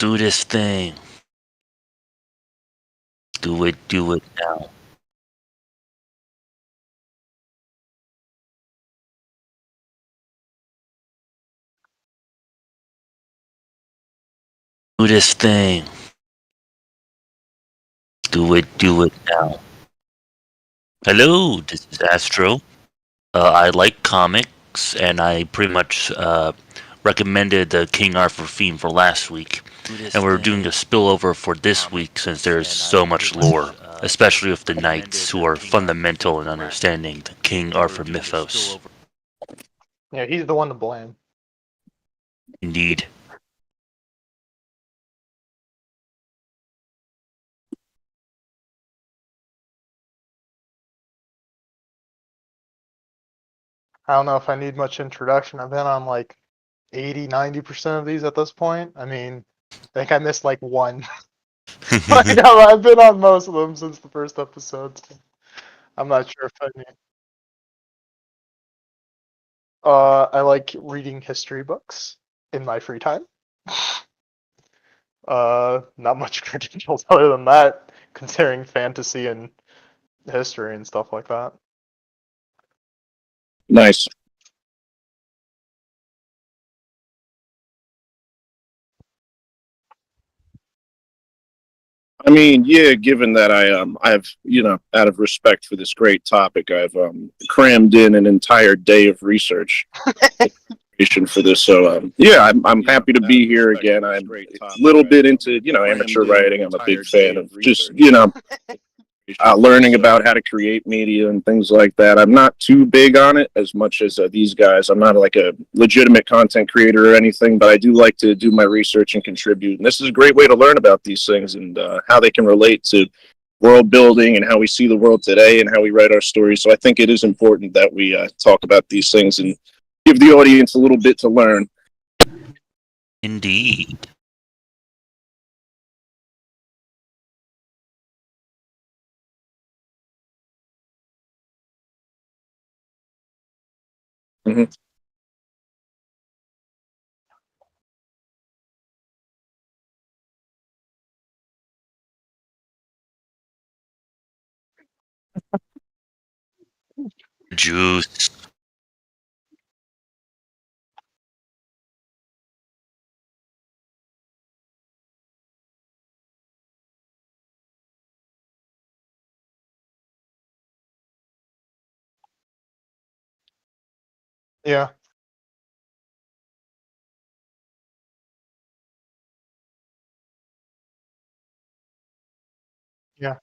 Do this thing. Do it now. Do this thing. Do it now. Hello, this is Astro. I like comics, and I pretty much recommended the King Arthur theme for last week. And we're doing a spillover for this week since there's so much lore, especially with the knights who are fundamental in understanding the King Arthur mythos. Yeah, he's the one to blame. Indeed. I don't know if I need much introduction. I've been on like 80-90% of these at this point. I mean, I think I missed like one. I know, I've been on most of them since the first episode. So I'm not sure if I need. I like reading history books in my free time. Not much credentials other than that, considering fantasy and history and stuff like that. Nice. I mean, yeah, given that I've, out of respect for this great topic, I've crammed in an entire day of research for this. So, yeah, I'm happy to be here again. I'm a little bit into, amateur writing. I'm a big fan of just, learning about how to create media and things like that. I'm not too big on it as much as these guys. I'm not like a legitimate content creator or anything, but I do like to do my research and contribute. And this is a great way to learn about these things and how they can relate to world building and how we see the world today and how we write our stories. So I think it is important that we talk about these things and give the audience a little bit to learn. Indeed. Mm-hmm. Juice. Yeah. Yeah.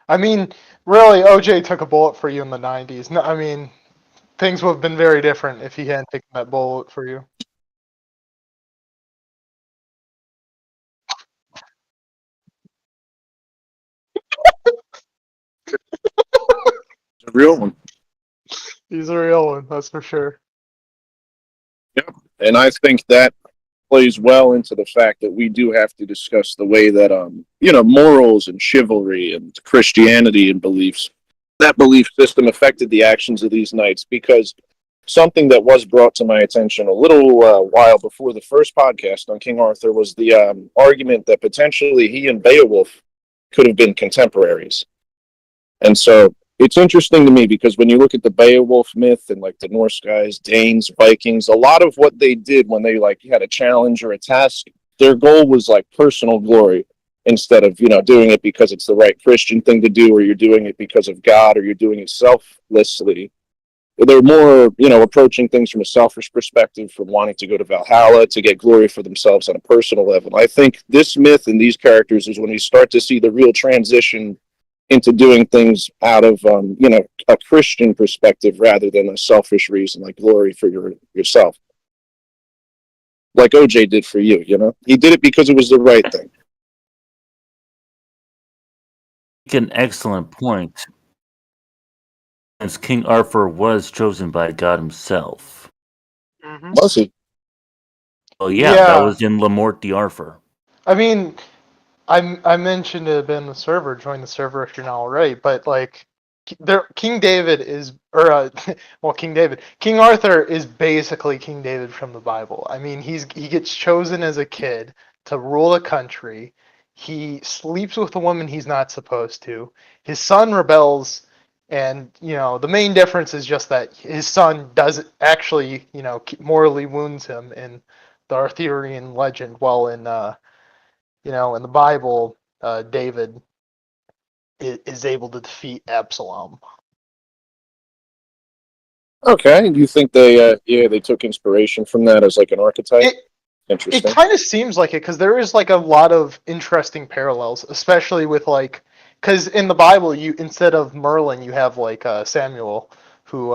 I mean, really, OJ took a bullet for you in the 90s. No, I mean, things would have been very different if he hadn't taken that bullet for you. It's a real one. He's a real one, that's for sure. Yep. And I think that plays well into the fact that we do have to discuss the way that morals and chivalry and Christianity and beliefs, that belief system affected the actions of these knights, because something that was brought to my attention a little while before the first podcast on King Arthur was the argument that potentially he and Beowulf could have been contemporaries. And so it's interesting to me because when you look at the Beowulf myth and like the Norse guys, Danes, Vikings, a lot of what they did when they like had a challenge or a task, their goal was like personal glory instead of, doing it because it's the right Christian thing to do, or you're doing it because of God, or you're doing it selflessly. They're more, approaching things from a selfish perspective, from wanting to go to Valhalla to get glory for themselves on a personal level. I think this myth and these characters is when you start to see the real transition into doing things out of a Christian perspective rather than a selfish reason, like glory for yourself, like OJ did for you. He did it because it was the right thing. An excellent point, since King Arthur was chosen by God himself. Mm-hmm. Was he? Oh yeah, that was in Le Morte d'Arthur. I mean, I mentioned it in the server. Join the server if you're not already. But like, King David is, or King Arthur is basically King David from the Bible. I mean, he gets chosen as a kid to rule a country. He sleeps with a woman he's not supposed to. His son rebels, and the main difference is just that his son does actually morally wounds him in the Arthurian legend, while in in the Bible, David is able to defeat Absalom. Okay, do you think they took inspiration from that as like an archetype? It it Interesting. kind of seems like it, because there is like a lot of interesting parallels, especially with because in the Bible, you instead of Merlin, you have like Samuel, who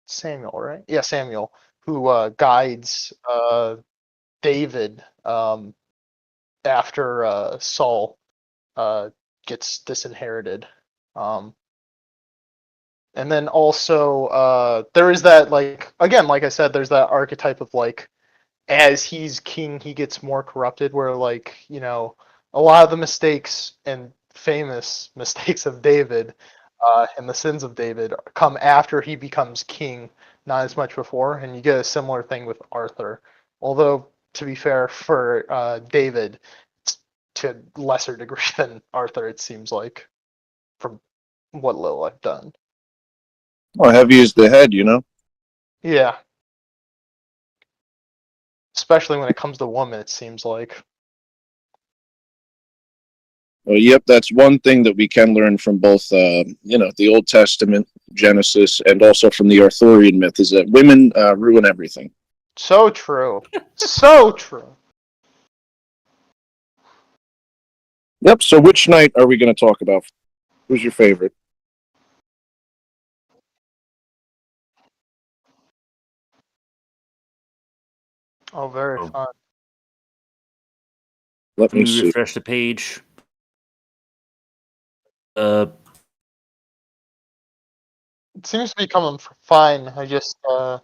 Samuel, right? Yeah, Samuel, who guides David after Saul gets disinherited. Um, and then also there is that, like, again, like I said, there's that archetype of like, as he's king, he gets more corrupted, where like a lot of the mistakes and famous mistakes of David and the sins of David come after he becomes king, not as much before. And you get a similar thing with Arthur, although to be fair, for David, it's to a lesser degree than Arthur, it seems like, from what little I've done. Well, heavy is the head, you know. Yeah, especially when it comes to women, it seems like. Well, yep, that's one thing that we can learn from both, the Old Testament, Genesis, and also from the Arthurian myth is that women ruin everything. So true. So true. Yep. So, which night are we going to talk about? Who's your favorite? Oh, very Oh, fun. Let let me me see. refresh the page. Uh, It seems to be coming fine. I just, I'm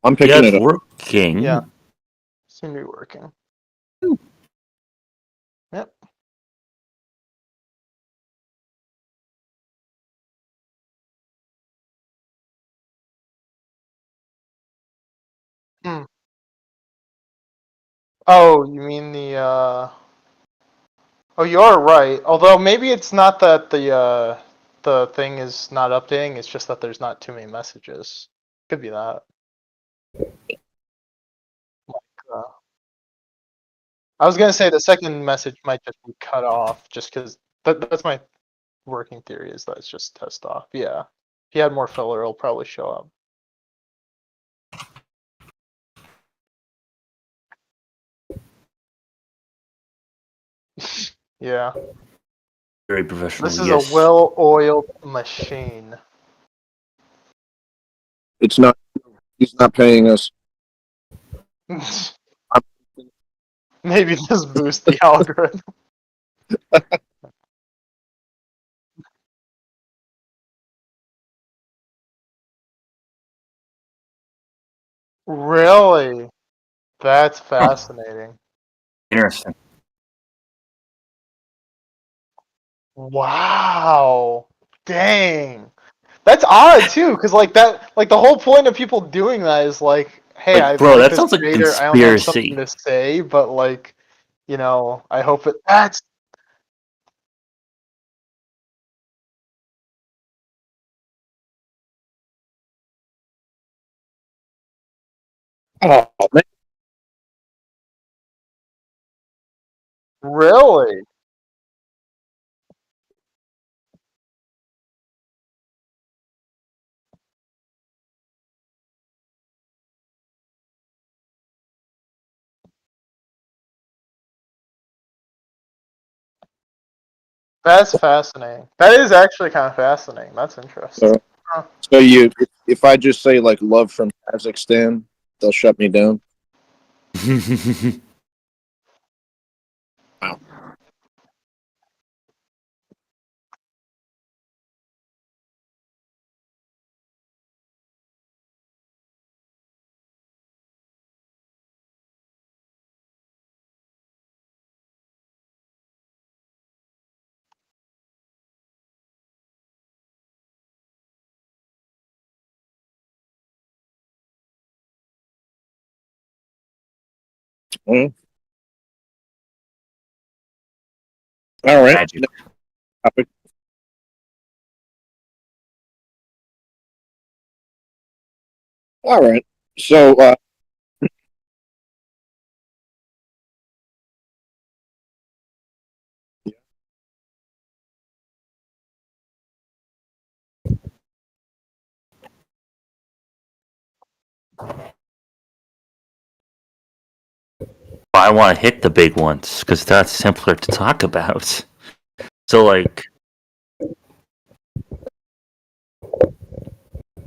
yeah, picking it's it up. yeah, working. seem to be working. Yep. Hmm. Oh, you mean oh, you are right. Although maybe it's not that the thing is not updating. It's just that there's not too many messages. Could be that. Uh, I was gonna say the second message might just be cut off, just because that's my working theory, is that it's just test off. Yeah. If you had more filler, it'll probably show up. Yeah. Very professional, This is a yes. well-oiled machine. It's not. He's not paying us. I'm, Maybe this boosts the algorithm. Really? That's Huh, fascinating. interesting. Wow. Dang. That's odd too, because like that, like the whole point of people doing that is like, hey, Like, I bro, like that this sounds like a creator. I don't have something conspiracy. to say, but like, I hope it. That's oh man, really. That's fascinating. That is actually kind of fascinating. That's interesting. so, Huh. so you, if I just say like love from Kazakhstan, they'll shut me down. Wow. Well, All right. Magic. Next topic. All right. So I want to hit the big ones because that's simpler to talk about. So, like,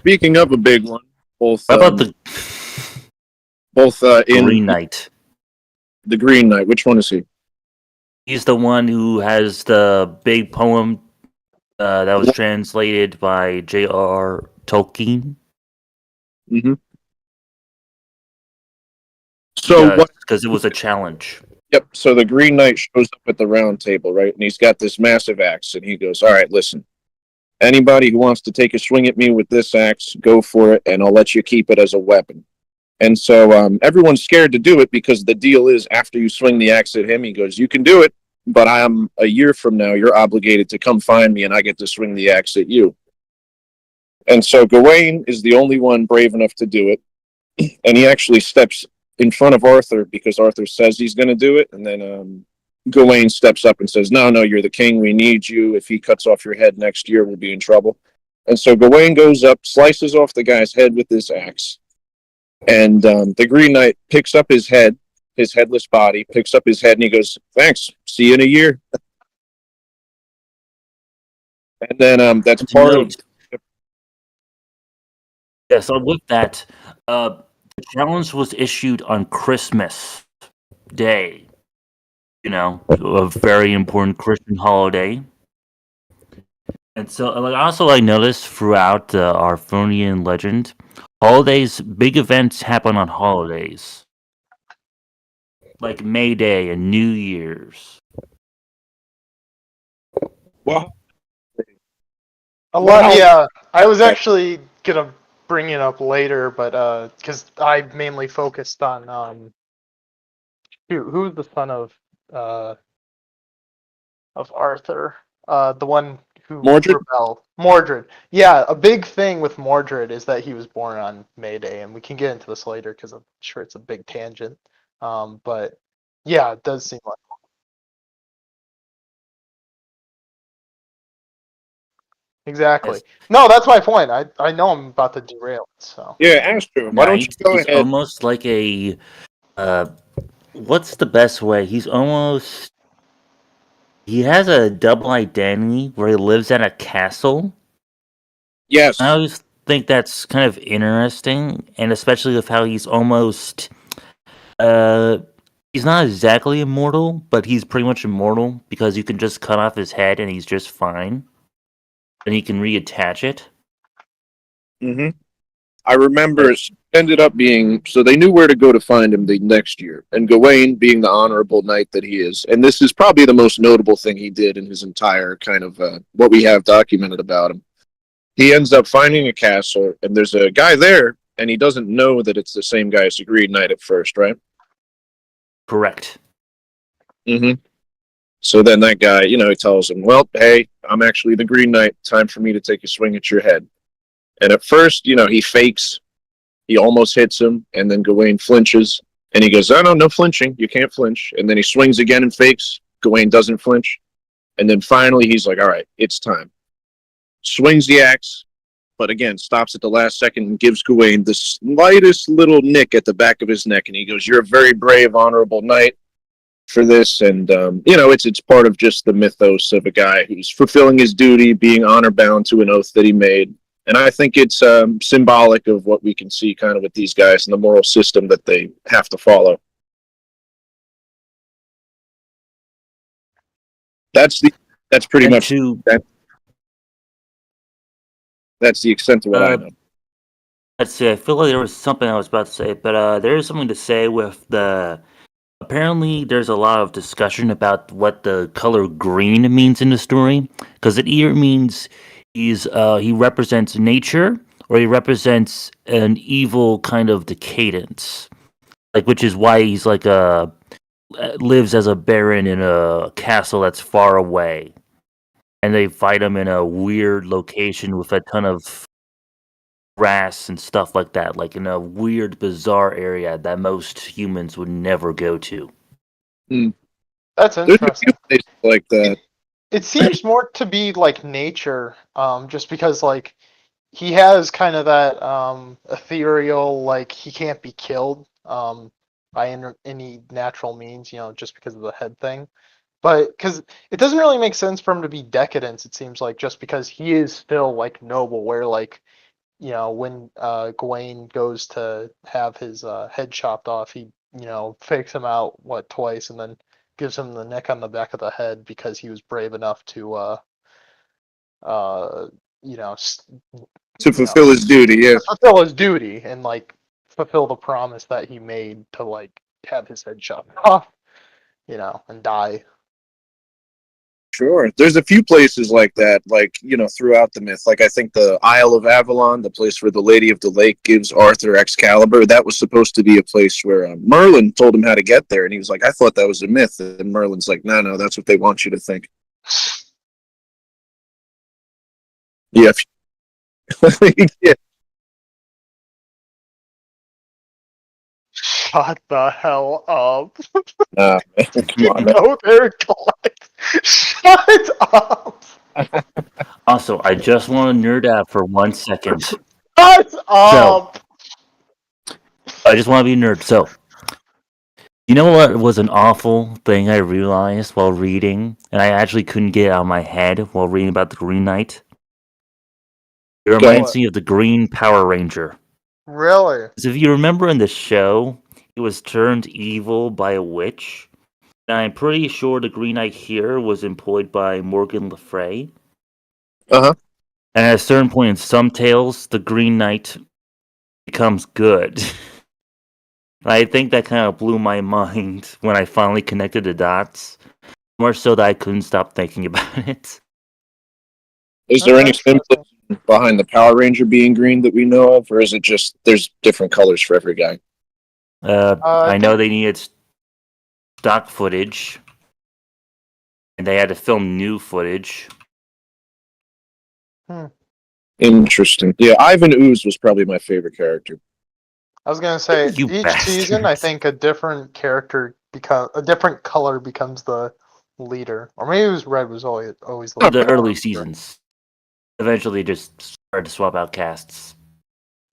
speaking of a big one, both what about the in Green Knight? the Green Knight. Which one is he? He's the one who has the big poem that was translated by J.R.R. Tolkien. Mm-hmm. He So does what? because it was a challenge. Yep. So the Green Knight shows up at the round table, right? And he's got this massive axe, and he goes, "All right, listen. Anybody who wants to take a swing at me with this axe, go for it, and I'll let you keep it as a weapon." And so everyone's scared to do it because the deal is after you swing the axe at him, he goes, "You can do it, but I am a year from now. You're obligated to come find me, and I get to swing the axe at you." And so Gawain is the only one brave enough to do it, and he actually steps in front of Arthur because Arthur says he's going to do it, and then Gawain steps up and says, "No, no, you're the king. We need you. If he cuts off your head next year, we'll be in trouble." And so Gawain goes up, slices off the guy's head with this axe, and the Green Knight picks up his headless body, picks up his head, and he goes, "Thanks. See you in a year." And then that's And to part of. note, yeah, so with that, the challenge was issued on Christmas Day. You know, a very important Christian holiday. And so, like, also, I noticed throughout the Arthurian legend, holidays, big events happen on holidays, like May Day and New Year's. Well, A what lot, holiday? yeah. I was actually gonna bring it up later, but because I mainly focused on who's the son uh of Arthur, the one who Mordred? rebelled, Mordred. Yeah, a big thing with Mordred is that he was born on May Day, and we can get into this later because I'm sure it's a big tangent. But yeah, it does seem like exactly. Yes, No, that's my point. I know I'm about to derail it, so. Yeah, Astro. Why don't you Knight go is ahead? almost like a uh, what's the best way? He has a double identity where he lives at a castle. I Yes. always think that's kind of interesting, and especially with how he's almost uh he's not exactly immortal, but he's pretty much immortal because you can just cut off his head and he's just fine, and he can reattach it. Hmm. I remember Like, it ended up being so they knew where to go to find him the next year. And Gawain, being the honorable knight that he is, and this is probably the most notable thing he did in his entire kind of what we have documented about him. He ends up finding a castle, and there's a guy there, and he doesn't know that it's the same guy as the Green Knight at first, right? correct. Hmm. So then that guy, he tells him, "Well, hey, I'm actually the Green Knight. Time for me to take a swing at your head." And at first, he fakes. He almost hits him, and then Gawain flinches, and he goes, "Oh no, no flinching. You can't flinch." And then he swings again and fakes. Gawain doesn't flinch, and then finally he's like, "All right, it's time." Swings the axe, but again stops at the last second and gives Gawain the slightest little nick at the back of his neck, and he goes, "You're a very brave, honorable knight for this." And it's part of just the mythos of a guy who's fulfilling his duty, being honor bound to an oath that he made. And I think it's symbolic of what we can see kind of with these guys and the moral system that they have to follow. That's the that's pretty And much to that, that's the extent of what I uh know. let's see, I feel like there was something I was about to say, but there is something to say with the apparently there's a lot of discussion about what the color green means in the story because it either means he represents nature or he represents an evil kind of decadence, like which is why he's like a lives as a baron in a castle that's far away, and they fight him in a weird location with a ton of grass and stuff like that, like in a weird, bizarre area that most humans would never go to. That's There's a few interesting. places like that. It seems more to be like nature, just because like he has kind of that ethereal, like he can't be killed by any natural means, just because of the head thing. But because it doesn't really make sense for him to be decadence, it seems like, just because he is still like noble, where like when Gawain goes to have his head chopped off, he fakes him out twice, and then gives him the neck on the back of the head because he was brave enough to uh you know s- To you know fulfill his duty, yeah. to fulfill his duty and like fulfill the promise that he made to like have his head chopped off, and die. Sure. There's a few places like that, like, throughout the myth. Like, I think the Isle of Avalon, the place where the Lady of the Lake gives Arthur Excalibur, that was supposed to be a place where Merlin told him how to get there. And he was like, I thought that was a myth. And Merlin's like, no, no, that's what they want you to think. Yeah. Yeah. Shut the hell up. Come on, man. No, they're collect. Shut up. Also, I just want to nerd out for 1 second. Shut So, up. I just want to be a nerd. So, you know what was an awful thing I realized while reading, and I actually couldn't get it out of my head while reading about the Green Knight? It Go ahead. reminds me of the Green Power Ranger. Really? Because if you remember in the show, he was turned evil by a witch. And I'm pretty sure the Green Knight here was employed by Morgan Le Fay. Uh-huh. And at a certain point in some tales, the Green Knight becomes good. I think that kind of blew my mind when I finally connected the dots. More so that I couldn't stop thinking about it. Is there That's any interesting. symbolism behind the Power Ranger being green that we know of? Or is it just there's different colors for every guy? I I know think they needed stock footage, and they had to film new footage. Interesting. Yeah, Ivan Ooze was probably my favorite character. I was gonna say You each season, I bastards. think a different character a different color becomes the leader, or maybe it was red was always the Not The leader. I don't early remember. seasons. Eventually just started to swap out casts.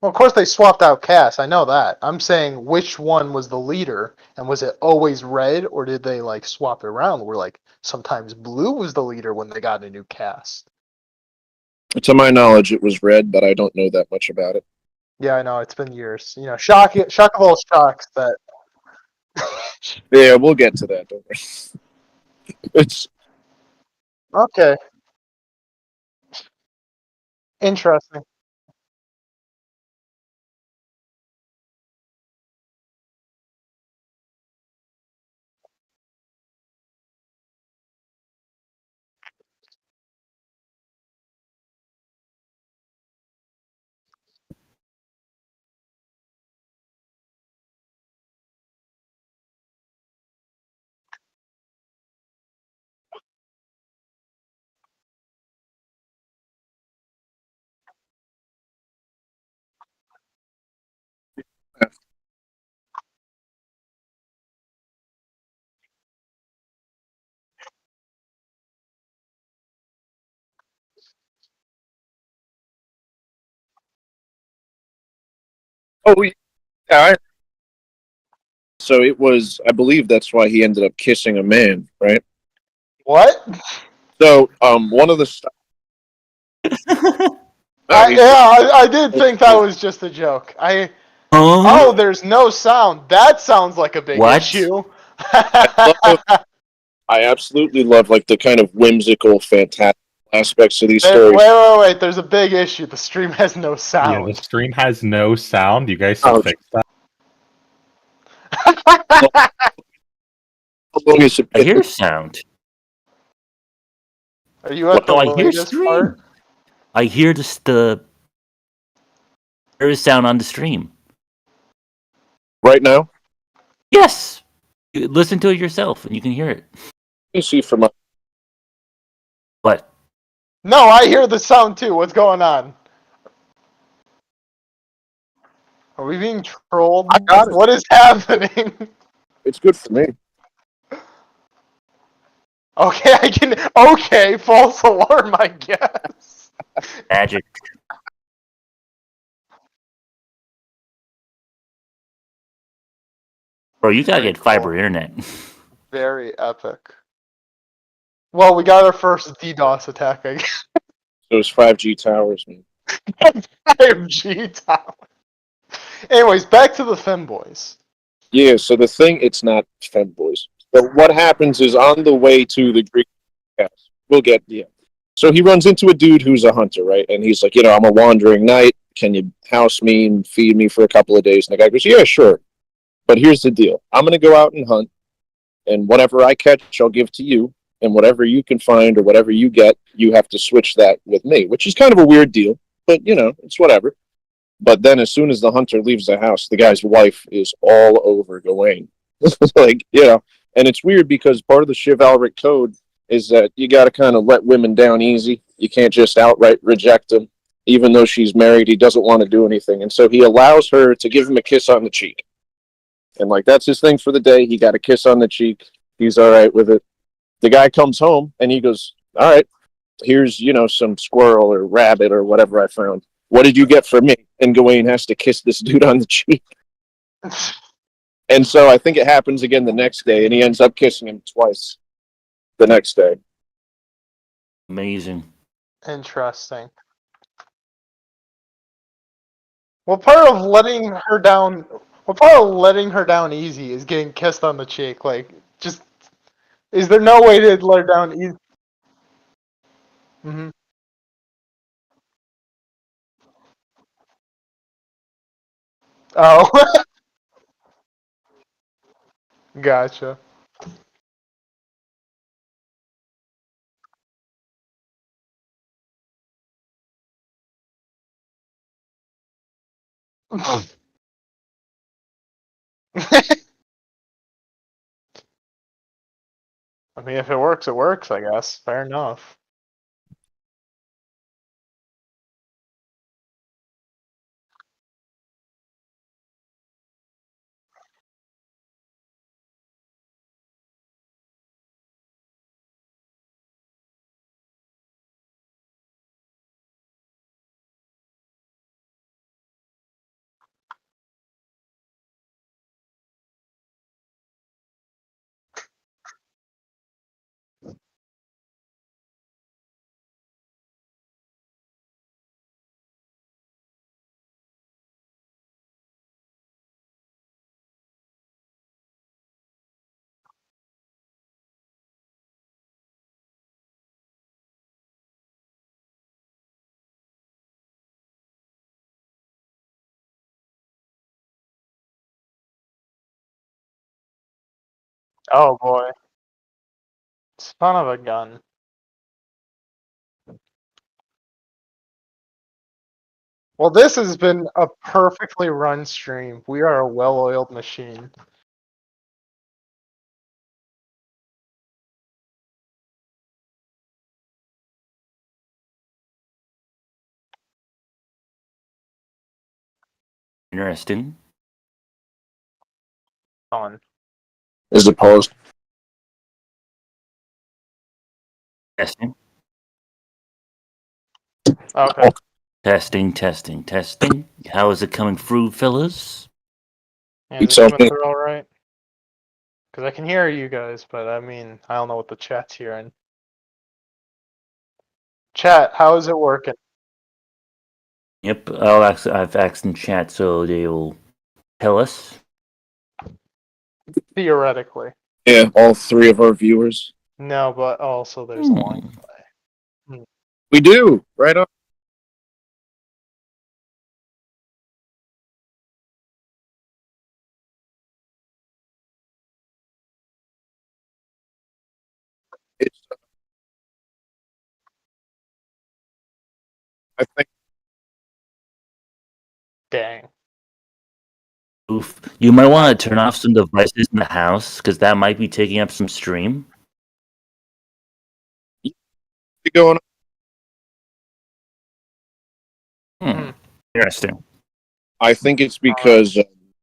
Well, of course they swapped out cast. I know that. I'm saying which one was the leader, and was it always red, or did they like swap it around? Where like sometimes blue was the leader when they got a new cast. To my knowledge, it was red, but I don't know that much about it. Yeah, I know it's been years. Shock of all shocks that. Yeah, we'll get to that. Don't worry. It's Okay, interesting. oh yeah. I, so it was. I believe that's why he ended up kissing a man, right? What? So one of the no, I he's yeah, I did think that was just a joke. Oh, Huh? there's no sound. That sounds like a big What? issue. I love. I absolutely love like the kind of whimsical, fantastic aspects of these stories. Wait. There's a big issue. The stream has no Yeah, the sound. stream has no sound. You guys should Oh, fix that. how long has it I been? hear sound. Are you at the No, I hear latest part? stream. I hear there is sound on the stream. Right now? Yes. You listen to it yourself, and you can hear it. You see from up. What? No, I hear the sound too. What's going on? Are we being trolled? I got it. What is happening? It's good for me. Okay, I can. Okay, false alarm, I guess. Magic. Bro, you gotta Very get fiber cool. internet. Very epic. Well, we got our first DDoS attack, I guess. Those 5G towers, man. 5G tower. Anyways, back to the femboys. Yeah, so the thing, it's not femboys. But what happens is on the way to the Greek house, we'll get, yeah. So he runs into a dude who's a hunter, right? And he's like, I'm a wandering knight. Can you house me and feed me for a couple of days? And the guy goes, yeah, sure. But here's the deal. I'm going to go out and hunt, and whatever I catch, I'll give to you. And whatever you can find or whatever you get, you have to switch that with me, which is kind of a weird deal, but, it's whatever. But then as soon as the hunter leaves the house, the guy's wife is all over Gawain. And it's weird because part of the chivalric code is that you got to kind of let women down easy. You can't just outright reject them. Even though she's married, he doesn't want to do anything. And so he allows her to give him a kiss on the cheek. And that's his thing for the day. He got a kiss on the cheek. He's all right with it. The guy comes home and he goes, all right, here's, some squirrel or rabbit or whatever I found. What did you get for me? And Gawain has to kiss this dude on the cheek. And so I think it happens again the next day, and he ends up kissing him twice the next day. Amazing. Interesting. What part of letting her down? What part of letting her down easy is getting kissed on the cheek? Like, just is there no way to let her down easy? Mm-hmm. Oh, gotcha. I mean, if it works, it works, I guess. Fair enough. Oh boy. Son of a gun. Well, this has been a perfectly run stream. We are a well-oiled machine. Interesting. On. Is it paused? Testing. Okay. Testing, testing, testing. How is it coming through, fellas? Yeah, You is it tell coming me. through all right? Because I can hear you guys, but I mean, I don't know what the chat's hearing. Chat, how is it working? Yep, I've asked in chat, so they will tell us. Theoretically. Yeah, all three of our viewers. No, but also there's a line delay. We do. Right on. It's, I think Dang. Oof. You might want to turn off some devices in the house because that might be taking up some stream. Going Hmm. Interesting. I think it's because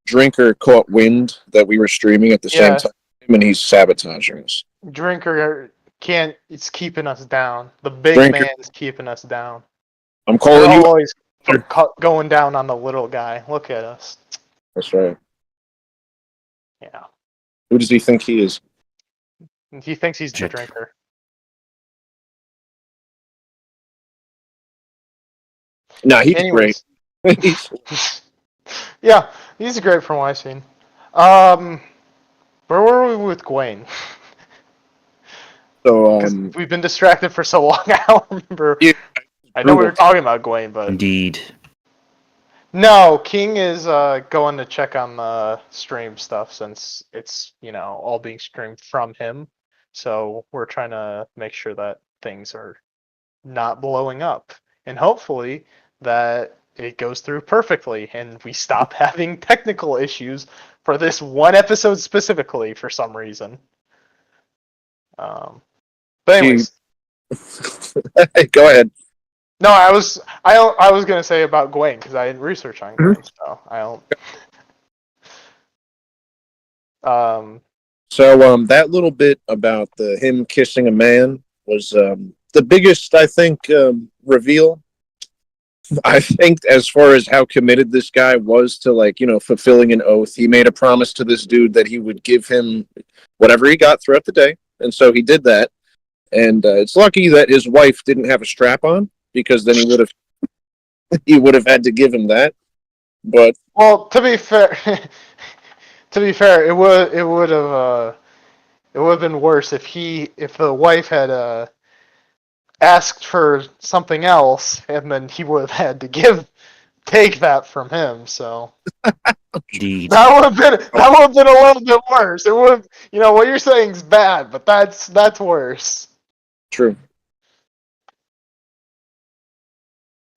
Drinker caught wind that we were streaming at the same Yeah. time, and he's sabotaging us. Drinker can't. It's keeping us down. The big Drinker. man's keeping us down. I'm We're calling you. always going down on the little guy. Look at us. That's right. Yeah. Who does he think he is? He thinks he's the Check. drinker. Nah, he's Anyways. great. He's- Yeah, he's great from what I've seen. Where were we with Gwen? so Because we've been distracted for so long. I don't remember. yeah, I know we were brutal. talking about Gwen, but Indeed. no. King is going to check on the stream stuff since it's all being streamed from him. So we're trying to make sure that things are not blowing up, and hopefully that it goes through perfectly and we stop having technical issues for this one episode specifically for some reason. But anyways, Go ahead. no, I was gonna say about Gwen because I didn't research on Gwen, so I don't. So that little bit about him kissing a man was the biggest, I think, reveal. I think as far as how committed this guy was to fulfilling an oath, he made a promise to this dude that he would give him whatever he got throughout the day, and so he did that. And it's lucky that his wife didn't have a strap on because then he would have had to give him that. But Well, to be fair, it would have been worse if the wife had asked for something else and then he would have had to take that from him. So Indeed. that would have been a little bit worse. It would have, what you're saying is bad, but that's worse. true.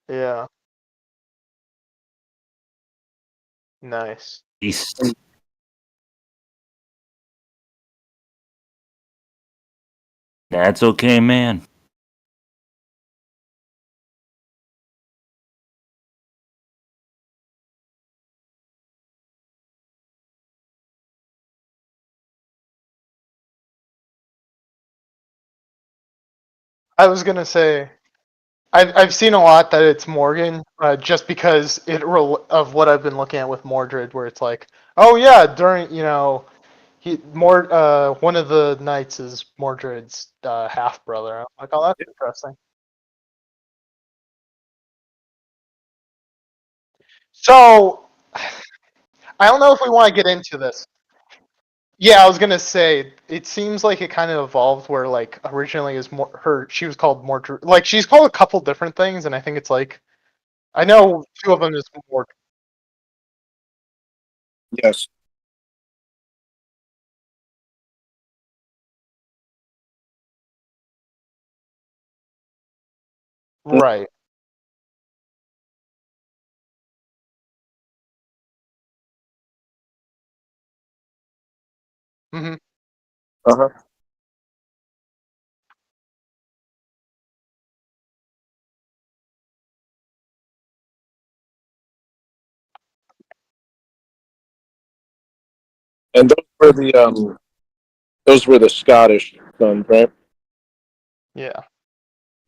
Yeah. Nice. East. That's okay, man. I was gonna say I've seen a lot that it's Morgan, just because of what I've been looking at with Mordred, where it's like, oh yeah, during one of the knights is Mordred's half brother. I'm like, oh, that's interesting. So I don't know if we want to get into this. Yeah, I was gonna say it seems like it kind of evolved where like originally is she was called Mordred, like she's called a couple different things, and I think it's like I know two of them is Mordred. Yes. Right. Hmm. Uh-huh. And those were the Scottish sons, right? Yeah.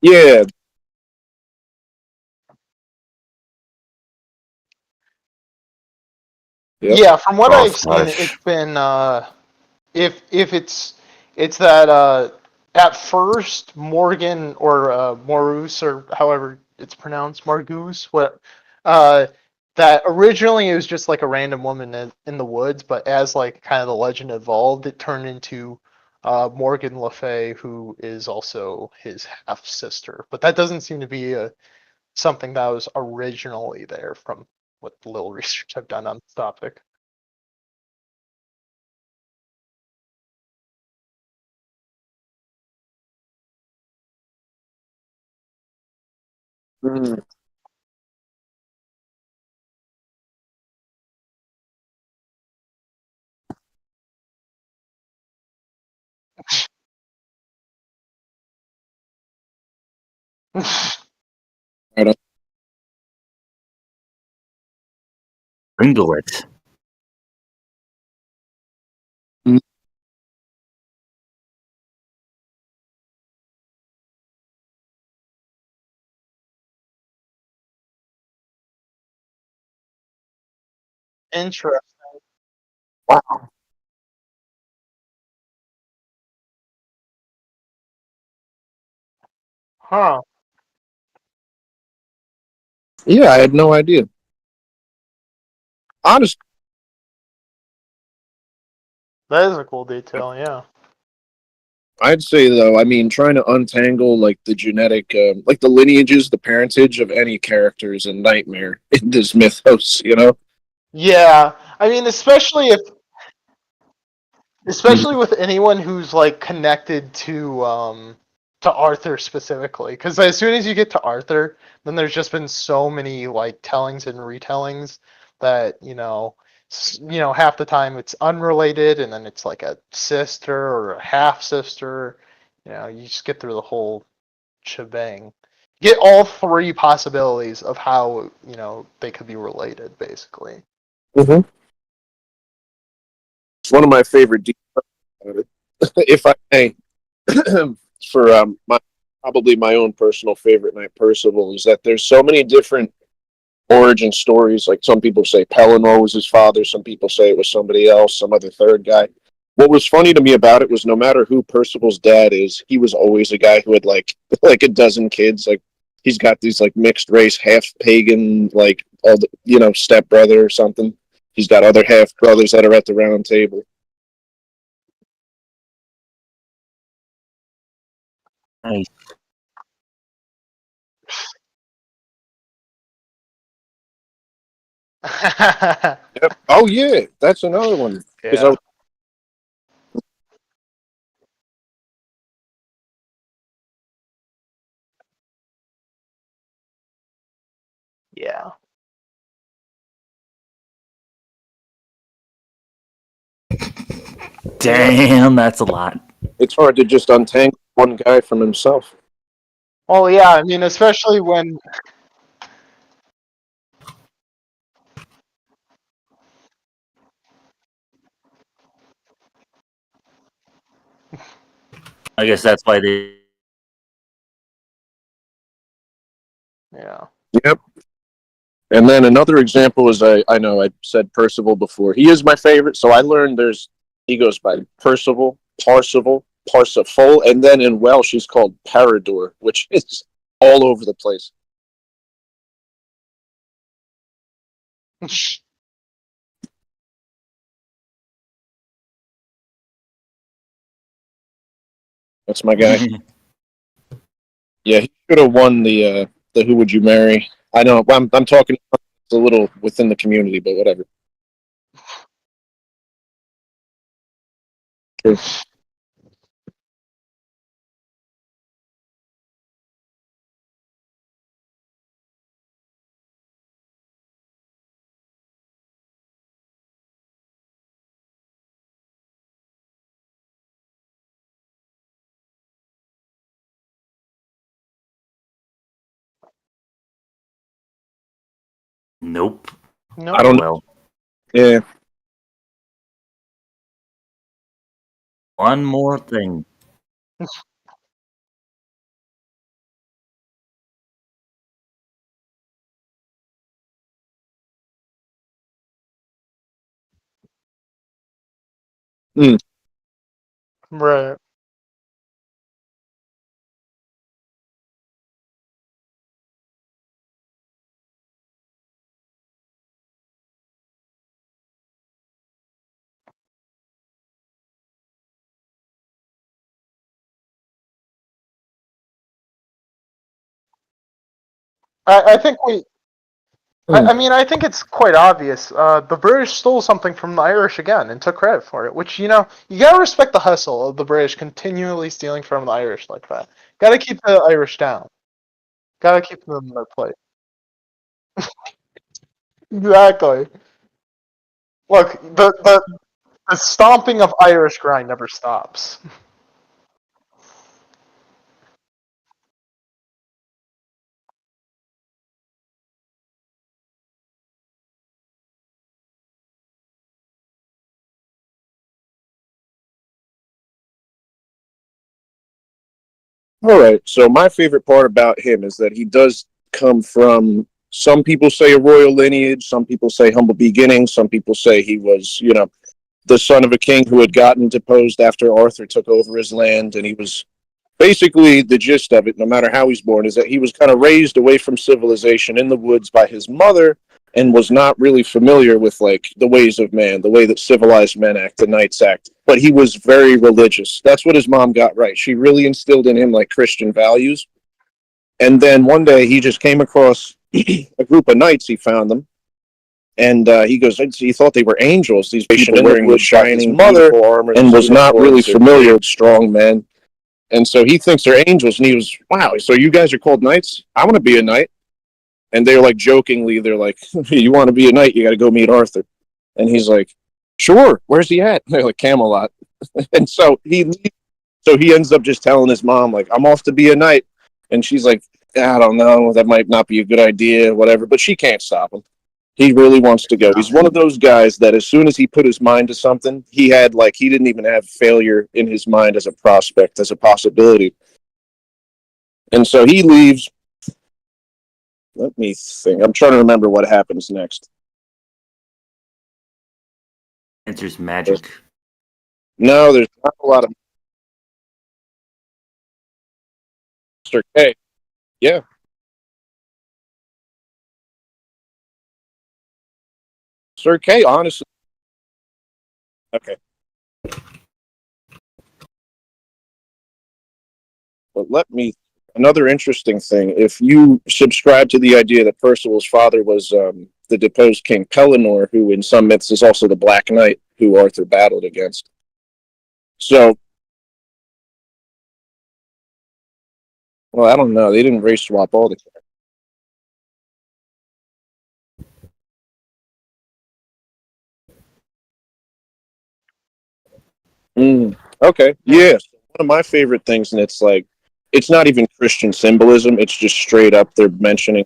Yeah. Yep. Yeah, from what We're all I've seen, Scottish. it's been if it's that at first Morgan or Morus or however it's pronounced, Margoose, what uh that originally it was just like a random woman in the woods, but as like kind of the legend evolved, it turned into Morgan Le Fay, who is also his half sister. But that doesn't seem to be something that was originally there from what little research I've done on this topic. Mm. Right on. Sprinkle it. Interesting. Wow. Huh. Yeah, I had no idea. Honestly, That is a cool detail, yeah. I'd say though, I mean, trying to untangle like the genetic, like the lineages, the parentage of any character is a nightmare in this mythos. You know. Yeah. I mean, especially with anyone who's like connected to Arthur specifically, because as soon as you get to Arthur, then there's just been so many like tellings and retellings that half the time it's unrelated, and then it's like a sister or a half sister. You just get through the whole shebang. Get all three possibilities of how they could be related, basically. Mm-hmm. It's one of my favorite details, if I may, for my probably my own personal favorite knight, Percival, is that there's so many different origin stories. Like some people say Pellinore was his father, some people say it was somebody else, some other third guy. What was funny to me about it was no matter who Percival's dad is, he was always a guy who had like like a dozen kids. Like he's got these like mixed race, half pagan, like all the stepbrother or something. He's got other half brothers that are at the round table. Nice. Yep. Oh yeah, that's another one. Because Yeah. Yeah. Yep. Damn, that's a lot. it's hard to just untangle one guy from himself. Well, yeah. I mean, especially when. I guess that's why they. Yeah. Yep. And then another example is I know I said Percival before. He is my favorite, so I learned he goes by Percival, Parsival, Parsifal, and then in Welsh he's called Parador, which is all over the place. That's my guy. Yeah, he should have won the Who Would You Marry. I know I'm talking a little within the community, but whatever. True. Nope. I Nope. don't know. Well, Yeah. one more thing. Hmm. Right. I think we. Hmm. I mean, I think it's quite obvious. The British stole something from the Irish again and took credit for it, which, you gotta respect the hustle of the British continually stealing from the Irish like that. Gotta keep the Irish down. Gotta keep them in their place. Exactly. Look, the stomping of Irish grind never stops. All right. So my favorite part about him is that he does come from, some people say, a royal lineage. Some people say humble beginnings. Some people say he was, the son of a king who had gotten deposed after Arthur took over his land, and he was basically, the gist of it, no matter how he's born, is that he was kind of raised away from civilization in the woods by his mother, and was not really familiar with like the ways of man, the way that civilized men act, the knights act. But he was very religious. That's what his mom got right. She really instilled in him like Christian values. And then one day he just came across a group of knights. He found them, and he goes, he thought they were angels. These people wearing the shining mother, armor, and was not really familiar with strong men. And so he thinks they're angels, and he was, wow, so you guys are called knights? I want to be a knight. And they're like, jokingly, they're like, you want to be a knight, you got to go meet Arthur. And he's like, sure, where's he at? And they're like, Camelot. And so he ends up just telling his mom, like, I'm off to be a knight. And she's like, I don't know, that might not be a good idea, whatever. But she can't stop him. He really wants to go. He's one of those guys that as soon as he put his mind to something, he didn't even have failure in his mind as a prospect, as a possibility. And so he leaves. Let me think. I'm trying to remember what happens next. Answer's magic. No, there's not a lot of Mr. K. Yeah. Sir K, honestly. Okay. But another interesting thing, if you subscribe to the idea that Percival's father was the deposed King Pellinore, who in some myths is also the Black Knight who Arthur battled against. So, well, I don't know. They didn't race swap all the Okay. Yeah. So one of my favorite things, and it's like, it's not even Christian symbolism. It's just straight up they're mentioning,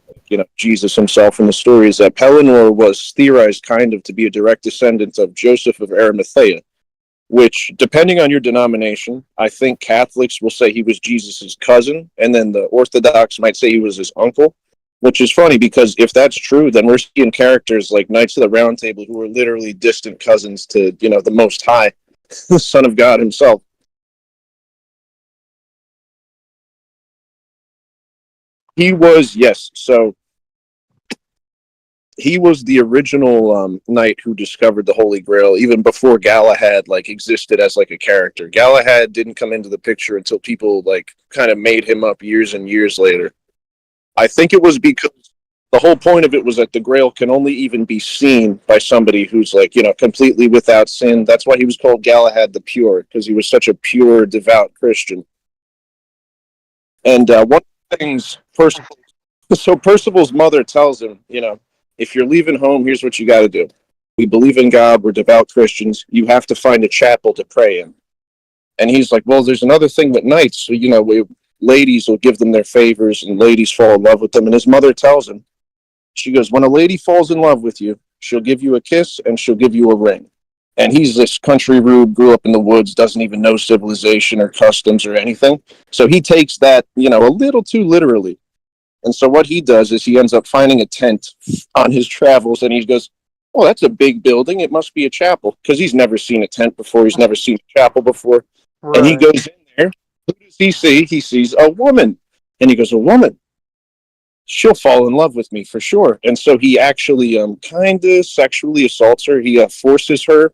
Jesus himself in the story, is that Pellinore was theorized kind of to be a direct descendant of Joseph of Arimathea, which, depending on your denomination, I think Catholics will say he was Jesus's cousin, and then the Orthodox might say he was his uncle, which is funny because if that's true, then we're seeing characters like Knights of the Round Table who are literally distant cousins to, the Most High, the Son of God himself. He was, yes. So he was the original knight who discovered the Holy Grail, even before Galahad existed as a character. Galahad didn't come into the picture until people kind of made him up years and years later. I think it was because the whole point of it was that the Grail can only even be seen by somebody who's completely without sin. That's why he was called Galahad the Pure, because he was such a pure, devout Christian. And one of the things, so Percival's mother tells him, if you're leaving home, here's what you got to do. We believe in God. We're devout Christians. You have to find a chapel to pray in. And he's like, well, there's another thing with knights. So, ladies will give them their favors and ladies fall in love with them. And his mother tells him, she goes, when a lady falls in love with you, she'll give you a kiss and she'll give you a ring. And he's this country rube, grew up in the woods, doesn't even know civilization or customs or anything. So he takes that, a little too literally. And so what he does is he ends up finding a tent on his travels, and he goes, oh, that's a big building. It must be a chapel, because he's never seen a tent before. He's never seen a chapel before. Right. And he goes in there. Who does he see? He sees a woman. And he goes, a woman? She'll fall in love with me for sure. And so he actually kind of sexually assaults her. He forces her.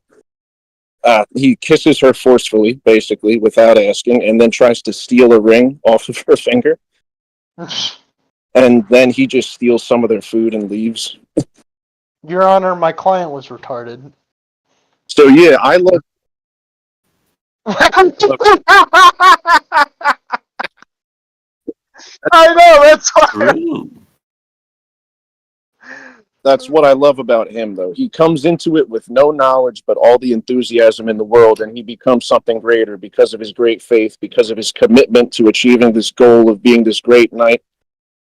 He kisses her forcefully, basically, without asking, and then tries to steal a ring off of her finger. And then he just steals some of their food and leaves. Your Honor, my client was retarded. So yeah, I love. I know, that's why. True. That's what I love about him, though. He comes into it with no knowledge, but all the enthusiasm in the world, and he becomes something greater because of his great faith, because of his commitment to achieving this goal of being this great knight.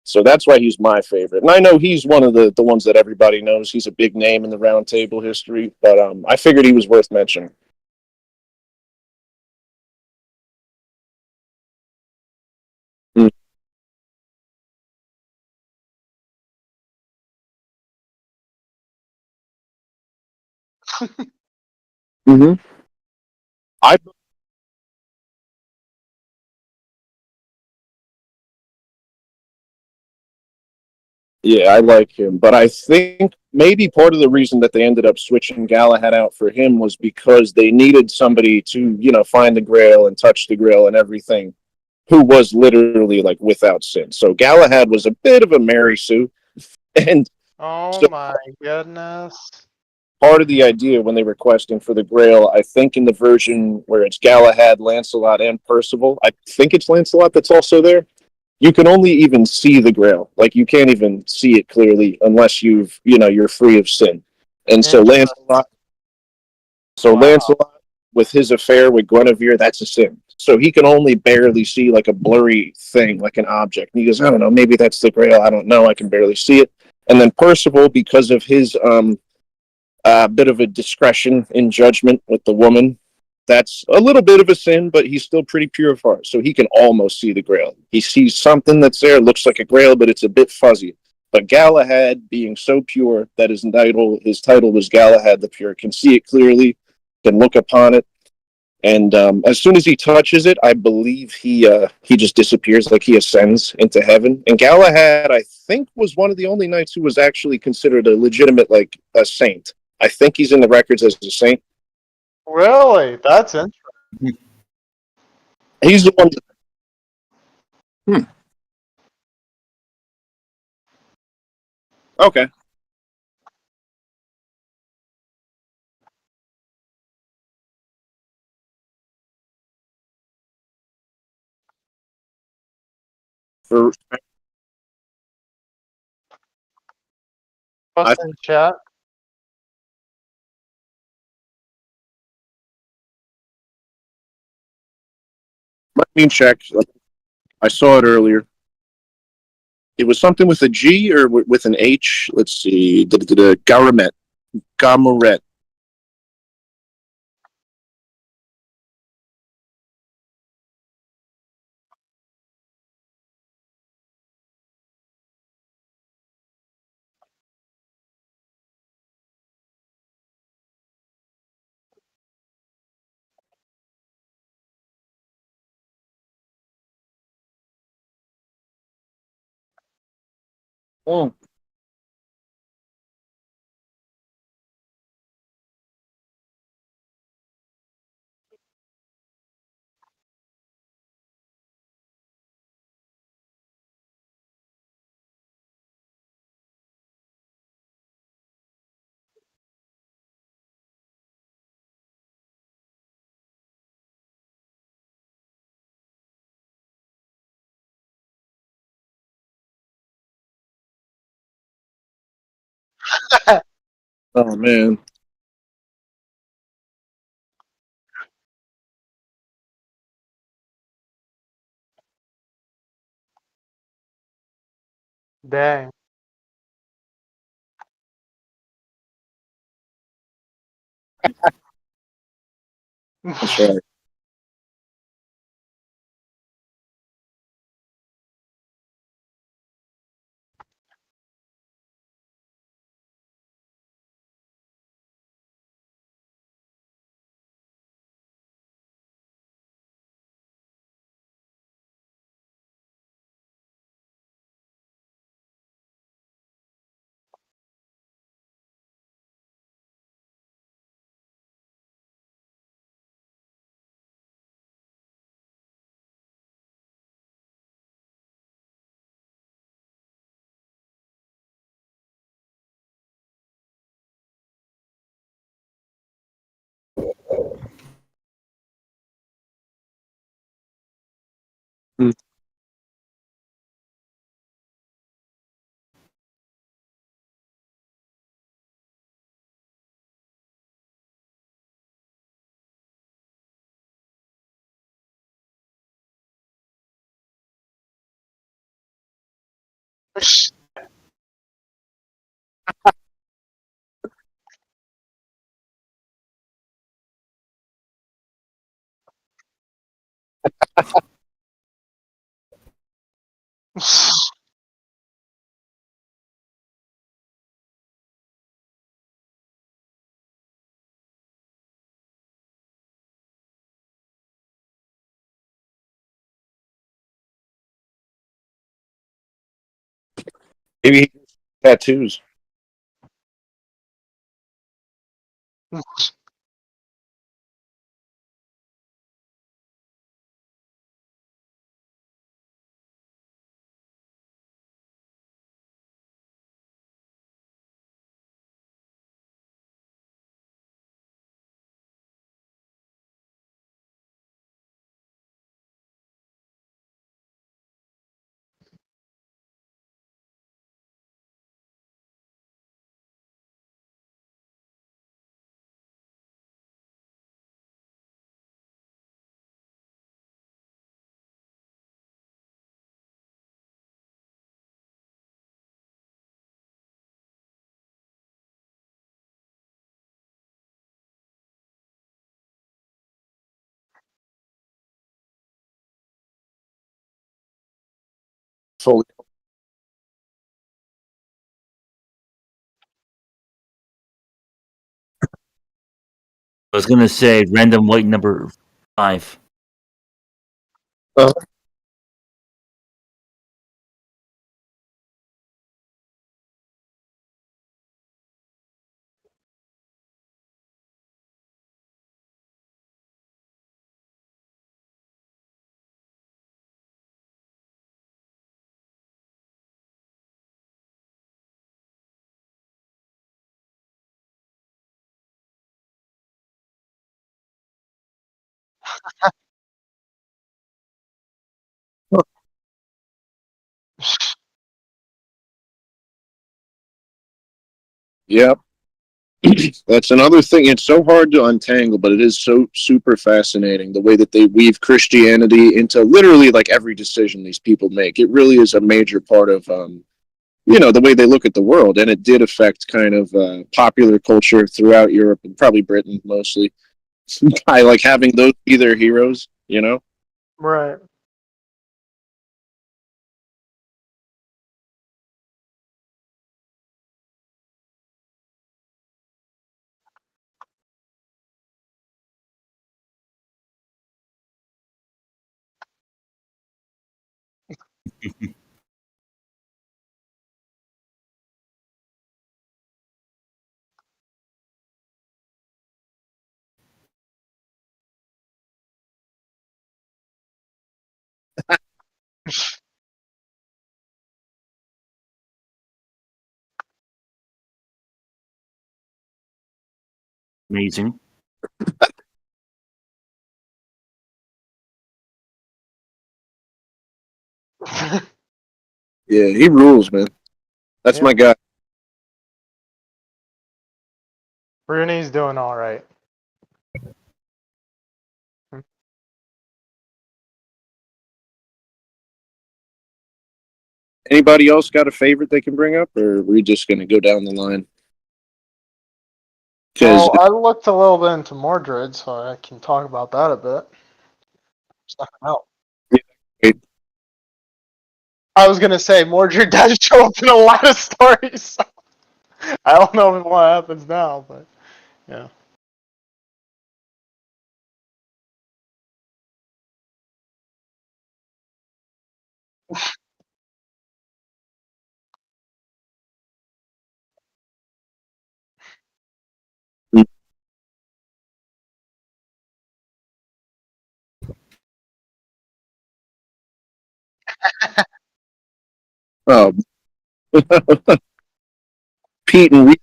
So that's why he's my favorite. And I know he's one of the ones that everybody knows. He's a big name in the Round Table history, but I figured he was worth mentioning. Mm-hmm. I Yeah, I like him, but I think maybe part of the reason that they ended up switching Galahad out for him was because they needed somebody to, find the Grail and touch the Grail and everything, who was literally like without sin. So Galahad was a bit of a Mary Sue, and Oh so my goodness. part of the idea when they were questing for the Grail, I think in the version where it's Galahad, Lancelot, and Percival, I think it's Lancelot that's also there. You can only even see the Grail. Like you can't even see it clearly unless you're free of sin. And so Interesting. Wow. Lancelot, with his affair with Guinevere, that's a sin. So he can only barely see like a blurry thing, like an object. And he goes, I don't know, maybe that's the Grail. I don't know. I can barely see it. And then Percival, because of his bit of a discretion in judgment with the woman. That's a little bit of a sin, but he's still pretty pure of heart. So he can almost see the grail. He sees something that's there, looks like a grail, but it's a bit fuzzy. But Galahad, being so pure that his title was Galahad the Pure, can see it clearly, can look upon it. And as soon as he touches it, I believe he just disappears, like he ascends into heaven. And Galahad, I think, was one of the only knights who was actually considered a legitimate, like a saint. I think he's in the records as a saint. Really? That's interesting. He's the one. Hmm. Okay. For I Post in chat. Let me check. I saw it earlier. It was something with a G or with an H. Let's see. Garamet. Gamoret. Oh. Oh man. Dang. That's right. Hmm. Maybe tattoos. Fully. I was gonna say random white number 5. Uh, yep. That's another thing. It's so hard to untangle, but it is so super fascinating the way that they weave Christianity into literally like every decision these people make. It really is a major part of the way they look at the world, and it did affect kind of popular culture throughout Europe and probably Britain mostly by like having those be their heroes. Right. Amazing. Yeah, he rules, man. That's Yeah. my guy. Rooney's doing all right. Anybody else got a favorite they can bring up, or are we just going to go down the line? Because Well, I looked a little bit into Mordred, so I can talk about that a bit. Check it out. I was gonna say Mordred does show up in a lot of stories. I don't know what happens now, but yeah. oh, Pete and Reed.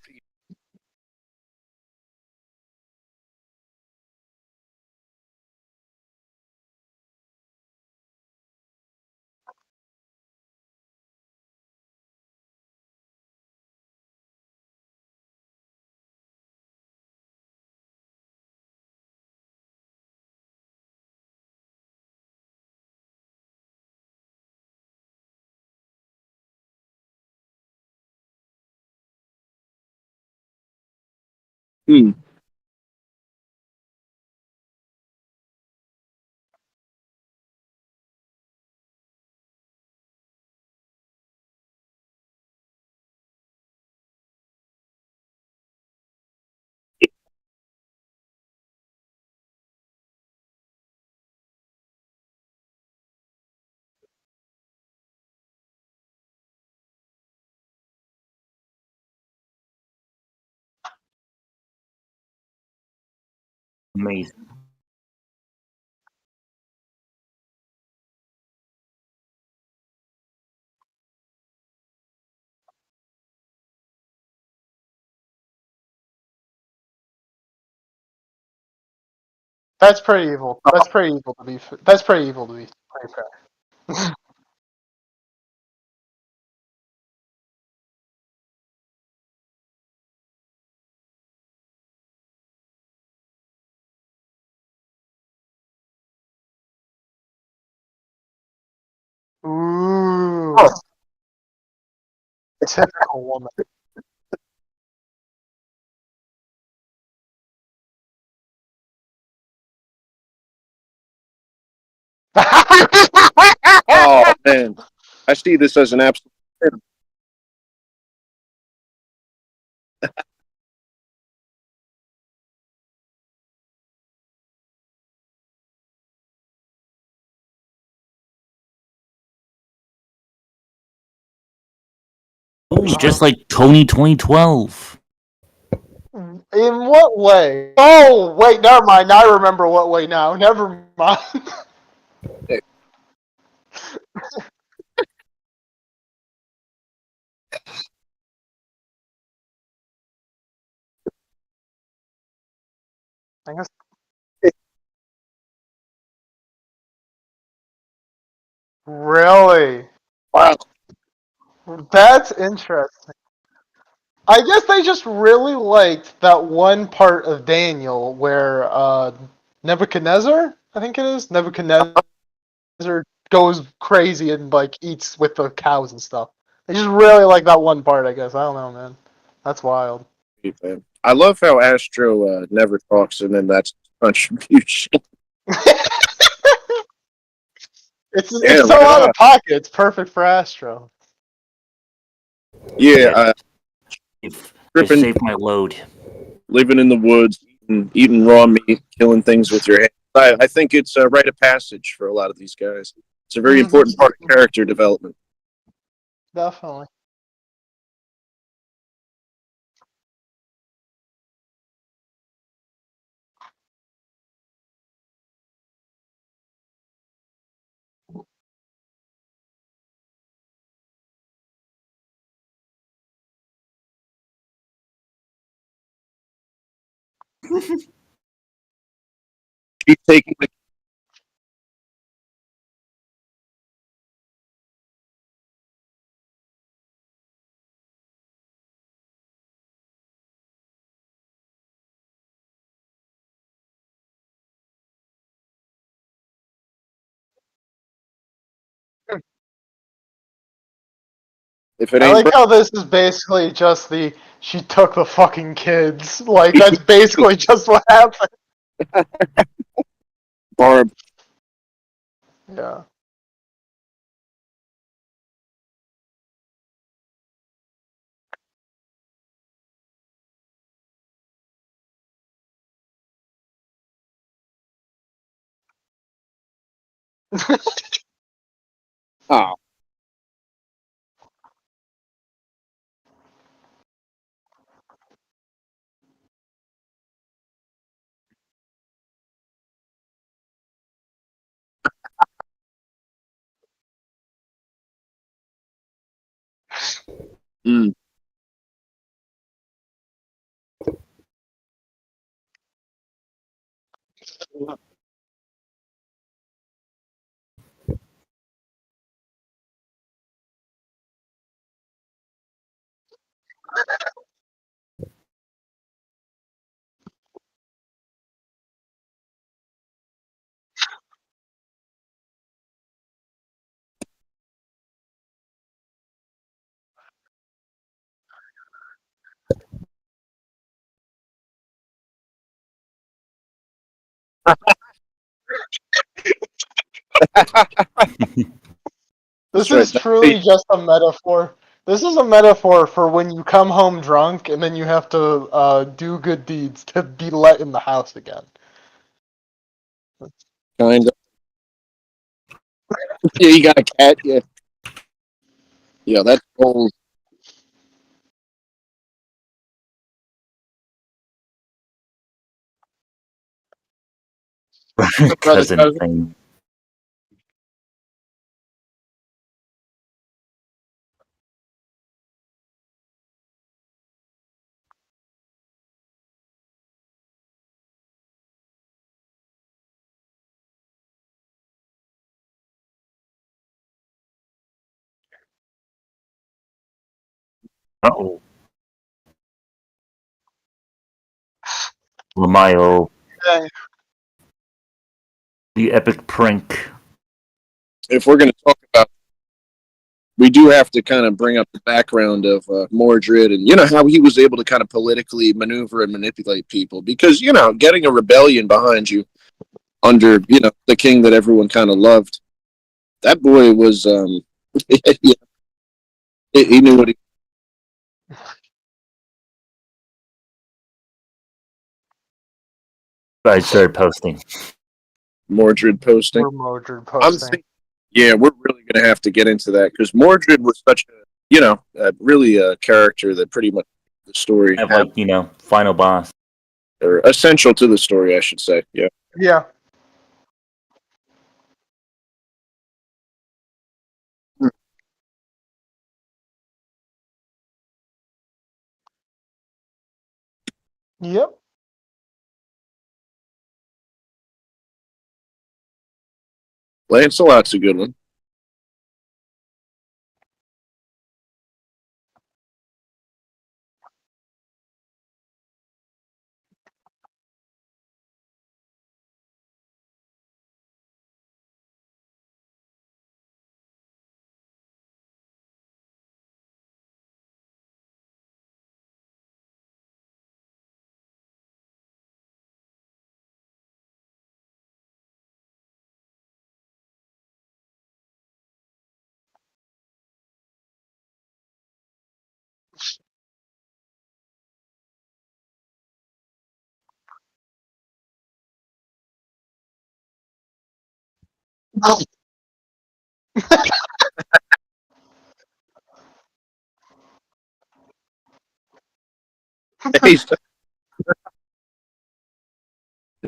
Hmm. Amazing. That's pretty evil. That's pretty evil to be. That's pretty evil to be pretty fair. Ooh, typical woman. Oh man, I see this as an absolute. Oh, just like Tony 2012. In what way? Oh, wait, never mind. Now I remember what way now. Never mind. I guess, really? Wow. That's interesting. I guess they just really liked that one part of Daniel where Nebuchadnezzar, I think it is, Nebuchadnezzar goes crazy and like eats with the cows and stuff. They just really like that one part, I guess. I don't know, man. That's wild. Man. I love how Astro never talks, and then that's contribution. It's Yeah, so right out on. of pocket. It's perfect for Astro. Yeah, Yeah. I tripping, saved my load. living in the woods, eating raw meat, killing things with your hands. I think it's a rite of passage for a lot of these guys. It's a very important part of character development. Definitely. She's taking the if it I ain't like broke, how this is basically just the she took the fucking kids. Like that's basically just what happened. Barb. Yeah. Oh, mm. This That's right. is truly just a metaphor. This is a metaphor for when you come home drunk and then you have to do good deeds to be let in the house again. Kind of. Yeah, you got a cat. Yeah, yeah, that's old. cousin cousin. thing. Uh-oh. Lamayo, Okay. the epic prank. If we're going to talk about, we do have to kind of bring up the background of Mordred and how he was able to kind of politically maneuver and manipulate people because getting a rebellion behind you under the king that everyone kind of loved, that boy was yeah, he knew what he. I started posting. Mordred posting. We're Mordred I'm posting. thinking, yeah, we're really going to have to get into that because Mordred was such really a character that pretty much the story Have had, final boss. or essential to the story, I should say. Yeah. Yeah. Yep. Lancelot's a good one. He's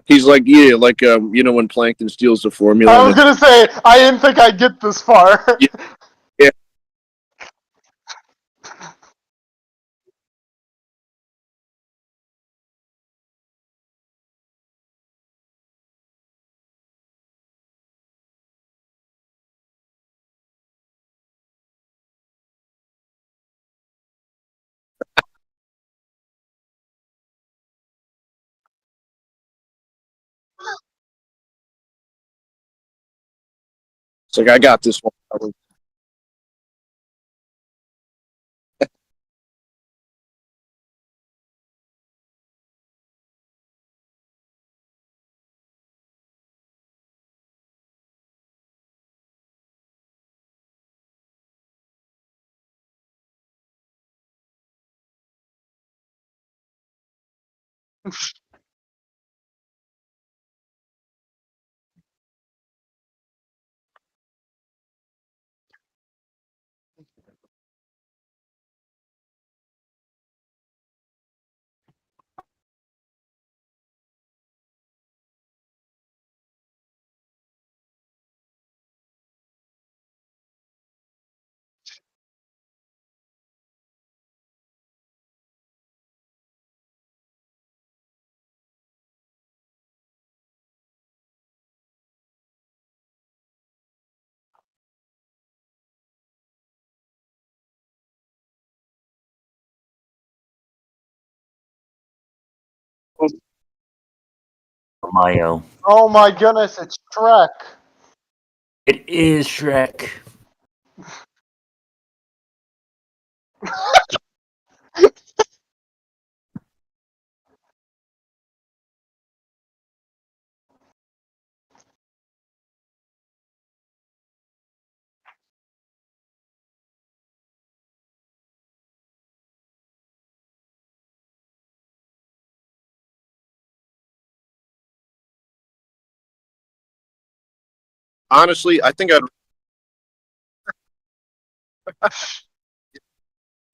he's like when Plankton steals the formula. I was gonna say I didn't think I'd get this far. Yeah, yeah. It's like I got this one. Lamayo. Oh my goodness, it's Shrek. It is Shrek. Honestly, I think I'd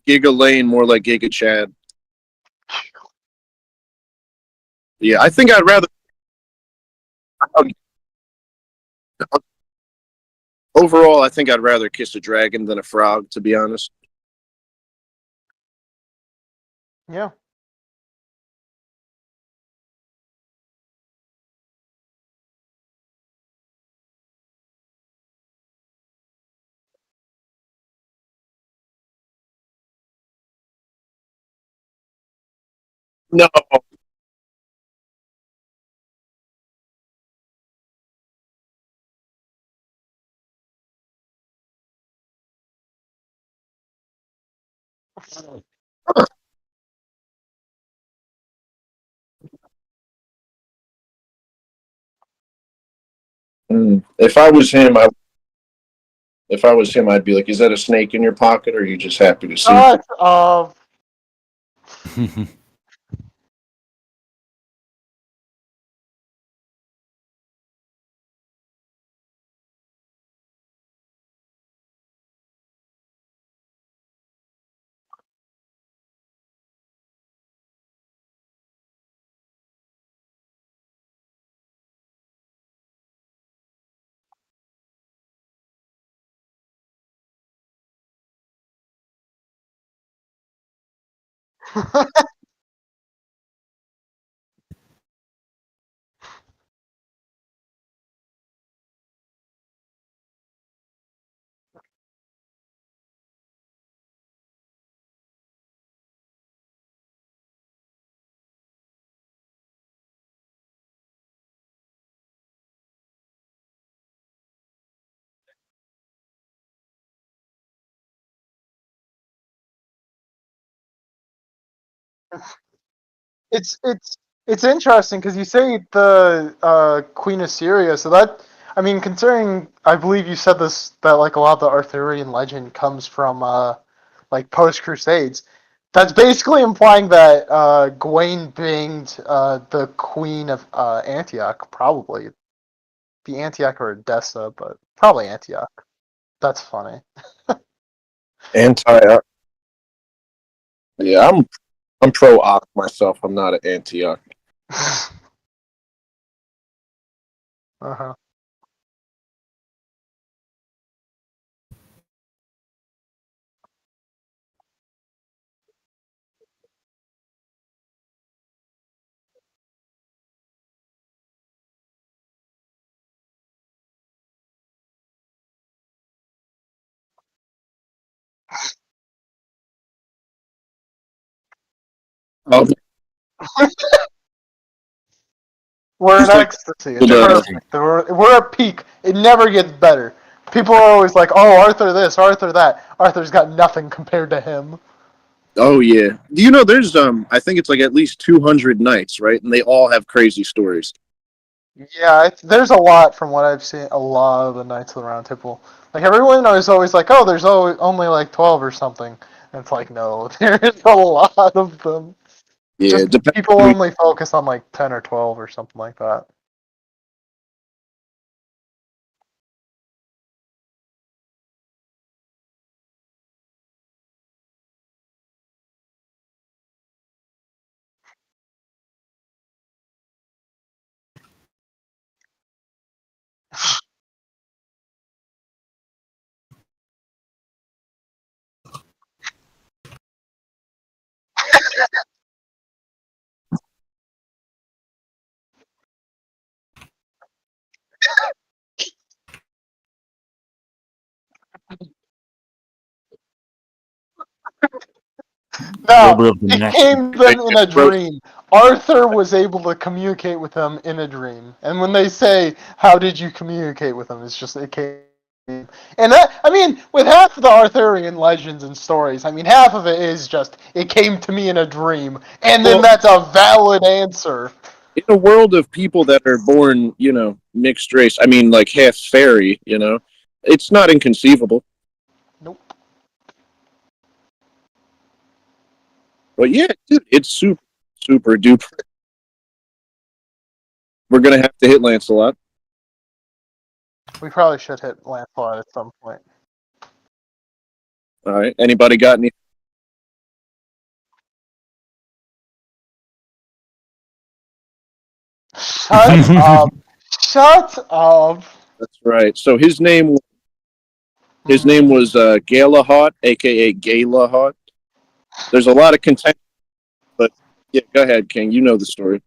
Giga Lane more like Giga Chad. Yeah, I think I'd rather Overall, I think I'd rather kiss a dragon than a frog, to be honest. Yeah. No. If I was him, I'd be like, "Is that a snake in your pocket, or are you just happy to see?" Shut up. It's interesting because you say the Queen of Syria, so that I mean, considering I believe you said this that like a lot of the Arthurian legend comes from like post Crusades. That's basically implying that Gawain banged the Queen of Antioch, probably the Antioch or Edessa, but probably Antioch. That's funny. Anti. Yeah, I'm pro Ock myself. I'm not an anti Ock. Uh-huh. Oh, We're in he's like, ecstasy. It's uh, perfect. We're at peak. It never gets better. People are always like, "Oh, Arthur this, Arthur that." Arthur's got nothing compared to him. oh yeah. Do you know there's I think it's like at least 200 knights, right? And they all have crazy stories. Yeah, there's a lot from what I've seen. A lot of the Knights of the Round Table. Like everyone is always like, "Oh, there's only like 12 or something." And it's like, no, there's a lot of them. Yeah, Just depends. people only focus on like 10 or 12 or something like that. A little No, bit of the it next. came to them in a dream. Arthur was able to communicate with them in a dream. And when they say, "How did you communicate with them?" It's just it came. And that, I mean, with half of the Arthurian legends and stories, I mean, half of it is just it came to me in a dream, and then Well, that's a valid answer. in a world of people that are born, mixed race, I mean, like half fairy, it's not inconceivable. Nope. But yeah, dude, it's super, super duper. We're gonna have to hit Lancelot. We probably should hit Lancelot at some point. All right. Anybody got any? Shut up. Shut up. That's right. So his name was Galahad, aka Galahad. There's a lot of contention, but yeah, go ahead, King. You know the story.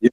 Yeah.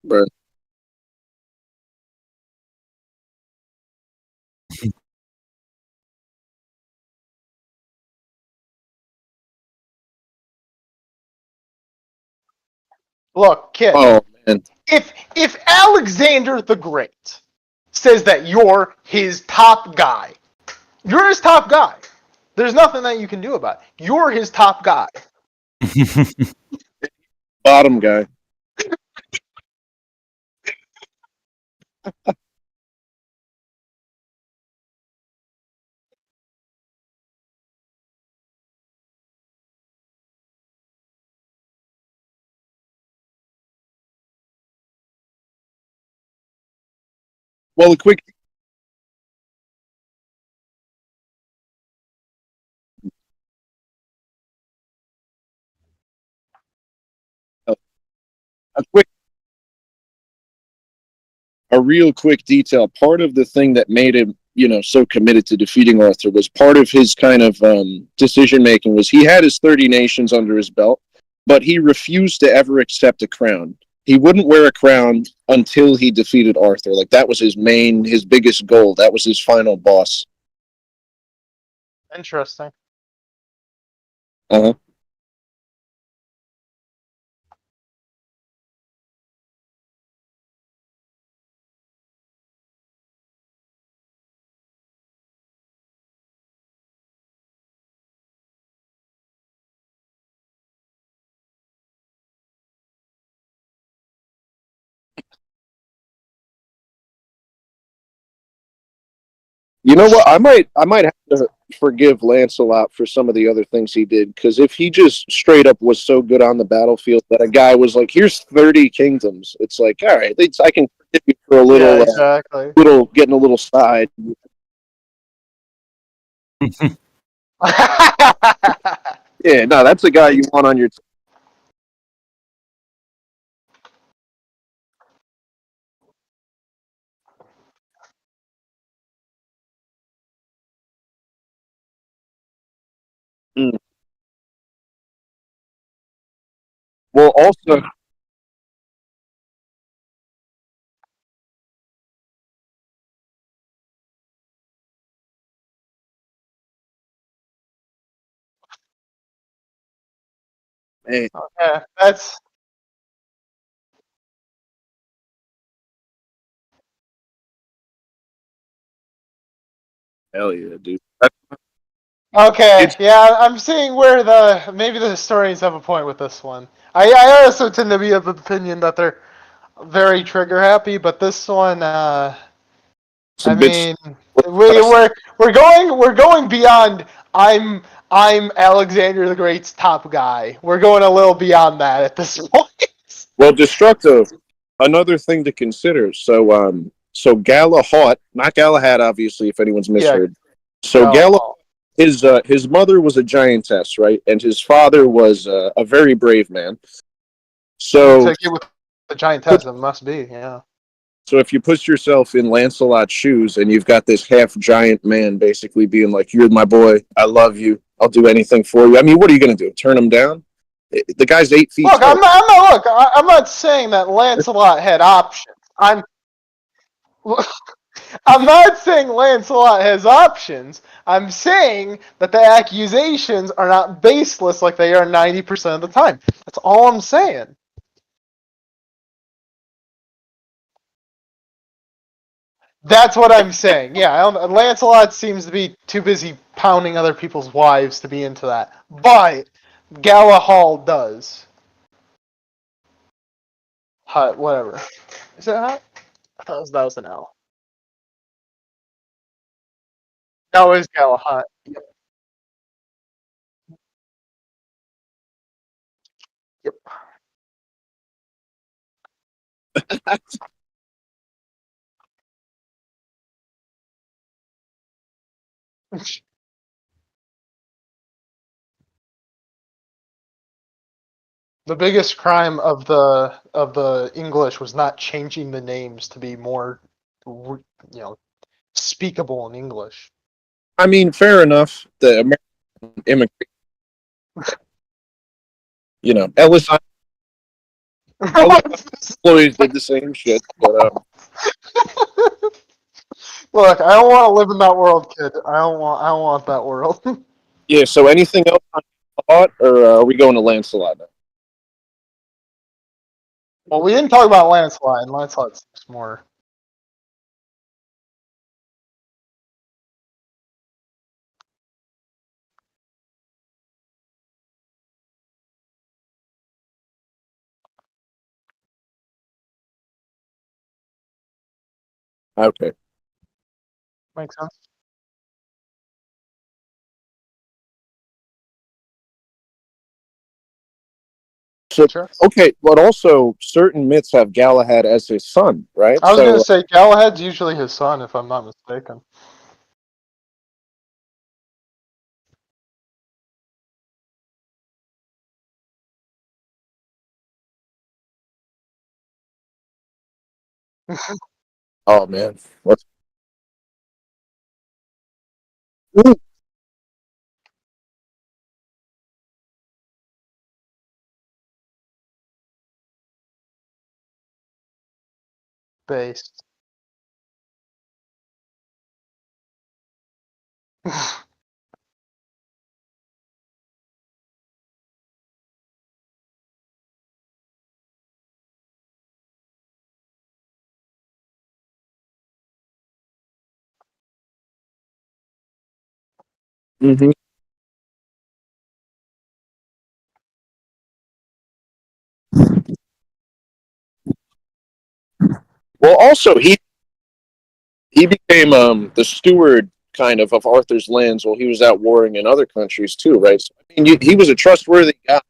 But Look, kid. oh man, If Alexander the Great says that you're his top guy, you're his top guy. There's nothing that you can do about it. You're his top guy. bottom guy. Well, a quick a quick a real quick detail. Part of the thing that made him, so committed to defeating Arthur was part of his kind of decision making was he had his 30 nations under his belt, but he refused to ever accept a crown. He wouldn't wear a crown until he defeated Arthur. Like that was his biggest goal. That was his final boss. Interesting. Uh-huh. You know what? I might have to forgive Lancelot for some of the other things he did because if he just straight up was so good on the battlefield that a guy was like, "Here's 30 kingdoms," it's like, all right, I can forgive you for a Yeah, little, exactly. little getting a little side. Yeah, no, that's a guy you want on your team. Mm. Well, also, hey, Yeah, that's hell yeah, dude. okay. It's Yeah, I'm seeing where maybe the historians have a point with this one. I also tend to be of the opinion that they're very trigger happy, but this one, a I bit. mean, we're going beyond. I'm I'm Alexander the Great's top guy. We're going a little beyond that at this point. Well, destructive. Another thing to consider. So Galahad, not Galahad, obviously, if anyone's Yeah. misheard. So Galahad, his mother was a giantess, right, and his father was a very brave man. So, To get with the giantess, it must be, yeah. so if you put yourself in Lancelot's shoes and you've got this half giant man basically being like, "You're my boy. I love you. I'll do anything for you." I mean, what are you going to do? Turn him down? The guy's 8 feet Look, tall. I'm not saying that Lancelot had options. I'm not saying Lancelot has options. I'm saying that the accusations are not baseless like they are 90% of the time. That's all I'm saying. That's what I'm saying. Yeah, Lancelot seems to be too busy pounding other people's wives to be into that. But Galahad does. Hut, whatever. Is it hut? I thought that was an L. No, it was Galahad. Yep. Yep. The biggest crime of the English was not changing the names to be more, speakable in English. I mean, fair enough. The American immigrant, Ellis employees did the same shit. But Look, I don't want to live in that world, kid. I don't want that world. yeah. So anything else on thought, or are we going to Lancelot now? Well, we didn't talk about Lancelot, and Lancelot seems more. Okay. Makes sense. So Sure. okay, but also certain myths have Galahad as his son, right? I was gonna So say Galahad's usually his son, if I'm not mistaken. oh man, Based. hmm well, also he became the steward kind of Arthur's lands while he was out warring in other countries too, right? So, I mean, he was a trustworthy guy.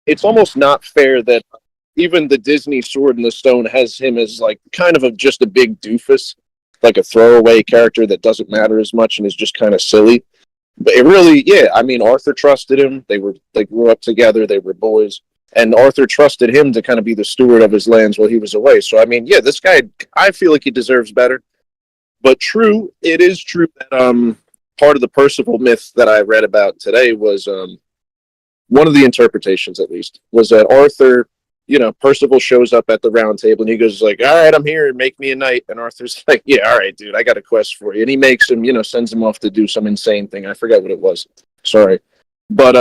It's almost not fair that even the Disney Sword in the Stone has him as like kind of just a big doofus, like a throwaway character that doesn't matter as much and is just kind of silly. But it really, yeah, I mean, Arthur trusted him. They grew up together. They were boys, and Arthur trusted him to kind of be the steward of his lands while he was away. So I mean, yeah, this guy, I feel like he deserves better. But true, it is true that part of the Percival myth that I read about today was one of the interpretations, at least, was that Arthur, Percival shows up at the round table and he goes like, "All right, I'm here. Make me a knight." And Arthur's like, "Yeah, all right, dude, I got a quest for you." And he makes him, sends him off to do some insane thing. I forget what it was. Sorry. But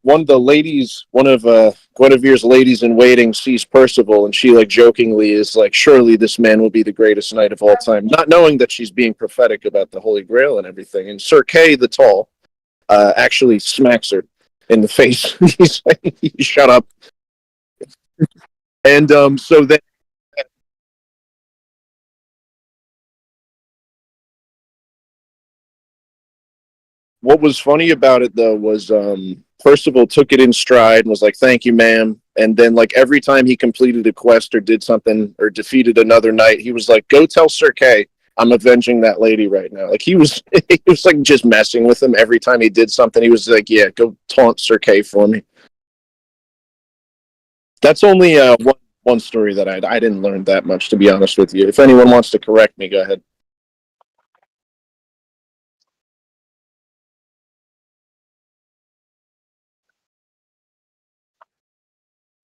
one of Guinevere's ladies in waiting sees Percival, and she like jokingly is like, "Surely this man will be the greatest knight of all time," not knowing that she's being prophetic about the Holy Grail and everything. And Sir Kay the Tall actually smacks her in the face. He's like, "Shut up." And so then, What was funny about it though was Percival took it in stride and was like, "Thank you, ma'am." And then like every time he completed a quest or did something or defeated another knight, he was like, "Go tell Sir Kay I'm avenging that lady right now." Like he was he was like just messing with him every time he did something. He was like, "Yeah, go taunt Sir Kay for me." That's only one story that I didn't learn that much, to be honest with you. If anyone wants to correct me, go ahead.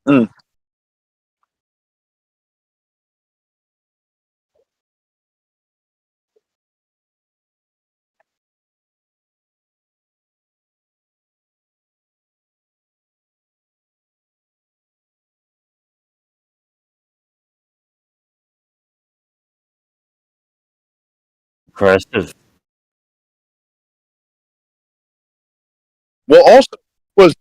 Mm. Impressive. Well, also was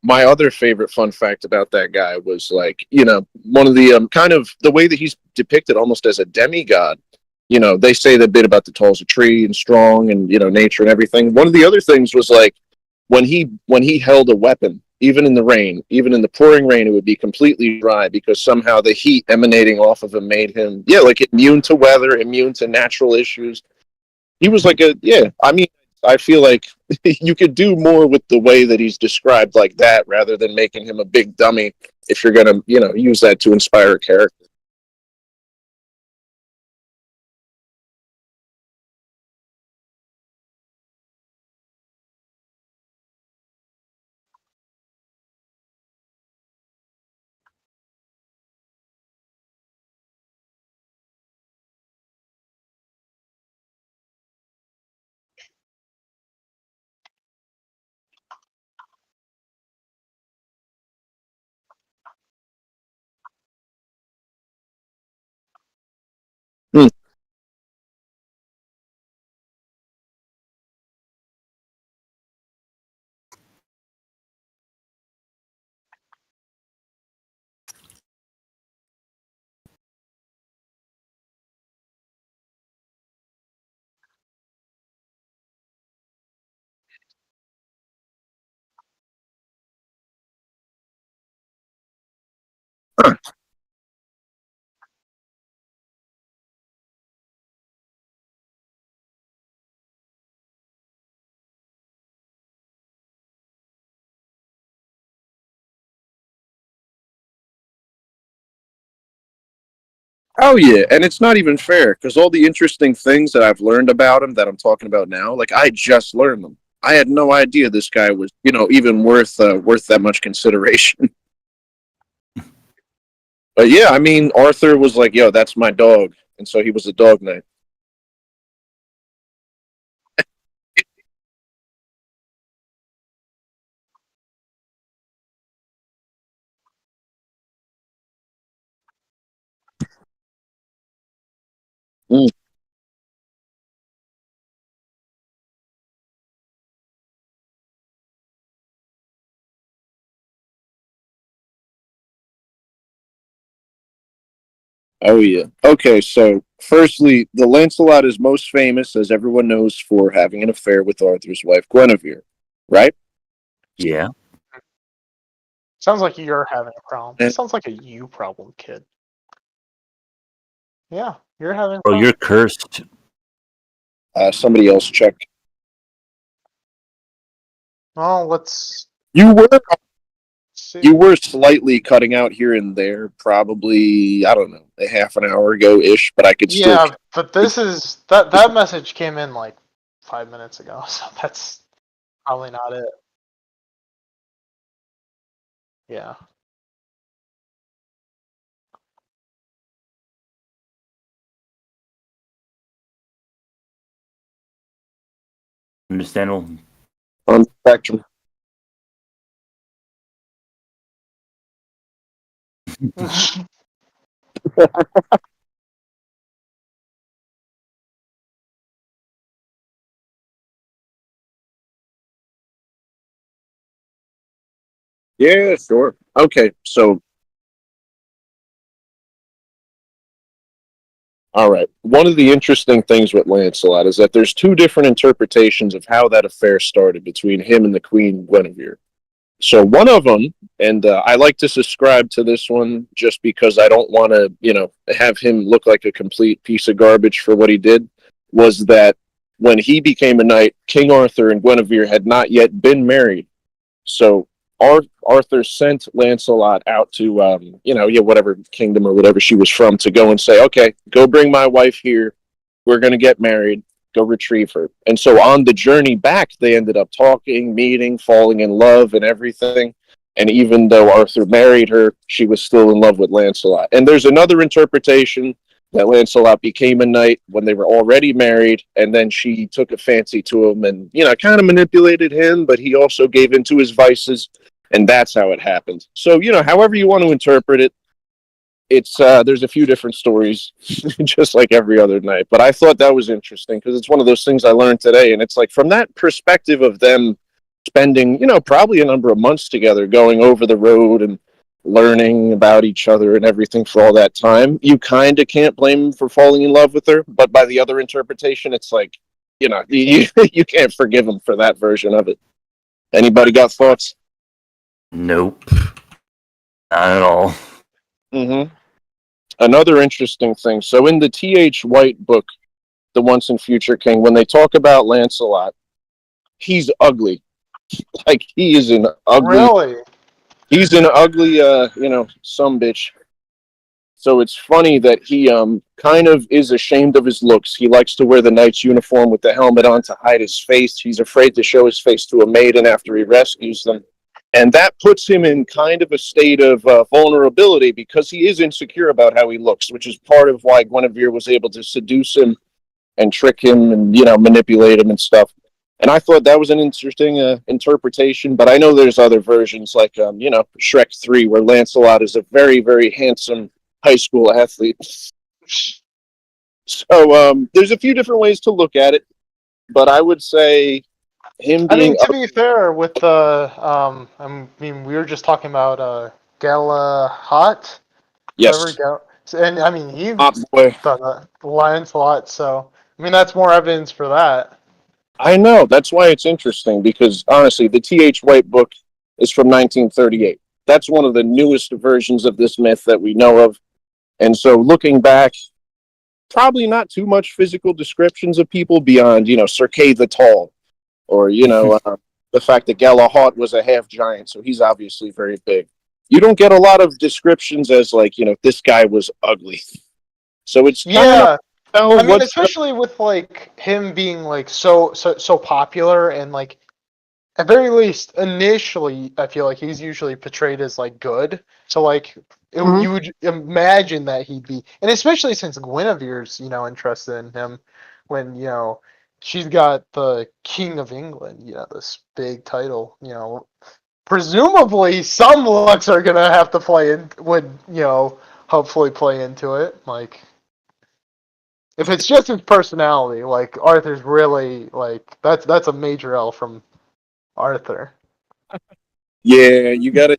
my other favorite fun fact about that guy was like, one of the kind of the way that he's depicted almost as a demigod. They say the bit about the tall as a tree and strong and nature and everything. One of the other things was like when he held a weapon, even in the rain, even in the pouring rain, it would be completely dry because somehow the heat emanating off of him made him, yeah, like immune to weather, immune to natural issues. He was like I mean, I feel like you could do more with the way that he's described like that rather than making him a big dummy if you're gonna use that to inspire a character. Hmm. Oh yeah, and it's not even fair because all the interesting things that I've learned about him that I'm talking about now, like I just learned them. I had no idea this guy was, even worth that much consideration. But yeah, I mean, Arthur was like, "Yo, that's my dog," and so he was a dog knight. Mm. Oh yeah. Okay, so firstly, the Lancelot is most famous, as everyone knows, for having an affair with Arthur's wife Guinevere, right? Yeah. Sounds like you're having a problem. And This sounds like a you problem, kid. Yeah, you're having a Bro, problem. you're cursed. somebody else check. Well, let's You were see. you were slightly cutting out here and there, probably I don't know, a half an hour ago ish, but I could still. Yeah, but this is that message came in like 5 minutes ago, so that's probably not it. Yeah. Understandable. On the spectrum. Yeah, sure. Okay, so All right. One of the interesting things with Lancelot is that there's two different interpretations of how that affair started between him and the Queen Guinevere. So one of them, and I like to subscribe to this one just because I don't want to, have him look like a complete piece of garbage for what he did, was that when he became a knight, King Arthur and Guinevere had not yet been married. So Arthur sent Lancelot out to, whatever kingdom or whatever she was from, to go and say, okay, go bring my wife here. We're going to get married. Go retrieve her. And so on the journey back, they ended up talking, meeting, falling in love, and everything. And even though Arthur married her, she was still in love with Lancelot. And there's another interpretation that Lancelot became a knight when they were already married, and then she took a fancy to him and, kind of manipulated him, but he also gave into his vices, and that's how it happened. So, however you want to interpret it, it's there's a few different stories, just like every other night. But I thought that was interesting because it's one of those things I learned today, and it's like from that perspective of them spending, probably a number of months together, going over the road and learning about each other and everything for all that time, you kind of can't blame him for falling in love with her. But by the other interpretation, it's like, you can't forgive him for that version of it. Anybody got thoughts? Nope. Not at all. Mm-hmm. Another interesting thing. So in the T.H. White book, The Once and Future King, when they talk about Lancelot, he's ugly. Like, he is an ugly... Really? He's an ugly, sumbitch. So it's funny that he kind of is ashamed of his looks. He likes to wear the knight's uniform with the helmet on to hide his face. He's afraid to show his face to a maiden after he rescues them. And that puts him in kind of a state of vulnerability because he is insecure about how he looks, which is part of why Guinevere was able to seduce him and trick him and, manipulate him and stuff. And I thought that was an interesting interpretation, but I know there's other versions like, Shrek 3, where Lancelot is a very, very handsome high school athlete. So there's a few different ways to look at it, but I would say him I being... mean, to be fair, with the we were just talking about Galahad. Yes. And I mean, he Boy. done Lancelot, so I mean that's more evidence for that. I know. That's why it's interesting, because honestly, the T.H. White book is from 1938. That's one of the newest versions of this myth that we know of. And so looking back, probably not too much physical descriptions of people beyond, Sir Kay the Tall, or, the fact that Galahad was a half giant, so he's obviously very big. You don't get a lot of descriptions as like, this guy was ugly. So it's kind of... I mean, especially with like him being like so popular, and like at very least initially, I feel like he's usually portrayed as like good. So like you would imagine that he'd be, and especially since Guinevere's interested in him, when she's got the King of England, this big title, presumably some looks are gonna have to play in, would hopefully play into it, like. If it's just his personality, like Arthur's really like that's a major L from Arthur. Yeah, you gotta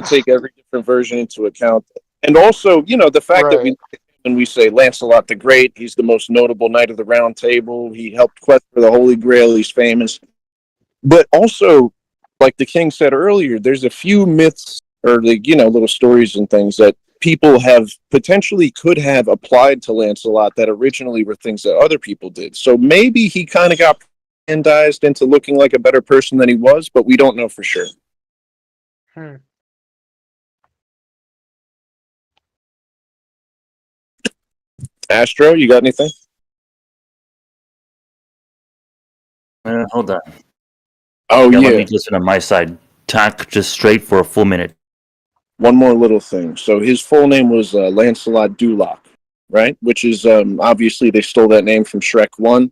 take every different version into account, and also the fact that when we say Lancelot the Great, he's the most notable knight of the Round Table. He helped quest for the Holy Grail. He's famous, but also, like the king said earlier, there's a few myths or little stories and things that people have potentially could have applied to Lancelot that originally were things that other people did. So maybe he kind of got propagandized into looking like a better person than he was, but we don't know for sure. Astro, you got anything? Hold on. Oh, yeah. Let me listen on my side. Talk just straight for a full minute. One more little thing. So his full name was Lancelot Duloc, right? Which is obviously they stole that name from Shrek 1.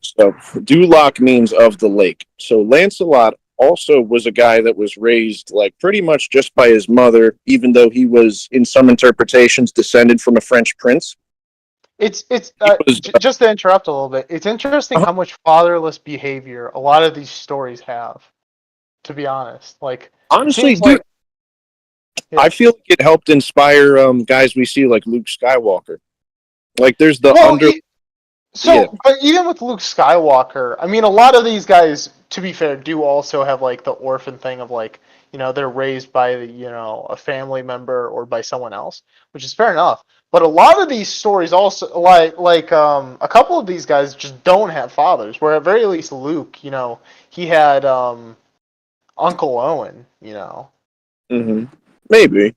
So Duloc means of the lake. So Lancelot also was a guy that was raised like pretty much just by his mother, even though he was in some interpretations descended from a French prince. It's just to interrupt a little bit. It's interesting how much fatherless behavior a lot of these stories have. To be honest, like honestly, dude, I feel like it helped inspire guys we see like Luke Skywalker. Like there's the Well, under. Yeah. but even with Luke Skywalker, I mean, a lot of these guys, to be fair, do also have like the orphan thing of like, they're raised by a family member or by someone else, which is fair enough. But a lot of these stories also, like a couple of these guys just don't have fathers. Where at very least Luke, he had Uncle Owen, Maybe.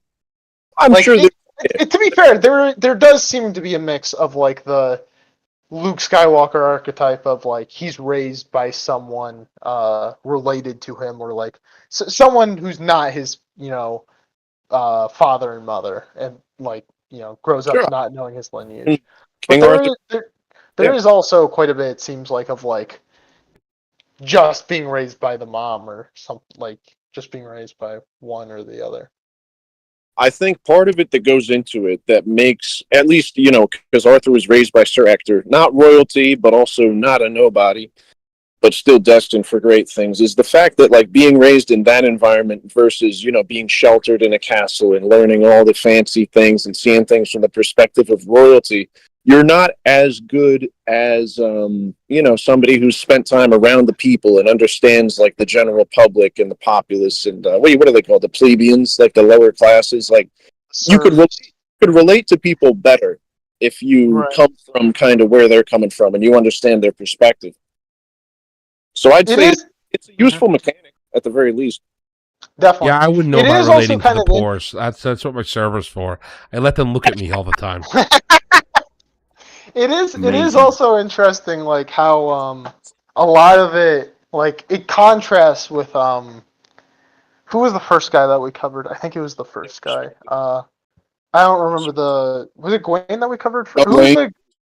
I'm Like sure that. to be fair, there does seem to be a mix of like the Luke Skywalker archetype of like he's raised by someone related to him or like someone who's not his father and mother and like grows up Sure. not knowing his lineage. But King Arthur. there is also quite a bit, it seems like, of like just being raised by the mom or something, like just being raised by one or the other. I think part of it that goes into it that makes, at least, because Arthur was raised by Sir Ector, not royalty, but also not a nobody, but still destined for great things, is the fact that, like, being raised in that environment versus, being sheltered in a castle and learning all the fancy things and seeing things from the perspective of royalty, you're not as good as somebody who's spent time around the people and understands like the general public and the populace and what are they called, the plebeians, like the lower classes. Like you could relate to people better if you come from kind of where they're coming from and you understand their perspective. So I'd say it's a useful mechanic at the very least. Definitely. Yeah, I wouldn't know about relating to the poors. That's what my server's for. I let them look at me all the time. It is also interesting, like how a lot of it, like it contrasts with who was the first guy that we covered? I think it was the first guy. I don't remember was it Gawain that we covered? Who's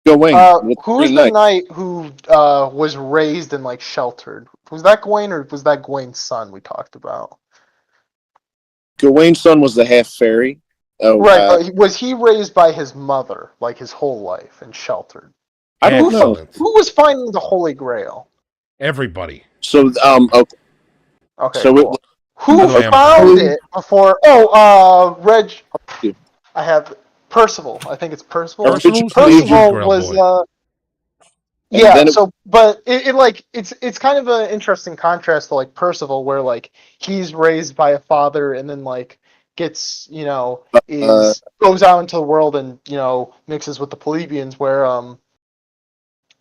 the knight who was raised and like sheltered? Was that Gawain or was that Gawain's son we talked about? Gawain's son was the half fairy. Oh, right, but was he raised by his mother, like his whole life, and sheltered? I don't know. Who was finding the Holy Grail? Everybody. So, okay. So cool. Who found it before? Oh, Reg. I have Percival. I think it's Percival. Percival was. Yeah. So, but it's kind of an interesting contrast to like Percival, where like he's raised by a father and then like gets goes out into the world and mixes with the plebeians, where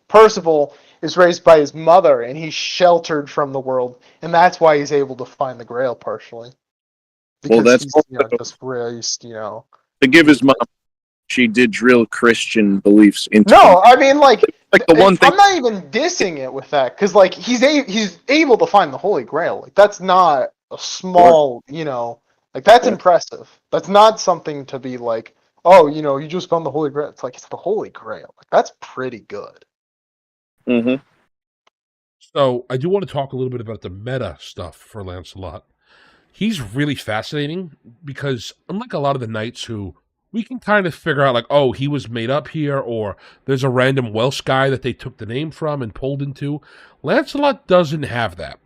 Percival is raised by his mother and he's sheltered from the world, and that's why he's able to find the Grail partially. Because that's he's just raised, to give his mom, she did drill Christian beliefs into. No, I mean like the one thing. I'm not even dissing it with that, because like he's able to find the Holy Grail. Like that's not a small, like that's impressive. That's not something to be like, oh, you just found the Holy Grail. It's like it's the Holy Grail. Like that's pretty good. Mm-hmm. So I do want to talk a little bit about the meta stuff for Lancelot. He's really fascinating because unlike a lot of the knights who we can kind of figure out like, oh, he was made up here, or there's a random Welsh guy that they took the name from and pulled into, Lancelot doesn't have that.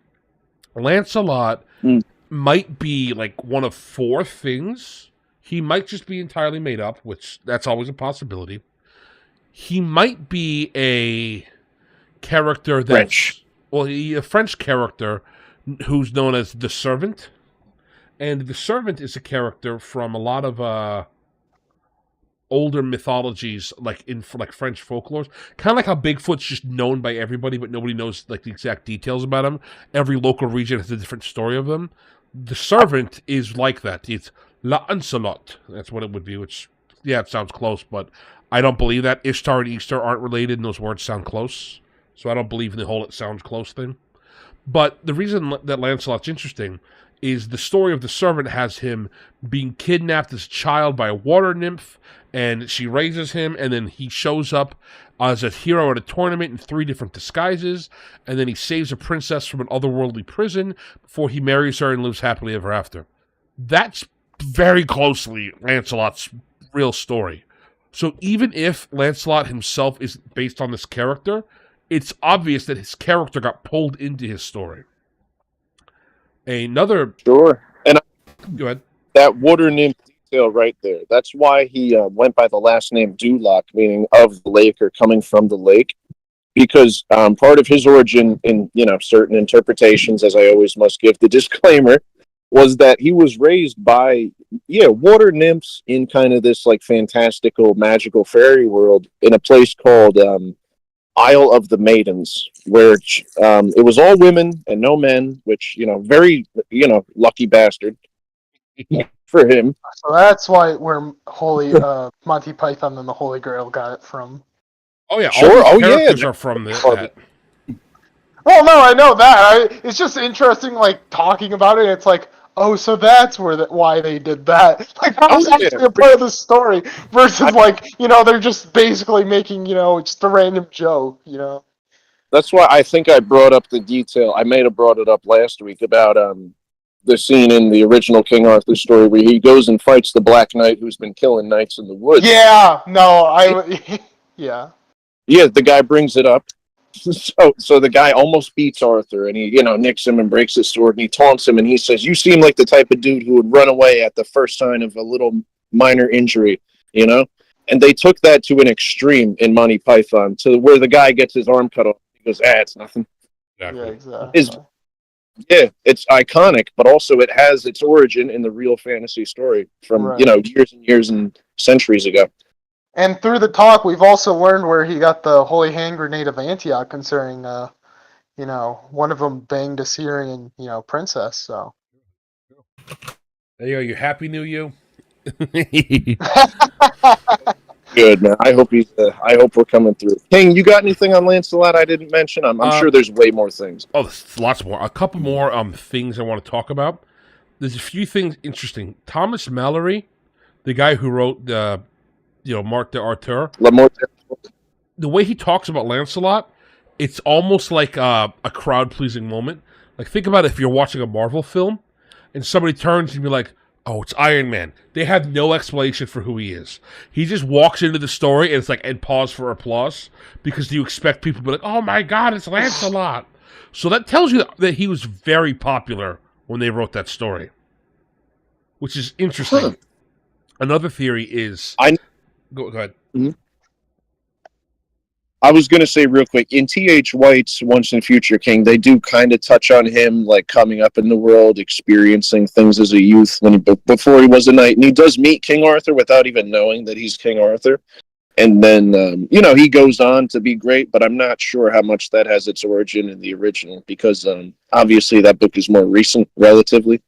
Lancelot might be like one of four things. He might just be entirely made up, which that's always a possibility. He might be a character that's a French character who's known as the Servant, and the Servant is a character from a lot of older mythologies, like in like French folklore, kind of like how Bigfoot's just known by everybody, but nobody knows like the exact details about him. Every local region has a different story of them. The Servant is like that. It's Lancelot. That's what it would be. Which, yeah, it sounds close, but I don't believe that. Ishtar and Easter aren't related, and those words sound close. So I don't believe in the whole "it sounds close" thing. But the reason that Lancelot's interesting is the story of the Servant has him being kidnapped as a child by a water nymph, and she raises him, and then he shows up as a hero at a tournament in 3 different disguises, and then he saves a princess from an otherworldly prison before he marries her and lives happily ever after. That's very closely Lancelot's real story. So even if Lancelot himself is based on this character, it's obvious that his character got pulled into his story. Another... Sure. And go ahead. That water nymph detail right there. That's why he went by the last name Duloc, meaning of the lake or coming from the lake, because part of his origin in certain interpretations, as I always must give the disclaimer, was that he was raised by water nymphs in kind of this like fantastical magical fairy world in a place called Isle of the Maidens, where it was all women and no men, which very lucky bastard for him. So that's where Holy Monty Python and the Holy Grail got it from. Oh yeah, Sure. all Oh these yeah. characters are from that. Well, no, I know that. It's just interesting, like talking about it. It's like, oh, so that's why they did that. Like that was actually a part of the story versus they're just basically making just a random joke. That's why I think I brought up the detail. I may have brought it up last week about the scene in the original King Arthur story where he goes and fights the Black Knight who's been killing knights in the woods. Yeah, no, yeah. Yeah, the guy brings it up. So the guy almost beats Arthur, and he nicks him and breaks his sword, and he taunts him, and he says, "You seem like the type of dude who would run away at the first sign of a little minor injury," And they took that to an extreme in Monty Python, to where the guy gets his arm cut off. He goes, it's nothing. Exactly. Yeah, exactly. It's iconic, but also it has its origin in the real fantasy story from years and years and centuries ago. And through the talk, we've also learned where he got the holy hand grenade of Antioch, concerning, one of them banged a Syrian, princess. So There you go. You happy new you? Good, man. I hope we're coming through. King, you got anything on Lancelot I didn't mention? I'm sure there's way more things. Oh, there's lots more. A couple more things I want to talk about. There's a few things interesting. Thomas Mallory, the guy who wrote the Mort d'Arthur, the way he talks about Lancelot, it's almost like a crowd-pleasing moment. Like, think about it if you're watching a Marvel film and somebody turns and be like, oh, it's Iron Man. They have no explanation for who he is. He just walks into the story and it's like, and pause for applause, because you expect people to be like, oh my God, it's Lancelot. So that tells you that he was very popular when they wrote that story, which is interesting. Huh. Another theory is... Go ahead. Mm-hmm. I was going to say real quick, in T.H. White's Once and Future King, they do kind of touch on him, like coming up in the world, experiencing things as a youth before he was a knight. And he does meet King Arthur without even knowing that he's King Arthur. And then, he goes on to be great, but I'm not sure how much that has its origin in the original, because obviously that book is more recent, relatively.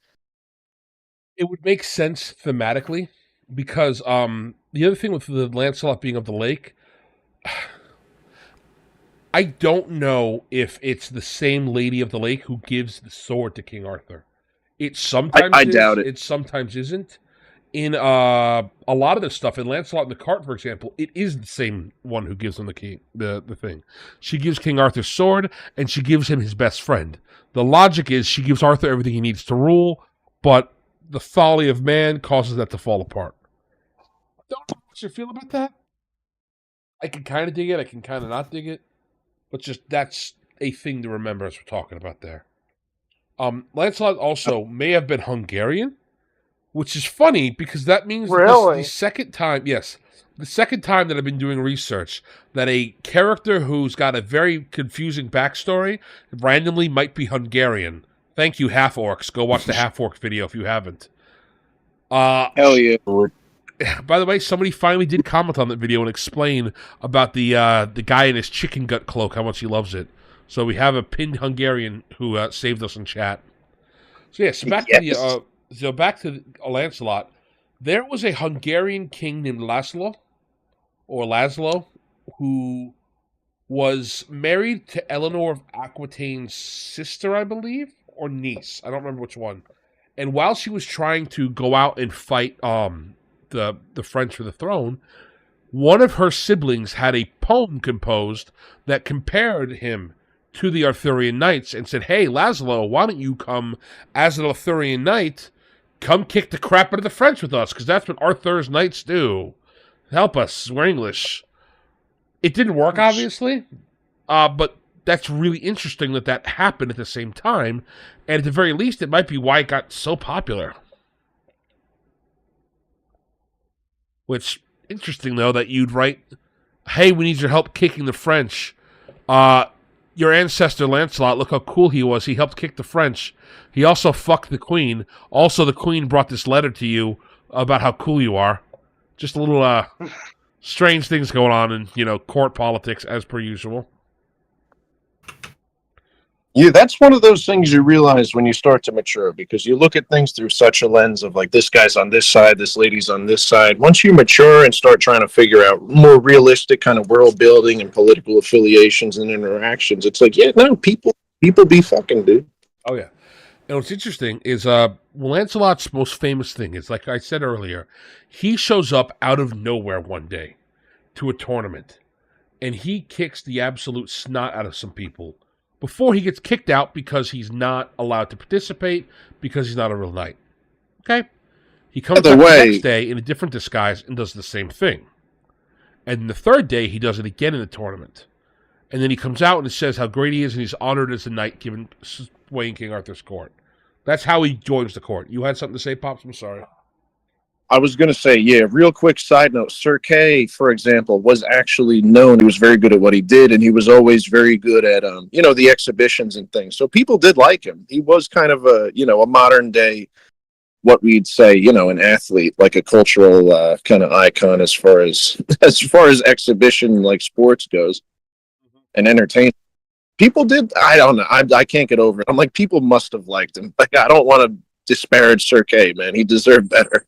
It would make sense thematically, because the other thing with the Lancelot being of the lake... I don't know if it's the same Lady of the Lake who gives the sword to King Arthur. It sometimes I doubt it. It sometimes isn't. In a lot of this stuff, in Lancelot and the Cart, for example, it is the same one who gives him the thing. She gives King Arthur's sword, and she gives him his best friend. The logic is she gives Arthur everything he needs to rule, but the folly of man causes that to fall apart. I don't know what you feel about that. I can kind of dig it. I can kind of not dig it. But just that's a thing to remember as we're talking about there. Lancelot also may have been Hungarian, which is funny because that means the second time that I've been doing research that a character who's got a very confusing backstory randomly might be Hungarian. Thank you, Half Orcs. Go watch the Half Orcs video if you haven't. Hell yeah. By the way, somebody finally did comment on that video and explain about the guy in his chicken gut cloak, how much he loves it. So we have a pinned Hungarian who saved us in chat. So yes, back to Lancelot. There was a Hungarian king named Laszlo, who was married to Eleanor of Aquitaine's sister, I believe, or niece. I don't remember which one. And while she was trying to go out and fight the French for the throne, one of her siblings had a poem composed that compared him to the Arthurian knights and said, hey, Laszlo, why don't you come as an Arthurian knight, come kick the crap out of the French with us, because that's what Arthur's knights do. Help us, we're English. It didn't work, obviously, but that's really interesting that happened at the same time, and at the very least, it might be why it got so popular. Which, interesting, though, that you'd write, hey, we need your help kicking the French. Your ancestor, Lancelot, look how cool he was. He helped kick the French. He also fucked the queen. Also, the queen brought this letter to you about how cool you are. Just a little strange things going on in, court politics, as per usual. Yeah, that's one of those things you realize when you start to mature, because you look at things through such a lens of like, this guy's on this side, this lady's on this side. Once you mature and start trying to figure out more realistic kind of world building and political affiliations and interactions, it's like, yeah, no, people be fucking, dude. Oh, yeah. And what's interesting is Lancelot's most famous thing is, like I said earlier, he shows up out of nowhere one day to a tournament, and he kicks the absolute snot out of some people before he gets kicked out because he's not allowed to participate because he's not a real knight. Okay? He comes back the next day in a different disguise and does the same thing. And the third day, he does it again in the tournament. And then he comes out and says how great he is and he's honored as a knight given swaying King Arthur's court. That's how he joins the court. You had something to say, Pops? I'm sorry. I was going to say, yeah, real quick side note. Sir Kay, for example, was actually known. He was very good at what he did, and he was always very good at, the exhibitions and things. So people did like him. He was kind of a modern day, what we'd say, an athlete, like a cultural kind of icon as far as exhibition, like sports goes, and entertainment. People did, I don't know, I can't get over it. I'm like, people must have liked him. Like, I don't want to disparage Sir Kay, man. He deserved better.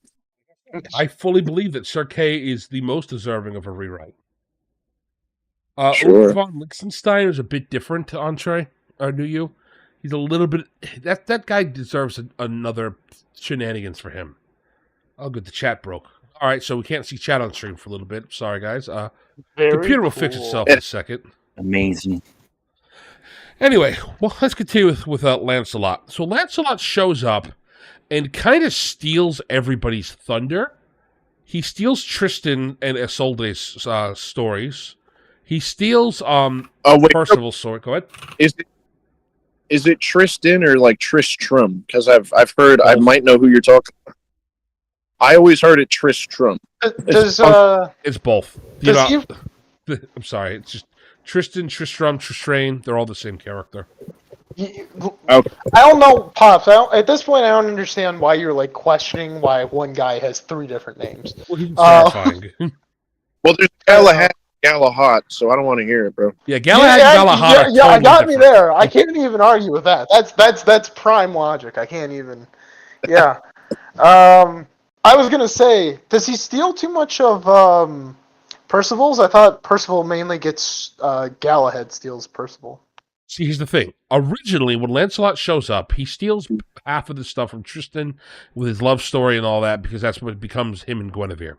I fully believe that Sir Kay is the most deserving of a rewrite. Sure. von Liechtenstein is a bit different to Entree, or do you? He's a little bit... That guy deserves another shenanigans for him. Oh, good, the chat broke. All right, so we can't see chat on stream for a little bit. Sorry, guys. Computer will fix itself in a second. Amazing. Anyway, well, let's continue with Lancelot. So Lancelot shows up and kind of steals everybody's thunder. He steals Tristan and Isolde's stories. He steals Percival's story. Go ahead. Is it Tristan or like Tristram? Because I've heard, I might know who you're talking about. I always heard it Tristram. It's both. I'm sorry. It's just Tristan, Tristram, Tristrain. They're all the same character. Okay. I don't know, Pops. At this point, I don't understand why you're like questioning why one guy has 3 different names. Well, he's terrifying. Well, there's Galahad, so I don't want to hear it, bro. Yeah, Galahad and Galahad. Yeah, I got me there. I can't even argue with that. That's prime logic. I can't even. Yeah. I was gonna say, does he steal too much of Percival's? I thought Percival mainly gets Galahad steals Percival. See, here's the thing. Originally, when Lancelot shows up, he steals half of the stuff from Tristan with his love story and all that because that's what becomes him and Guinevere.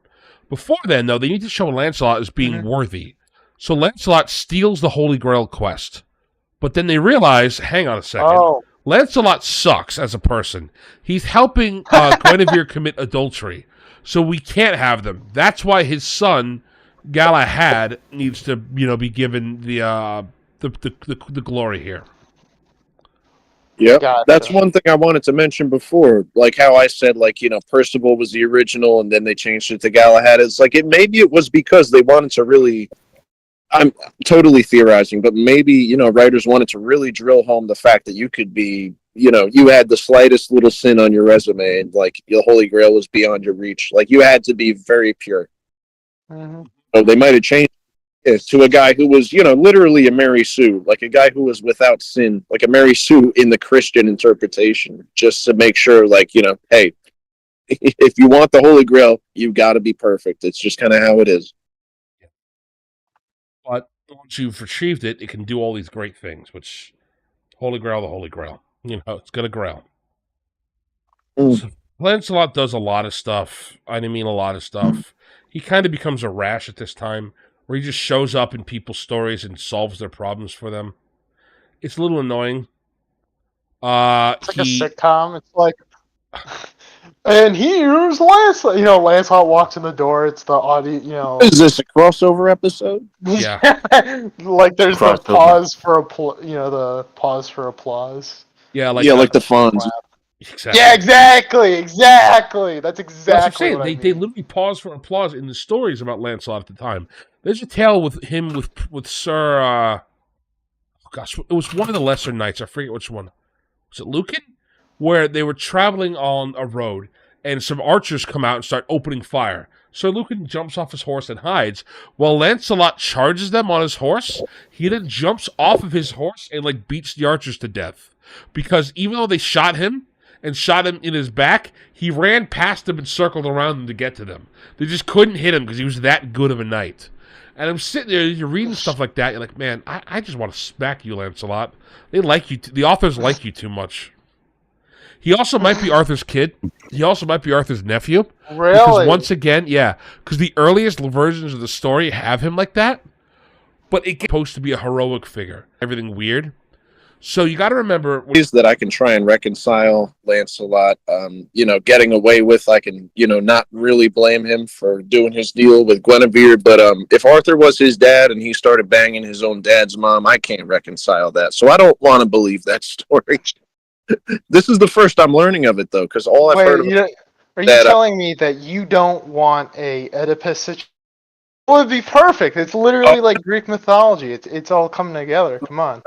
Before then, though, they need to show Lancelot as being worthy. So Lancelot steals the Holy Grail quest. But then they realize, hang on a second, Lancelot sucks as a person. He's helping Guinevere commit adultery. So we can't have them. That's why his son, Galahad, needs to, be given the glory here. Yeah, gotcha. That's one thing I wanted to mention before, like how I said, like, Percival was the original and then they changed it to Galahad. It's like, maybe it was because they wanted to really, I'm totally theorizing, but maybe, writers wanted to really drill home the fact that you could be, you had the slightest little sin on your resume and like the Holy Grail was beyond your reach. Like you had to be very pure. Mm-hmm. So they might have changed to a guy who was, literally a Mary Sue, like a guy who was without sin, like a Mary Sue in the Christian interpretation, just to make sure, like, hey, if you want the Holy Grail, you've got to be perfect. It's just kind of how it is. But once you've achieved it, it can do all these great things, which Holy Grail, the Holy Grail, it's got a grail. So Lancelot does a lot of stuff. I mean, a lot of stuff. He kind of becomes a rash at this time, where he just shows up in people's stories and solves their problems for them. It's a little annoying. It's like a sitcom. It's like, and here's Lancelot. Lancelot walks in the door. It's the audio. Is this a crossover episode? Yeah. Like there's the pause for the pause for applause. Yeah, like the Fonz. Exactly. Yeah, exactly. That's That's what I'm exactly saying. what I They mean. literally pause for applause in the stories about Lancelot at the time. There's a tale with him with Sir. Gosh, it was one of the lesser knights. I forget which one. Was it Lucan? Where they were traveling on a road, and some archers come out and start opening fire. Sir Lucan jumps off his horse and hides, while Lancelot charges them on his horse. He then jumps off of his horse and like beats the archers to death. Because even though they shot him and shot him in his back, he ran past them and circled around them to get to them. They just couldn't hit him because he was that good of a knight. And I'm sitting there, you're reading stuff like that, you're like, man, I just want to smack you, Lancelot. They like you. The authors like you too much. He also might be Arthur's kid. He also might be Arthur's nephew. Really? Because once again, yeah, because the earliest versions of the story have him like that, but it's supposed to be a heroic figure. Everything weird. So you got to remember Ways that I can try and reconcile Lancelot, getting away with. I can, not really blame him for doing his deal with Guinevere. But if Arthur was his dad and he started banging his own dad's mom, I can't reconcile that. So I don't want to believe that story. This is the first I'm learning of it, though, because all I've heard of are you telling me that you don't want a Oedipus situation? It would be perfect. It's literally like Greek mythology. It's all coming together. Come on.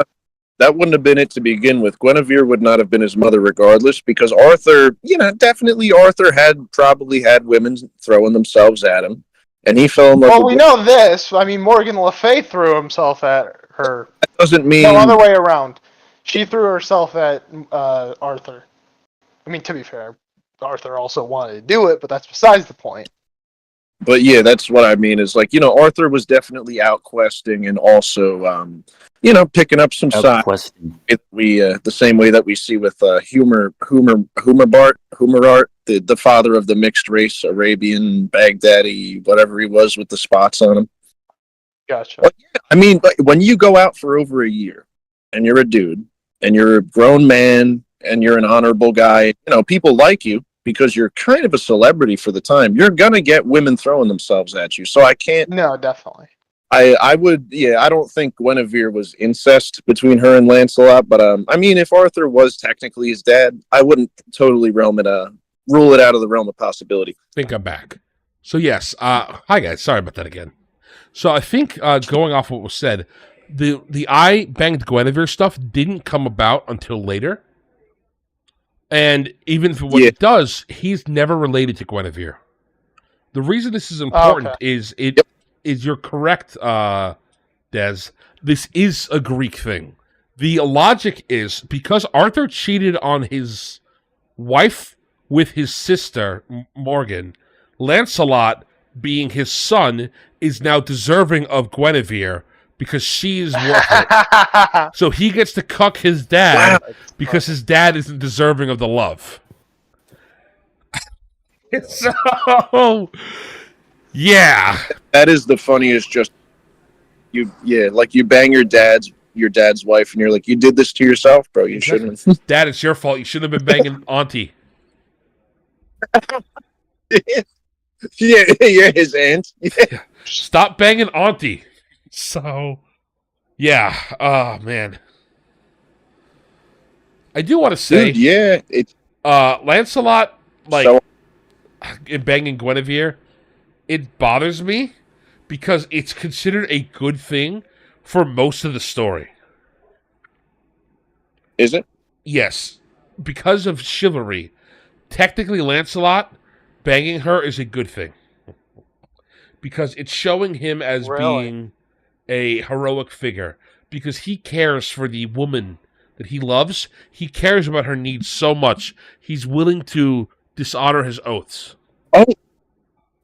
that wouldn't have been it to begin with. Guinevere would not have been his mother regardless, because Arthur, definitely Arthur probably had women throwing themselves at him, and he fell in love Well, with we know this. I mean, Morgan Le Fay threw himself at her. That doesn't mean... No, other way around. She threw herself at Arthur. I mean, to be fair, Arthur also wanted to do it, but that's besides the point. But yeah, that's what I mean is Arthur was definitely out questing and also, picking up some sides. The same way that we see with Humerart, the father of the mixed race Arabian Baghdadi, whatever he was with the spots on him. Gotcha. But, yeah, I mean, when you go out for over a year and you're a dude and you're a grown man and you're an honorable guy, people like you because you're kind of a celebrity for the time. You're gonna get women throwing themselves at you. So I can't. No, definitely. I don't think Guinevere was incest between her and Lancelot, but I mean, if Arthur was technically his dad, I wouldn't totally rule it out of the realm of possibility. I think I'm back. So yes, hi guys, sorry about that again. So I think going off what was said, the I banged Guinevere stuff didn't come about until later. And even for what it does, he's never related to Guinevere. The reason this is important is you're correct, Des. This is a Greek thing. The logic is because Arthur cheated on his wife with his sister, Morgan, Lancelot, being his son, is now deserving of Guinevere because she is worth it. So he gets to cuck his dad because his dad isn't deserving of the love. So, yeah. That is the funniest. You bang your dad's wife, and you're like, you did this to yourself, bro. You shouldn't have. Dad, it's your fault. You shouldn't have been banging Auntie. yeah, his aunt. Yeah. Stop banging Auntie. So, yeah. Oh, man. I do want to say, Lancelot, in banging Guinevere, it bothers me because it's considered a good thing for most of the story. Is it? Yes. Because of chivalry, technically Lancelot banging her is a good thing. Because it's showing him as being a heroic figure. Because he cares for the woman that he loves. He cares about her needs so much. He's willing to dishonor his oaths. Oh,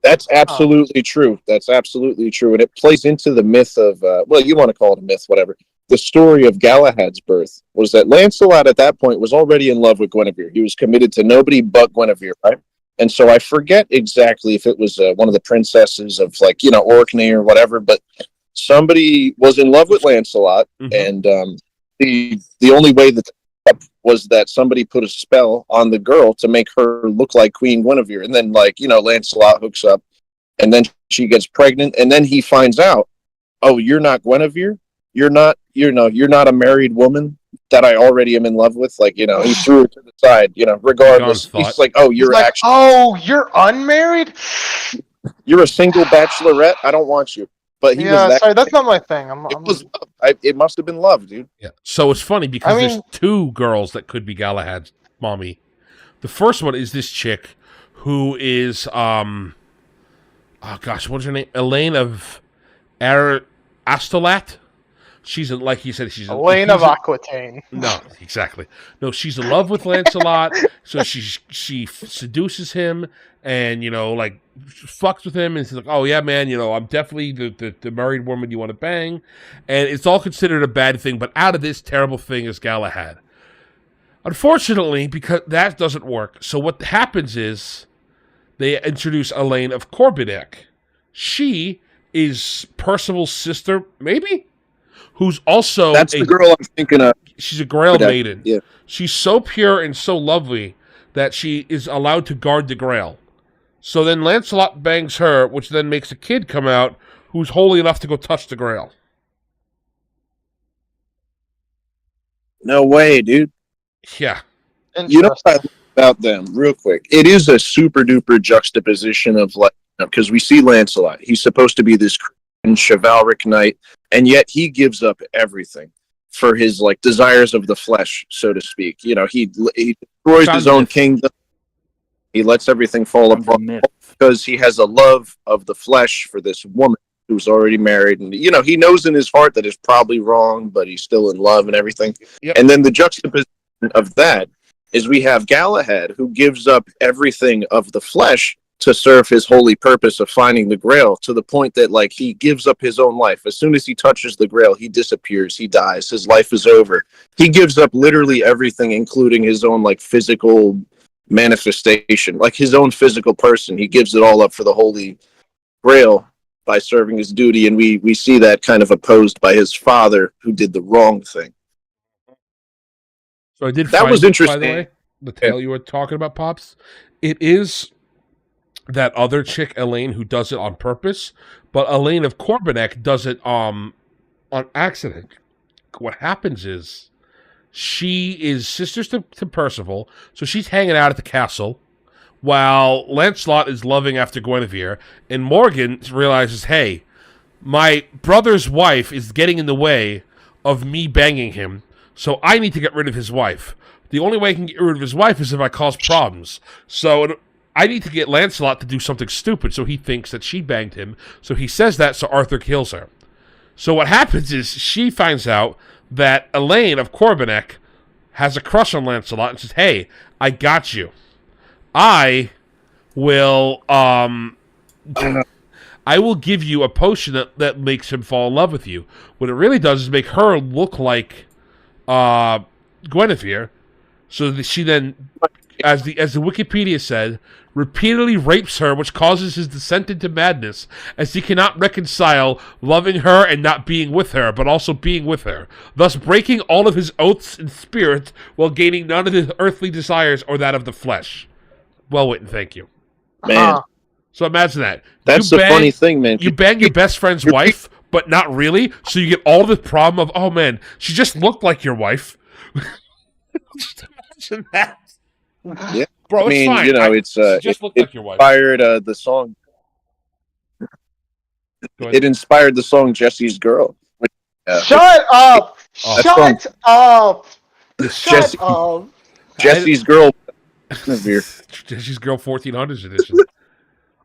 that's absolutely true. That's absolutely true. And it plays into the myth of, you want to call it a myth, whatever. The story of Galahad's birth was that Lancelot at that point was already in love with Guinevere. He was committed to nobody but Guinevere, right? And so I forget exactly if it was one of the princesses of Orkney or whatever, but somebody was in love with Lancelot, and the only way that was that somebody put a spell on the girl to make her look like Queen Guinevere, and then Lancelot hooks up, and then she gets pregnant, and then he finds out, oh, you're not Guinevere, you're not a married woman, that I already am in love with. Like, you know, he threw her to the side, you know, regardless. John's He's thought. like, oh, He's you're like, actually, oh, you're unmarried? you're a single bachelorette. I don't want you. But he was Yeah, that. sorry, that's not my thing. It was love. It must have been love, dude. Yeah. So it's funny because I mean- there's two girls that could be Galahad's mommy. The first one is this chick who is oh gosh, what's her name? Elaine of Astolat. She's like you said, she's Elaine of Aquitaine. No, exactly. No, she's in love with Lancelot, so she seduces him and, you know, like fucks with him, and she's like, oh yeah, man, you know, I'm definitely the married woman you want to bang, and it's all considered a bad thing, but out of this terrible thing is Galahad. Unfortunately, because that doesn't work, so what happens is they introduce Elaine of Corbinac. She is Percival's sister, maybe? Who's also That's the girl I'm thinking of. She's a Grail maiden. Yeah. She's so pure and so lovely that she is allowed to guard the Grail. So then Lancelot bangs her, which then makes a kid come out who's holy enough to go touch the Grail. No way, dude. Yeah. You know what I love about them, real quick? It is a super duper juxtaposition of, like, because we see Lancelot. He's supposed to be this chivalric knight, and yet he gives up everything for his, like, desires of the flesh, so to speak. You know, he destroys his own kingdom. He lets everything fall apart because he has a love of the flesh for this woman who's already married, and, you know, he knows in his heart that it's probably wrong, but he's still in love and everything. Yep. And then the juxtaposition of that is we have Galahad, who gives up everything of the flesh to serve his holy purpose of finding the Grail, to the point that, like, he gives up his own life. As soon as he touches the Grail, he disappears, he dies, his life is over. He gives up literally everything, including his own, like, physical manifestation, like his own physical person. He gives it all up for the holy Grail by serving his duty, and we see that kind of opposed by his father, who did the wrong thing. So I did That find was it, interesting. by the way, the tale you were talking about, Pops. It is that other chick, Elaine, who does it on purpose, but Elaine of Corbinac does it on accident. What happens is she is sisters to Percival, so she's hanging out at the castle while Lancelot is loving after Guinevere, and Morgan realizes, hey, my brother's wife is getting in the way of me banging him, so I need to get rid of his wife. The only way I can get rid of his wife is if I cause problems. So I need to get Lancelot to do something stupid, so he thinks that she banged him. So he says that, so Arthur kills her. So what happens is she finds out that Elaine of Corbinac has a crush on Lancelot and says, hey, I got you. I will give you a potion that makes him fall in love with you. What it really does is make her look like Guinevere, so that she then, as the Wikipedia said, repeatedly rapes her, which causes his descent into madness, as he cannot reconcile loving her and not being with her, but also being with her, thus breaking all of his oaths in spirit while gaining none of his earthly desires or that of the flesh. Well written, thank you. Man. So imagine that. That's the funny thing, man. You bang your best friend's wife, but not really, so you get all the problem of, oh man, she just looked like your wife. Just imagine that. Yeah. Bro, I mean, it's fine. you know, she just looked like your wife. Inspired the song. It inspired the song "Jesse's Girl." Shut up! Shut up! Jesse, Shut up! Jesse's Girl. Jesse's Girl 1400s edition.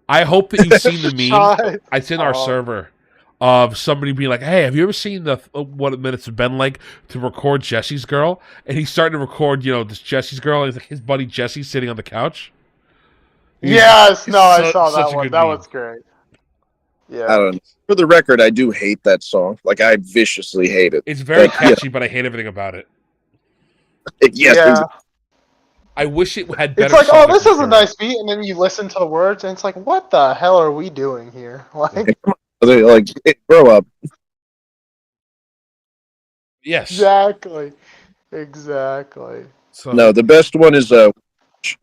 I hope that you've seen the meme. It's in our server of somebody being like, hey, have you ever seen the what minutes have been like to record Jesse's Girl? And he's starting to record, you know, this Jesse's Girl, and his buddy Jesse sitting on the couch. I saw that one. That was great. Yeah. I don't know. For the record, I do hate that song. Like, I viciously hate it. It's very catchy, but I hate everything about it. I wish it had better. It's like, oh, this is a nice beat, and then you listen to the words, and it's like, what the hell are we doing here? Like, grow up. Yes. Exactly. So, No, the best one is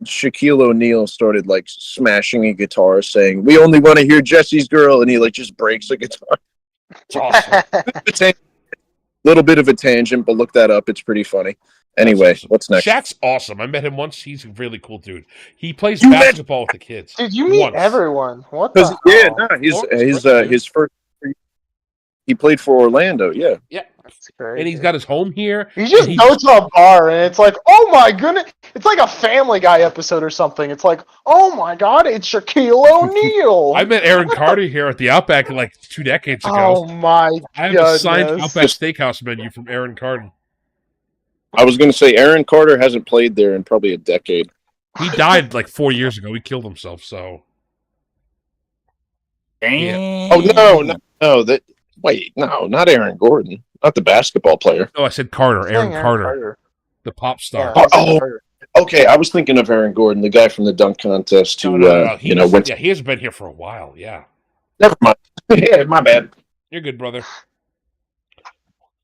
Shaquille O'Neal started, like, smashing a guitar, saying, "We only want to hear Jesse's Girl," and he, like, just breaks a guitar. it's awesome. Little bit of a tangent, but look that up. It's pretty funny. Anyway, Awesome. what's next? Shaq's awesome. I met him once. He's a really cool dude. He plays You met- basketball with the kids. Dude, you meet Once. everyone. What the Yeah, hell? no, Florida's great, dude. his first. He played for Orlando. Yeah. Yeah. That's crazy. And he's got his home here. You just and go to a bar and it's like, oh my goodness, it's like a Family Guy episode or something. It's like, oh my god, it's Shaquille O'Neal. I met Aaron Carter here at the Outback like 2 decades ago. Oh my I have a signed goodness. Outback Steakhouse menu from Aaron Carter. I was going to say Aaron Carter hasn't played there in probably a decade. He died like 4 years ago. He killed himself. So Damn. Oh no! No, not Aaron Gordon, not the basketball player. no, I said Carter. Saying Aaron Carter, the pop star. Yeah, Oh, Carter. Okay, I was thinking of Aaron Gordon, the guy from the dunk contest who, No. He went. he hasn't been here for a while. Yeah, Never mind. Yeah, my bad. you're good, brother.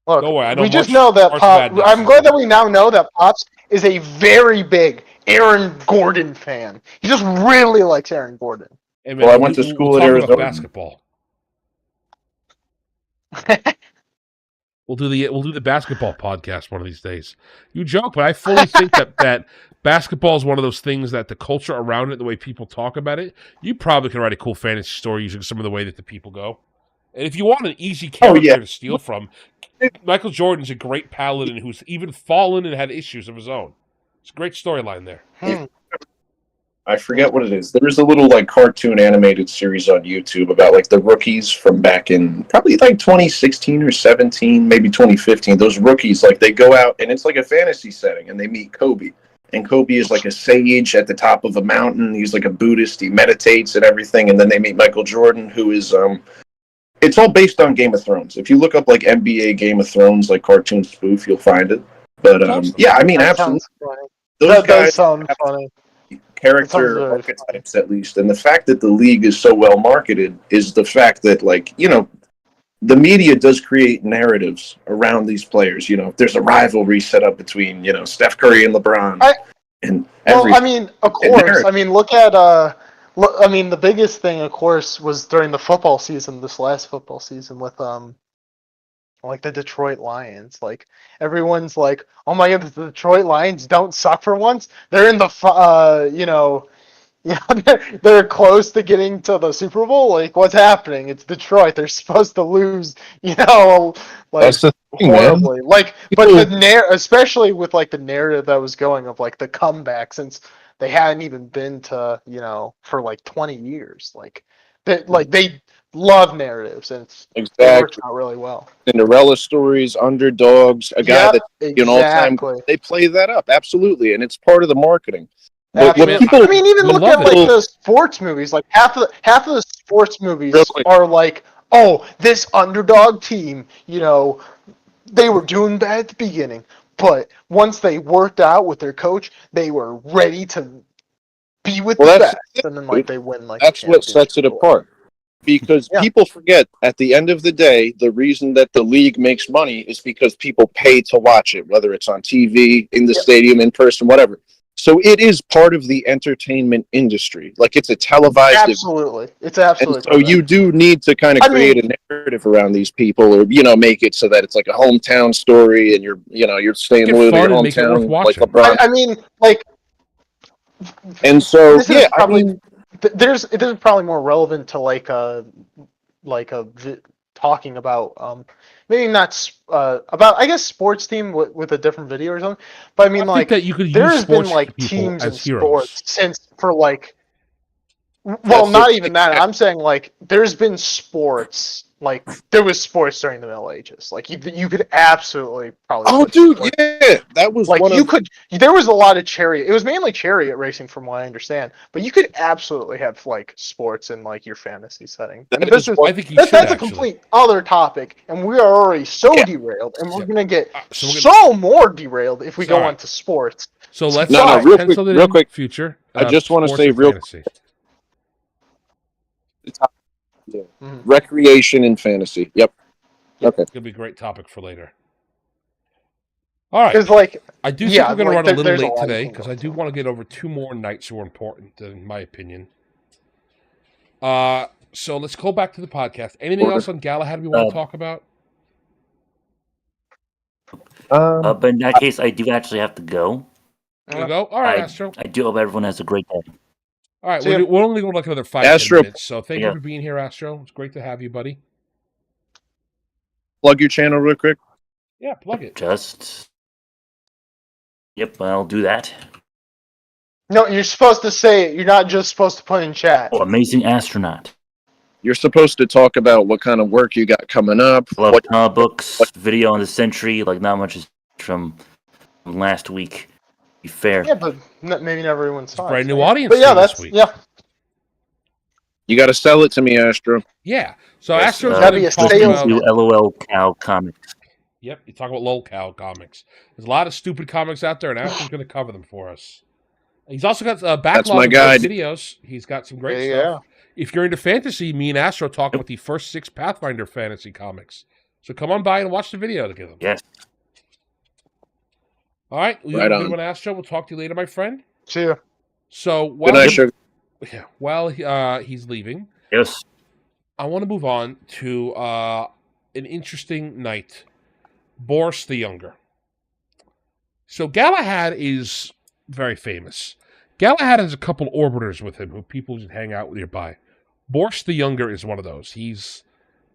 Look, Don't worry, I know we just March- know that March Pop. Madness. I'm glad that we now know that Pops is a very big Aaron Gordon fan. He just really likes Aaron Gordon. Hey, Well, I went to school at talk Arizona. About basketball. We'll do the basketball podcast one of these days. You joke, but I fully think that basketball is one of those things that the culture around it, the way people talk about it, you probably can write a cool fantasy story using some of the way that the people go. And if you want an easy character to steal from, Michael Jordan's a great paladin who's even fallen and had issues of his own. It's a great storyline there. I forget what it is. There was a little like cartoon animated series on YouTube about like the rookies from back in probably like 2016 or 17, maybe 2015. Those rookies, like they go out and it's like a fantasy setting and they meet Kobe. And Kobe is like a sage at the top of a mountain. He's like a Buddhist. He meditates and everything. And then they meet Michael Jordan, who is it's all based on Game of Thrones. If you look up like NBA Game of Thrones, like cartoon spoof, you'll find it. But yeah, I mean, That absolutely. sounds funny. Those That does guys sound funny. character That sounds very archetypes at least, and the fact that the league is so well marketed is the fact that the media does create narratives around these players. If there's a rivalry set up between Steph Curry and LeBron and Well, I mean, of course. I mean, look at I mean, the biggest thing, of course, was during the football season, this last football season with like the Detroit Lions. Like everyone's like, "Oh my God, the Detroit Lions don't suck for once. They're in the they're close to getting to the Super Bowl. Like what's happening? It's Detroit. They're supposed to lose. Like that's the thing, horribly. man. Like, but especially with like the narrative that was going of like the comeback since they hadn't even been to for like 20 years. Like they love narratives and it works out really well. Cinderella stories, underdogs, a guy that exactly. all time they play that up absolutely, and it's part of the marketing. I mean, even look at like it. the sports movies. Like half of the sports movies Real quick. are like, oh, this underdog team, they were doing bad at the beginning, but once they worked out with their coach, they were ready to be with the best, and then like they win like. That's what sets it apart. Because people forget, at the end of the day, the reason that the league makes money is because people pay to watch it, whether it's on TV, in the stadium, in person, whatever. So it is part of the entertainment industry. Like it's a televised. Absolutely, it's absolutely. And so you do need to kind of create a narrative around these people, or make it so that it's like a hometown story, and you're staying loyal to your hometown, like LeBron. I mean, like. And so this is probably more relevant to talking about maybe not about I guess sports team with a different video or something, but I mean think that you could there's use been sports like people teams in as heroes. sports since for like not even that. I'm saying like there's been sports. Like there was sports during the Middle Ages. Like you could absolutely probably. Oh, dude, that was like There was a lot of chariot. It was mainly chariot racing, from what I understand. But you could absolutely have like sports in like your fantasy setting. I mean, that's a complete other topic, and we are already so derailed, and we're gonna get so more derailed if we go on to sports. So let's real quick. Future. I just want to say real quick. Recreation and fantasy. Yep. Okay. It's gonna be a great topic for later. All right. Because like I do think we're gonna run a little late today because I do want to get over 2 more nights who are important, in my opinion. So let's go back to the podcast. Anything else on Galahad we want to talk about? But in that case, I do actually have to go. You go? All right, I, Astro. I do hope everyone has a great day. All right, See ya. we're only going like another 5-10 Astro. minutes. So thank you Yeah. for being here, Astro. It's great to have you, buddy. Plug your channel real quick. Yeah, plug it. Yep, I'll do that. No, you're supposed to say it. You're not just supposed to put in chat. Oh, Amazing Astronaut. You're supposed to talk about what kind of work you got coming up. Love What comic books, video on the century. Like, not much is from last week. Be fair. Yeah, but maybe not everyone It's a saw brand it. new so audience But yeah, this that's week. yeah. you got to sell it to me, Astro. Yeah. So Yes, Astro's Gotta going be to a talk salesman. about... Do LOL Cow comics. Yep, you talk about lol cow comics. There's a lot of stupid comics out there, and Astro's going to cover them for us. He's also got a backlog my of guy. great videos. He's got some great Yeah. stuff. If you're into fantasy, me and Astro talk about the first 6 Pathfinder fantasy comics. So come on by and watch the video together. Yes. All right, you Right have a good on. one, Astro. We'll talk to you later, my friend. See ya. So Good night, Sugar. while he's leaving, Yes. I want to move on to an interesting knight, Boris the Younger. So Galahad is very famous. Galahad has a couple orbiters with him who people just hang out nearby. Boris the Younger is one of those. He's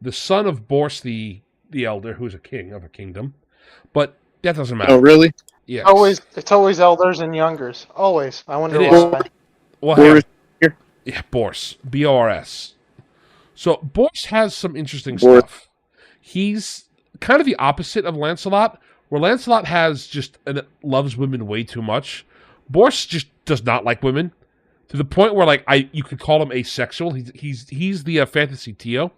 the son of Boris the Elder, who's a king of a kingdom. But that doesn't matter. Oh, really? Yes. It's always elders and youngers. Always. I wonder It is. why. Well, Boris yeah, Boris. B-O-R-S. So Boris has some interesting Boris. stuff. He's kind of the opposite of Lancelot, where Lancelot loves women way too much. Boris just does not like women to the point where you could call him asexual. He's the fantasy Tio.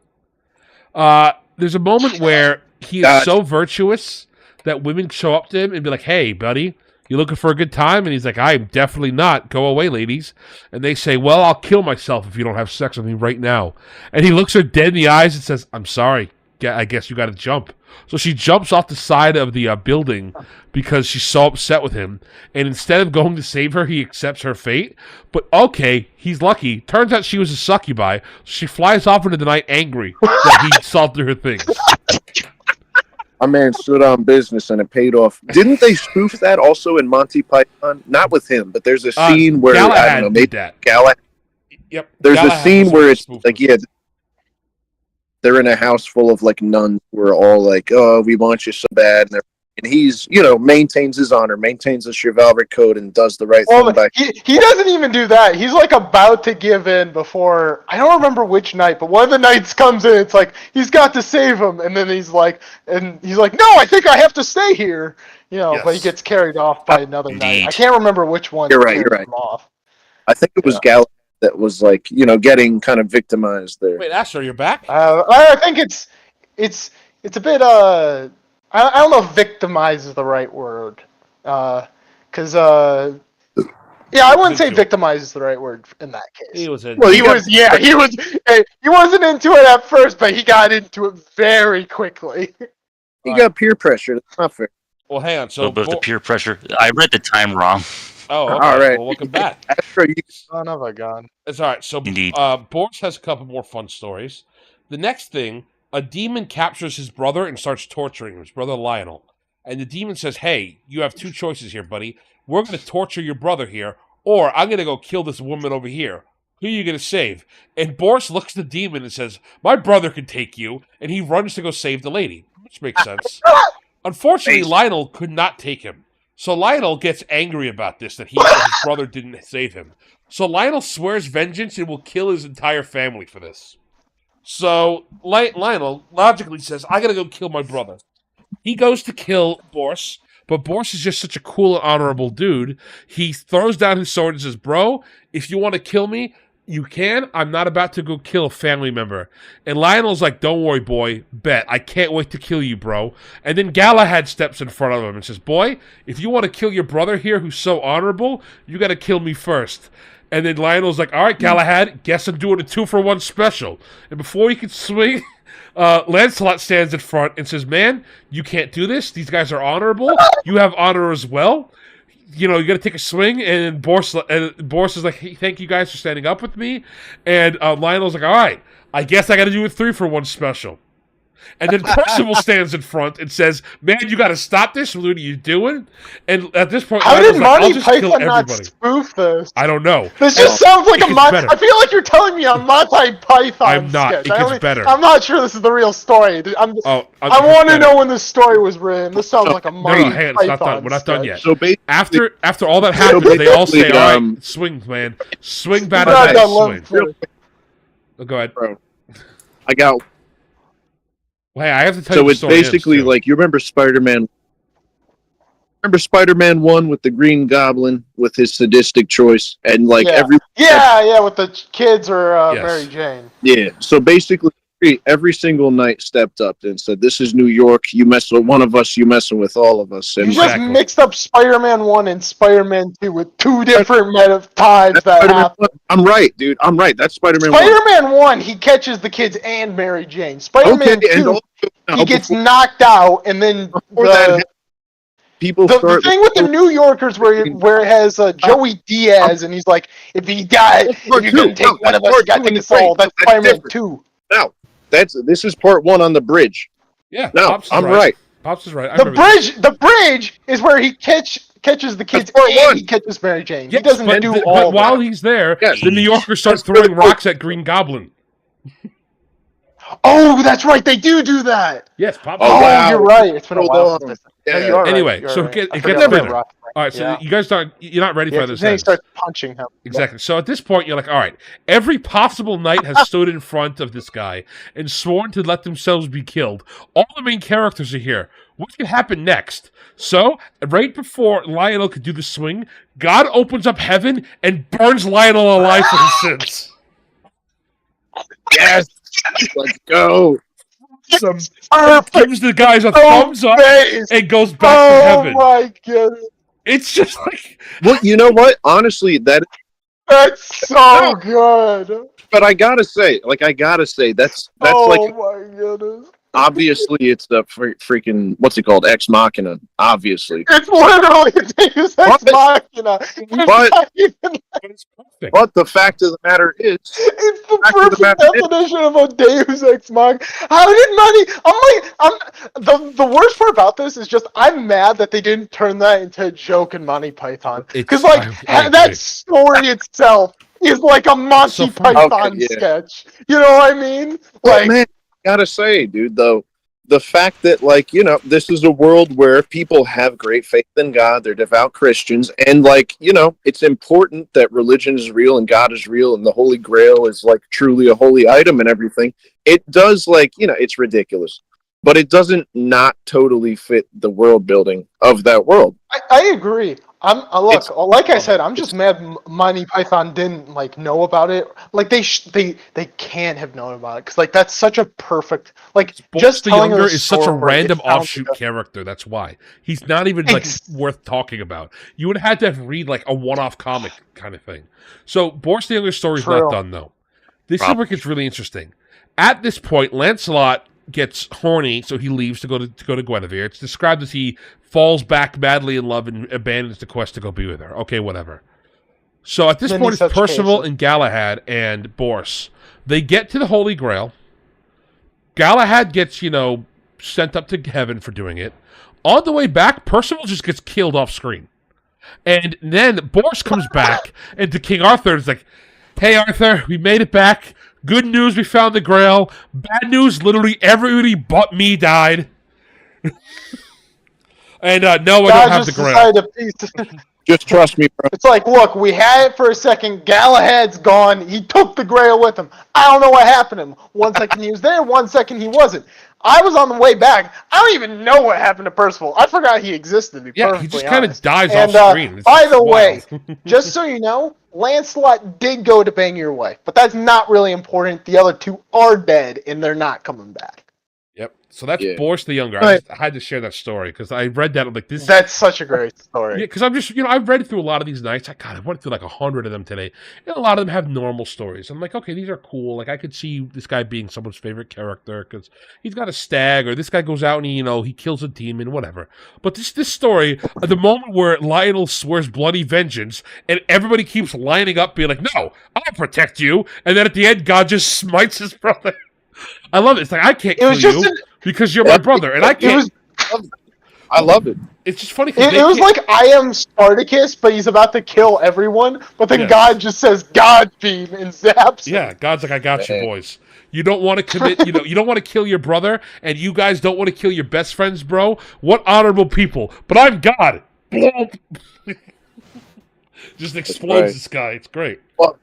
There's a moment where he is Gotcha. so virtuous that women show up to him and be like, "Hey, buddy, you looking for a good time?" And he's like, "I'm definitely not. Go away, ladies." And they say, "Well, I'll kill myself if you don't have sex with me right now." And he looks her dead in the eyes and says, "I'm sorry. I guess you got to jump." So she jumps off the side of the building because she's so upset with him. And instead of going to save her, he accepts her fate. But okay, he's lucky. Turns out she was a succubi. She flies off into the night angry that he saw through her things. My man stood on business and it paid off. Didn't they spoof that also in Monty Python? Not with him, but there's a scene where Galahad I don't know, maybe did that. Galahad. Yep. There's Galahad a scene was where it's spoofed. like, yeah, they're in a house full of like nuns who are all like, "Oh, we want you so bad," and he's, maintains his honor, maintains the chivalric code, and does the right Well, thing by. he doesn't even do that. He's like about to give in before, I don't remember which knight, but one of the knights comes in. It's like he's got to save him, and then he's like, "No, I think I have to stay here." Yes. But he gets carried off by another knight. I Indeed. can't remember which one. You're right, carried you're right. him off. I think it was Galahad that was like, getting kind of victimized there. Wait, Astro, you're back? I think it's a bit I don't know if victimize is the right word, because I wouldn't say Into it. victimize is the right word in that case. He was in. Well, He wasn't into it at first, but he got into it very quickly. He got peer pressure. That's not fair. Well, hang on. A So, little bit of the peer pressure. I read the time wrong. oh, okay. All right. Well, welcome back. Astro, you Son of a gun. It's all right. So, Indeed. Boris has a couple more fun stories. The next thing, a demon captures his brother and starts torturing him, his brother Lionel. And the demon says, "Hey, you have 2 choices here, buddy. We're going to torture your brother here, or I'm going to go kill this woman over here. Who are you going to save?" And Boris looks at the demon and says, "My brother can take you." And he runs to go save the lady, which makes sense. Unfortunately, Lionel could not take him. So Lionel gets angry about this, that his brother didn't save him. So Lionel swears vengeance and will kill his entire family for this. So Lionel logically says, "I gotta go kill my brother." He goes to kill Boris, but Boris is just such a cool and honorable dude. He throws down his sword and says, "Bro, if you want to kill me, you can. I'm not about to go kill a family member." And Lionel's like, "Don't worry, boy. Bet. I can't wait to kill you, bro." And then Galahad steps in front of him and says, "Boy, if you want to kill your brother here who's so honorable, you got to kill me first." And then Lionel's like, "All right, Galahad, guess I'm doing a 2-for-1 special." And before he can swing, Lancelot stands in front and says, "Man, you can't do this. These guys are honorable. You have honor as well. You got to take a swing." And Boris is like, "Hey, thank you guys for standing up with me." And Lionel's like, "All right, I guess I got to do a 3-for-1 special." And then Percival stands in front and says, "Man, you got to stop this. What are you doing?" And at this point, How did Lionel's like, "I'll Monty just kill Python not everybody." spoof this? I don't know. This just sounds like it a gets Monty. better. I feel like you're telling me a Monty Python I'm not. sketch. It gets better. I'm not sure this is the real story. I want to know when this story was written. This sounds like a Monty No, hang on, it's not done. Python We're not done sketch. yet. So basically, After all that happens, they all say, basically, "All right, swing, man, swing, We're batter, not batter, done. Let swing." him finish. Oh, go ahead. bro, I got. Well, hey, I have to tell So you. it's basically like you remember Spider-Man. Remember Spider-Man 1 with the Green Goblin with his sadistic choice and like Yeah. every Yeah, with the kids or Yes. Mary Jane. yeah. So basically, every single night stepped up and said, "This is New York. You mess with one of us, you messing with all of us." You And just Exactly. mixed up Spider-Man 1 and Spider-Man 2 with two different times that's that Spider-Man happen. 1. I'm right, dude. I'm right. That's Spider-Man 1. Spider-Man 1, he catches the kids and Mary Jane. Spider-Man Okay, and 2, also, he gets before knocked out, and then that the, happened, people the start. thing with the New Yorkers where it has Joey Diaz, and he's like, if he died, That's part if you're going two. to take No, one of that's us, you part got to two take in us the all. thing. That's That's Spider-Man different. 2. Now, this is part 1 on the bridge. yeah, No, Pops is I'm right. right. Pops is right. I The remember this. bridge is where he catches the kids part and 1. he catches Mary Jane. Yes, he doesn't but, do but all of while that. he's there, Yes. the New Yorkers start That's throwing really rocks at Green Goblin. Oh, that's right. They do that. Yes, Pops. Oh, is right. wow. You're right. It's been a Hold while on. since Yeah. you are right. Anyway, You're so right. it I gets forgot about better. Rock. All right, so Yeah. you guys you're not ready for Yeah, how 'cause this then he ends. starts punching him. Exactly. So at this point, you're like, all right, every possible knight has stood in front of this guy and sworn to let themselves be killed. All the main characters are here. What could happen next? So, right before Lionel could do the swing, God opens up heaven and burns Lionel alive for his sins. Yes. Let's go. Gives the guys a Oh, thumbs up face. and goes back to Oh heaven. my goodness. It's just like, Well, you know what? Honestly, That's so good. but I gotta say, that's Oh like my goodness. obviously it's the freaking what's it called, Ex Machina. Obviously, It's literally a Deus Ex Machina. It's But- not even- it's perfect. but the fact of the matter is, it's the Back to the perfect matter is- definition of a Deus Ex Machina. How did the worst part about this is just I'm mad that they didn't turn that into a joke in Monty Python. Because I that agree. story itself is like a Monty So funny. Python Okay, yeah. sketch. You know what I mean? but Like, man, I gotta say, dude, though, the fact that this is a world where people have great faith in God, they're devout Christians, and it's important that religion is real and God is real and the Holy Grail is like truly a holy item and everything. It does it's ridiculous, but it doesn't not totally fit the world building of that world. I agree. Like I said, I'm just mad Monty Python didn't know about it. Like they can't have known about it because that's such a perfect Boris the telling Younger us a is such a story, random it sounds offshoot like character. That's why he's not even worth talking about. You would have had to read a one-off comic kind of thing. So Boris the Younger story's True. not done though. This is where it gets really interesting. At this point, Lancelot gets horny, so he leaves to go to Guinevere. It's described as he falls back madly in love and abandons the quest to go be with her. Okay, whatever. So at this Then point, he's it's such Percival cases. and Galahad and Boris. They get to the Holy Grail. Galahad gets, sent up to heaven for doing it. On the way back, Percival just gets killed off screen. And then Boris comes back, and to King Arthur is like, "Hey, Arthur, we made it back. Good news, we found the Grail. Bad news, literally everybody but me died." And no, I don't have the just Grail. decided to piece. Just trust me, bro. It's like, look, we had it for a second. Galahad's gone. He took the Grail with him. I don't know what happened to him. 1 second he was there, 1 second he wasn't. I was on the way back. I don't even know what happened to Percival. I forgot he existed. To be Yeah, he perfectly just kind of honest. dies And, off screen. It's by just the wild. way, just so you know, Lancelot did go to bang your wife, but that's not really important. The other two are dead, and they're not coming back. Yep. So that's Yeah. Boris the Younger. Right. I had to share that story because I read that. I'm like, this. That's such a great story. Yeah, because I'm just, I've read through a lot of these nights. I went through 100 of them today. And a lot of them have normal stories. I'm like, okay, these are cool. I could see this guy being someone's favorite character because he's got a stag, or this guy goes out and he kills a demon, whatever. But this story, the moment where Lionel swears bloody vengeance, and everybody keeps lining up, being like, "No, I'll protect you," and then at the end, God just smites his brother. I love it. It's like, I can't It was kill just you, because you're my brother, and I can't. I love it. It's just funny. It was like I am Spartacus, but he's about to kill everyone. But then God just says Godspeed and zaps him. Yeah, God's like, I got you, boys. You don't want to commit, you don't want to kill your brother, and you guys don't want to kill your best friends, bro. What honorable people. But I'm God. Just explodes this guy. It's great. Well,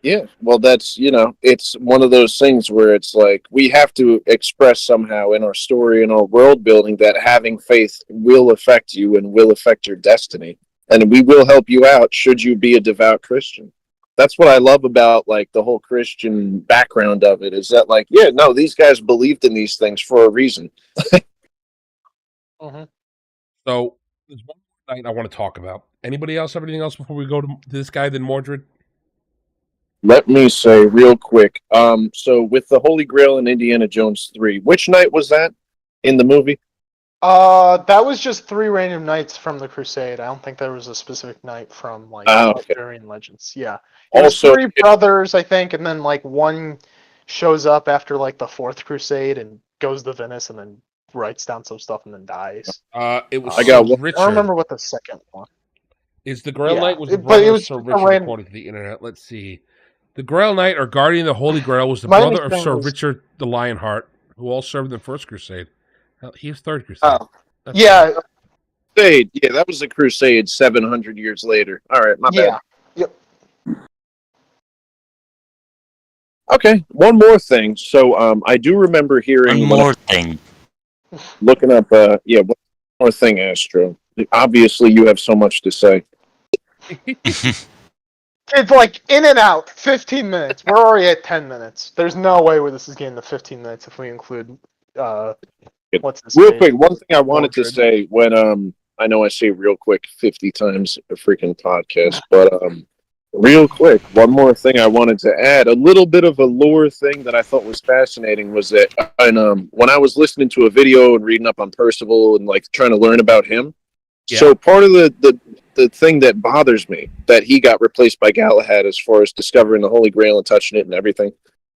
yeah. Well, that's, it's one of those things where it's like we have to express somehow in our story and our world building that having faith will affect you and will affect your destiny. And we will help you out should you be a devout Christian. That's what I love about like the whole Christian background of it is that like, yeah, no, these guys believed in these things for a reason. Mm-hmm. So there's one more night I want to talk about. Anybody else have anything else before we go to this guy, then Mordred? Let me say real quick. So with the Holy Grail in Indiana Jones 3, which night was that in the movie? That was just 3 random nights from the Crusade. I don't think there was a specific night from like Arthurian legends. Yeah, it was Also, 3 brothers, I think, and then like one shows up after like the 4th Crusade and goes to Venice and then writes down some stuff and then dies. It was I got Sir one. Richard. I don't remember what the second one. Is the Grail Yeah, Knight was the but brother it of was Sir just a Richard random- according to the internet. Let's see. The Grail Knight or Guardian of the Holy Grail was the My brother of understanding Sir was- Richard the Lionheart, who all served in the First Crusade. He was Third Crusade. Oh, That's yeah, Crusade. Yeah, that was the Crusade 700 years later. All right, my bad. yeah. Okay, one more thing. So I do remember hearing One more thing. looking up one more thing, Astro. Obviously you have so much to say. It's like in and out, 15 minutes. We're already at 10 minutes. There's no way where this is getting to 15 minutes if we include what's this? Real name? quick, one thing I wanted to Mordred. say when I know I say real quick 50 times a freaking podcast, but real quick, one more thing I wanted to add, a little bit of a lore thing that I thought was fascinating was that when I was listening to a video and reading up on Percival and like trying to learn about him, so part of the thing that bothers me that he got replaced by Galahad as far as discovering the Holy Grail and touching it and everything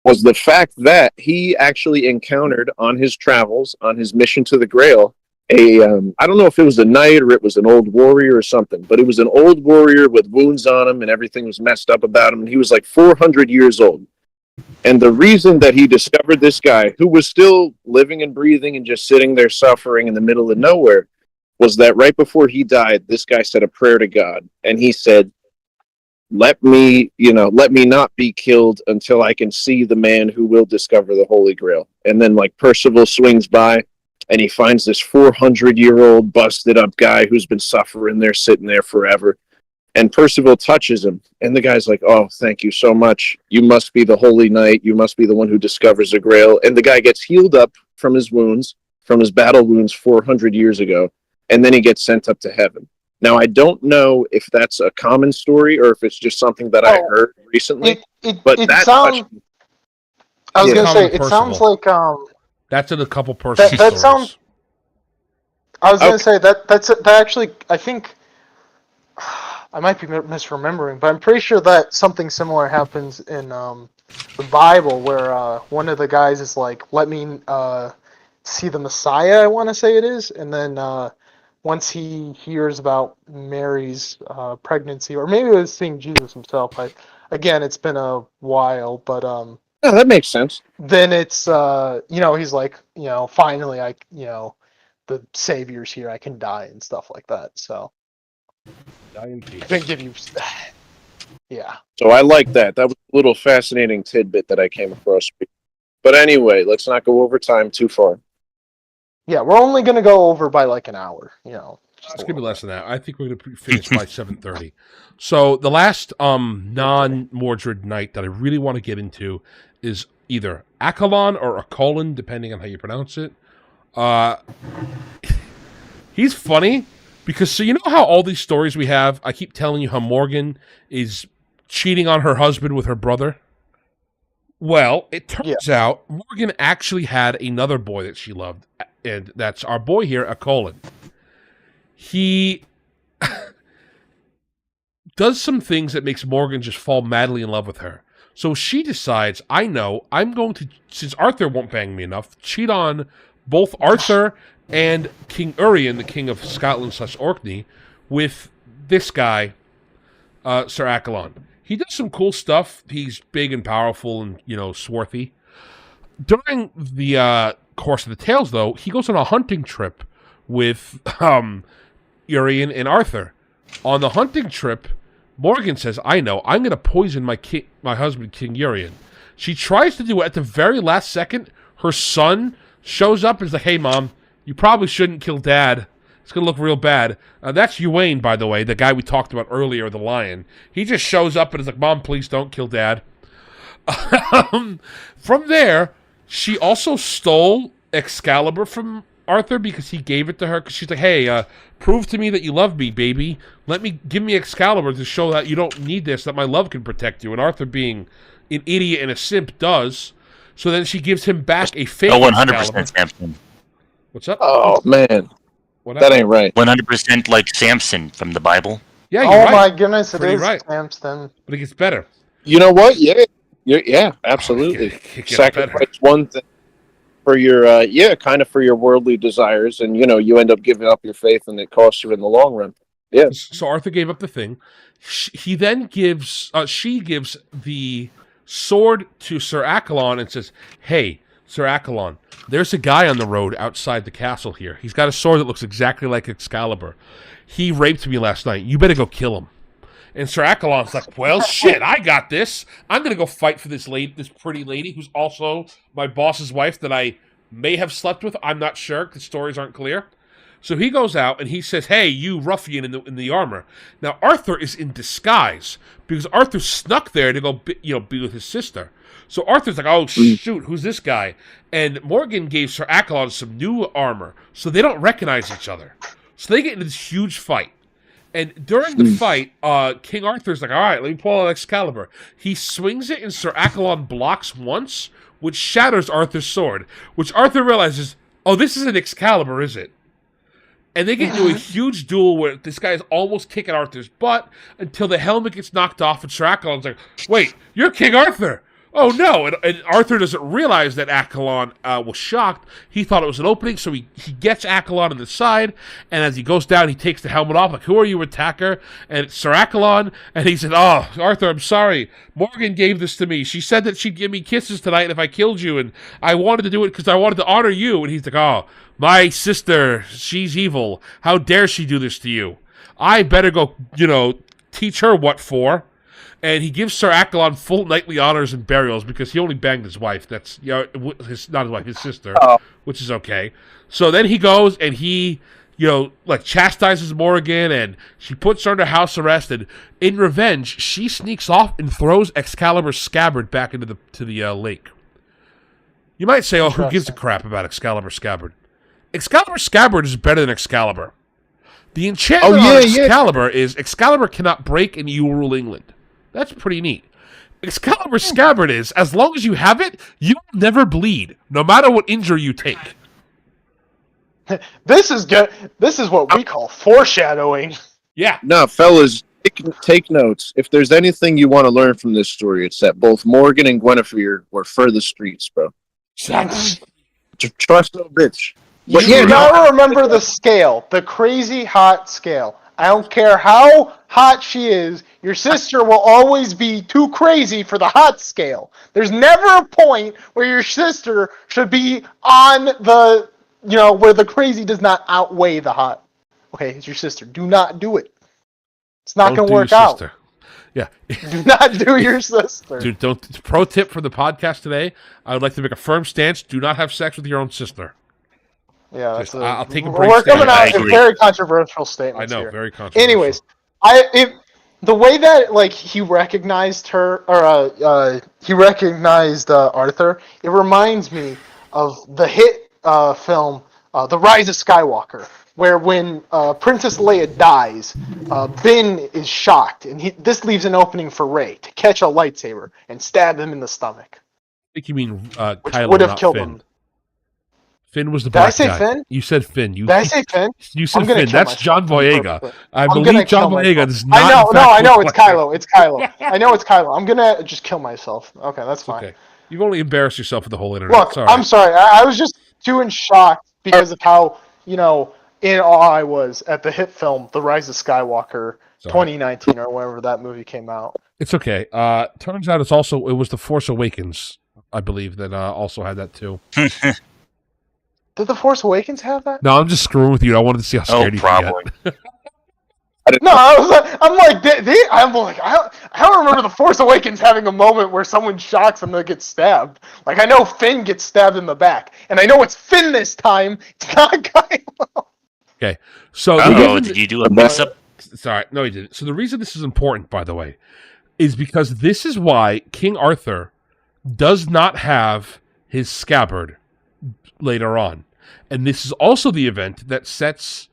was the fact that he actually encountered on his travels, on his mission to the Grail, I don't know if it was a knight or it was an old warrior or something, but it was an old warrior with wounds on him and everything was messed up about him. And he was like 400 years old. And the reason that he discovered this guy, who was still living and breathing and just sitting there suffering in the middle of nowhere, was that right before he died, this guy said a prayer to God. And he said, let me not be killed until I can see the man who will discover the Holy Grail. And then like Percival swings by and he finds this 400-year-old busted up guy who's been suffering there, sitting there forever. And Percival touches him. And the guy's like, oh, thank you so much. You must be the Holy Knight. You must be the one who discovers the Grail. And the guy gets healed up from his wounds, from his battle wounds 400 years ago. And then he gets sent up to heaven. Now, I don't know if that's a common story or if it's just something that I heard recently. It sounds. I was going to say, it sounds like that's in a couple personal that stories. sounds. I was going to say that actually I think I might be misremembering, but I'm pretty sure that something similar happens in the Bible where one of the guys is like, "Let me see the Messiah." I want to say it is, and then once he hears about Mary's pregnancy, or maybe it was seeing Jesus himself. Again, it's been a while, but yeah, that makes sense. then it's he's like, finally the Savior's here, I can die and stuff like that. So Die in peace. I think give you yeah. So I like that. That was a little fascinating tidbit that I came across. But anyway, let's not go over time too far. Yeah, we're only gonna go over by like an hour, It's gonna be less than that. I think we're gonna finish by 7:30. So the last non-Mordred night that I really want to get into is either Accolon or Acolon, depending on how you pronounce it. He's funny because so you know how all these stories we have, I keep telling you how Morgan is cheating on her husband with her brother. Well, it turns out Morgan actually had another boy that she loved, and that's our boy here, Acolon. He does some things that makes Morgan just fall madly in love with her. So she decides, I know, I'm going to, since Arthur won't bang me enough, cheat on both Arthur and King Urien, the king of Scotland/Orkney, with this guy, Sir Accolon. He does some cool stuff. He's big and powerful and, swarthy. During the course of the tales, though, he goes on a hunting trip with Urien and Arthur. On the hunting trip, Morgan says, I know, I'm going to poison my husband, King Urien. She tries to do it at the very last second. Her son shows up and is like, hey, Mom, you probably shouldn't kill Dad. It's going to look real bad. That's Ewain, by the way, the guy we talked about earlier, the lion. He just shows up and is like, Mom, please don't kill Dad. From there, she also stole Excalibur from Arthur because he gave it to her. Because she's like, hey, prove to me that you love me, baby. Give me Excalibur to show that you don't need this, that my love can protect you. And Arthur, being an idiot and a simp, does. So then she gives him back a fake 100% Excalibur. Samson. What's up? Oh man, What that ain't right. 100% like Samson from the Bible. Yeah, you're Oh right. my goodness, it Pretty is right. Samson. But it gets better. You know what? Yeah, absolutely. It gets Sacrifice better. one thing for your kind of for your worldly desires, and you end up giving up your faith, and it costs you in the long run. Yeah. So Arthur gave up the thing. He then gives, she gives the sword to Sir Accolon and says, hey, Sir Accolon, there's a guy on the road outside the castle here. He's got a sword that looks exactly like Excalibur. He raped me last night. You better go kill him. And Sir Accolon's like, well, shit, I got this. I'm going to go fight for this pretty lady who's also my boss's wife that I may have slept with. I'm not sure. The stories aren't clear. So he goes out and he says, hey, you ruffian in the armor. Now, Arthur is in disguise because Arthur snuck there to go be with his sister. So Arthur's like, oh, shoot, who's this guy? And Morgan gave Sir Accolon some new armor, so they don't recognize each other. So they get into this huge fight. And during the fight, King Arthur's like, all right, let me pull out Excalibur. He swings it, and Sir Accolon blocks once, which shatters Arthur's sword, which Arthur realizes, oh, this isn't Excalibur, is it? And they get into a huge duel where this guy is almost kicking Arthur's butt until the helmet gets knocked off, and Sir Accolon's like, wait, you're King Arthur! Oh no! And Arthur doesn't realize that Accolon was shocked. He thought it was an opening, so he gets Accolon on the side, and as he goes down, he takes the helmet off, like, who are you, attacker? And it's Sir Accolon, and he said, oh, Arthur, I'm sorry. Morgan gave this to me. She said that she'd give me kisses tonight if I killed you, and I wanted to do it because I wanted to honor you. And he's like, oh, my sister, she's evil. How dare she do this to you? I better go, teach her what for. And he gives Sir Accolon full knightly honors and burials because he only banged his wife. That's not his wife, his sister, which is okay. So then he goes and he, chastises Morgan, and she puts her under house arrest. And in revenge, she sneaks off and throws Excalibur's scabbard back into the lake. You might say, "Oh, who gives a crap about Excalibur's scabbard?" Excalibur's scabbard is better than Excalibur. The enchantment on Excalibur is Excalibur cannot break, and you rule England. That's pretty neat. Excalibur's scabbard is, as long as you have it, you will never bleed, no matter what injury you take. This is good. This is what we call foreshadowing. Yeah. No, fellas, take notes. If there's anything you want to learn from this story, it's that both Morgan and Guinevere were for the streets, bro. Trust no bitch. But you gotta remember the scale, the crazy hot scale. I don't care how hot she is, your sister will always be too crazy for the hot scale. There's never a point where your sister should be on the, where the crazy does not outweigh the hot. Okay, it's your sister. Do not do it. It's not going to work out. Yeah. Do not do your sister. Dude, don't. Pro tip for the podcast today, I would like to make a firm stance. Do not have sex with your own sister. Yeah, that's I'll take a break. We're coming out with very controversial statements. I know, here. very controversial. Anyways, the way that he recognized her, or he recognized Arthur, it reminds me of the hit film The Rise of Skywalker, where when Princess Leia dies, Ben is shocked, and this leaves an opening for Rey to catch a lightsaber and stab him in the stomach. I think you mean which Kylo, would have not killed Finn. him. Finn was the Did I black say guy. Finn? You said Finn. Did I say Finn? You said I'm gonna Finn. kill That's myself. John Boyega. I I'm gonna believe John kill Boyega myself. does not. I know. in No, fact I know. look It's like Finn. Kylo. It's Kylo. I know it's Kylo. I'm gonna just kill myself. Okay, that's fine. Okay. You've only embarrassed yourself with the whole internet. Look, Sorry. I'm sorry. I was just too in shock because of how in awe I was at the hit film The Rise of Skywalker, Sorry. 2019 or whenever that movie came out. It's okay. Turns out it was The Force Awakens, I believe, that also had that too. Did The Force Awakens have that? No, I'm just screwing with you. I wanted to see how scared you probably. get. No, I don't remember The Force Awakens having a moment where someone shocks and they get stabbed. Like, I know Finn gets stabbed in the back, and I know it's Finn this time. It's not Kylo. Okay, so Did you do a mix-up? Sorry, no, he didn't. So the reason this is important, by the way, is because this is why King Arthur does not have his scabbard later on, and this is also the event that sets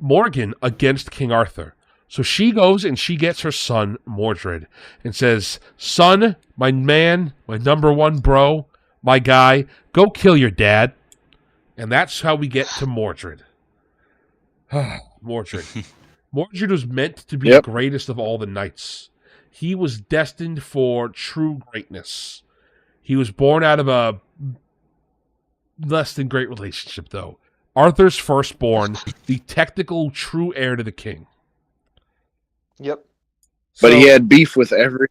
Morgan against King Arthur. So she goes and she gets her son, Mordred, and says, "Son, my man, my number one bro, my guy, go kill your dad." And that's how we get to Mordred. Mordred. Mordred was meant to be the greatest of all the knights. He was destined for true greatness. He was born out of a less than great relationship, though. Arthur's firstborn, the technical true heir to the king. Yep. But he had beef with every,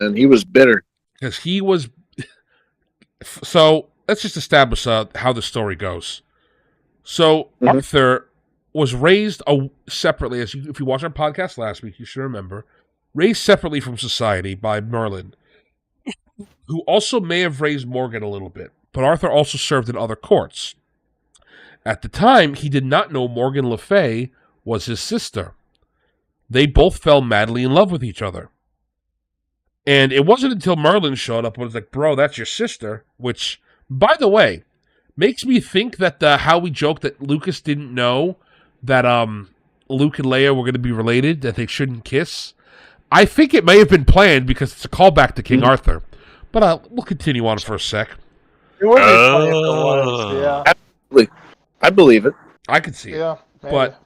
and he was bitter. Because he was... So, let's just establish how the story goes. So, Arthur was raised separately, if you watched our podcast last week, you should remember, raised separately from society by Merlin, who also may have raised Morgan a little bit, but Arthur also served in other courts. At the time, he did not know Morgan Le Fay was his sister. They both fell madly in love with each other. And it wasn't until Merlin showed up and was like, "Bro, that's your sister," which, by the way, makes me think that how we joked that Lucas didn't know that Luke and Leia were going to be related, that they shouldn't kiss. I think it may have been planned because it's a callback to King Arthur. But we'll continue on for a sec. It would be funny if it was, yeah. Absolutely. I believe it. I could see it. Yeah, maybe. But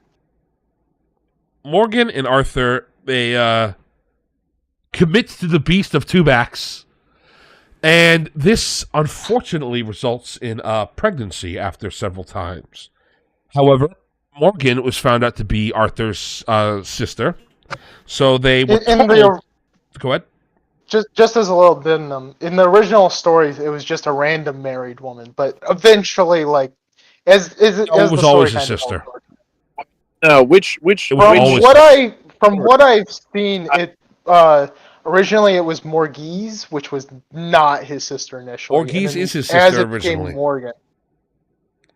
Morgan and Arthur, they commit to the beast of two backs. And this, unfortunately, results in pregnancy after several times. However, Morgan was found out to be Arthur's sister. So they were Go ahead. Just as a little bit in the original stories, it was just a random married woman. But eventually, like, as it was always his sister. No, which from what I've seen, it originally it was Morghese, which was not his sister initially. Morghese is his sister originally. Became Morgan.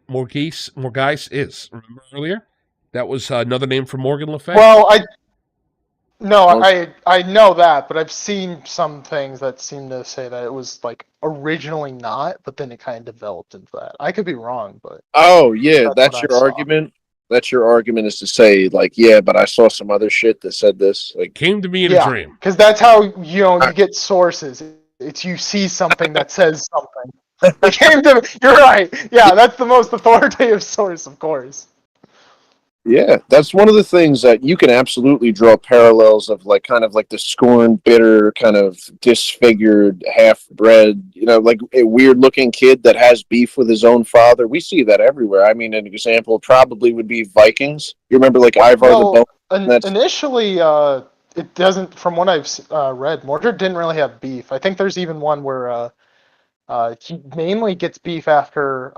Morghese is. Remember earlier? That was another name for Morgan Le Fay? Well, I know that, but I've seen some things that seem to say that it was like originally not, but then it kind of developed into that. I could be wrong, but that's your argument. That's your argument, is to say, like, yeah, but I saw some other shit that said this. Like, came to me in a dream. Because that's how you get sources. It's you see something that says something. It came to me. You're right. Yeah, that's the most authoritative source, of course. Yeah, that's one of the things that you can absolutely draw parallels of, like, kind of like the scorned, bitter, kind of disfigured, half-bred, like a weird-looking kid that has beef with his own father. We see that everywhere. I mean, an example probably would be Vikings. You remember, like, Ivar the Bone? Initially, it doesn't, from what I've read, Mordred didn't really have beef. I think there's even one where he mainly gets beef after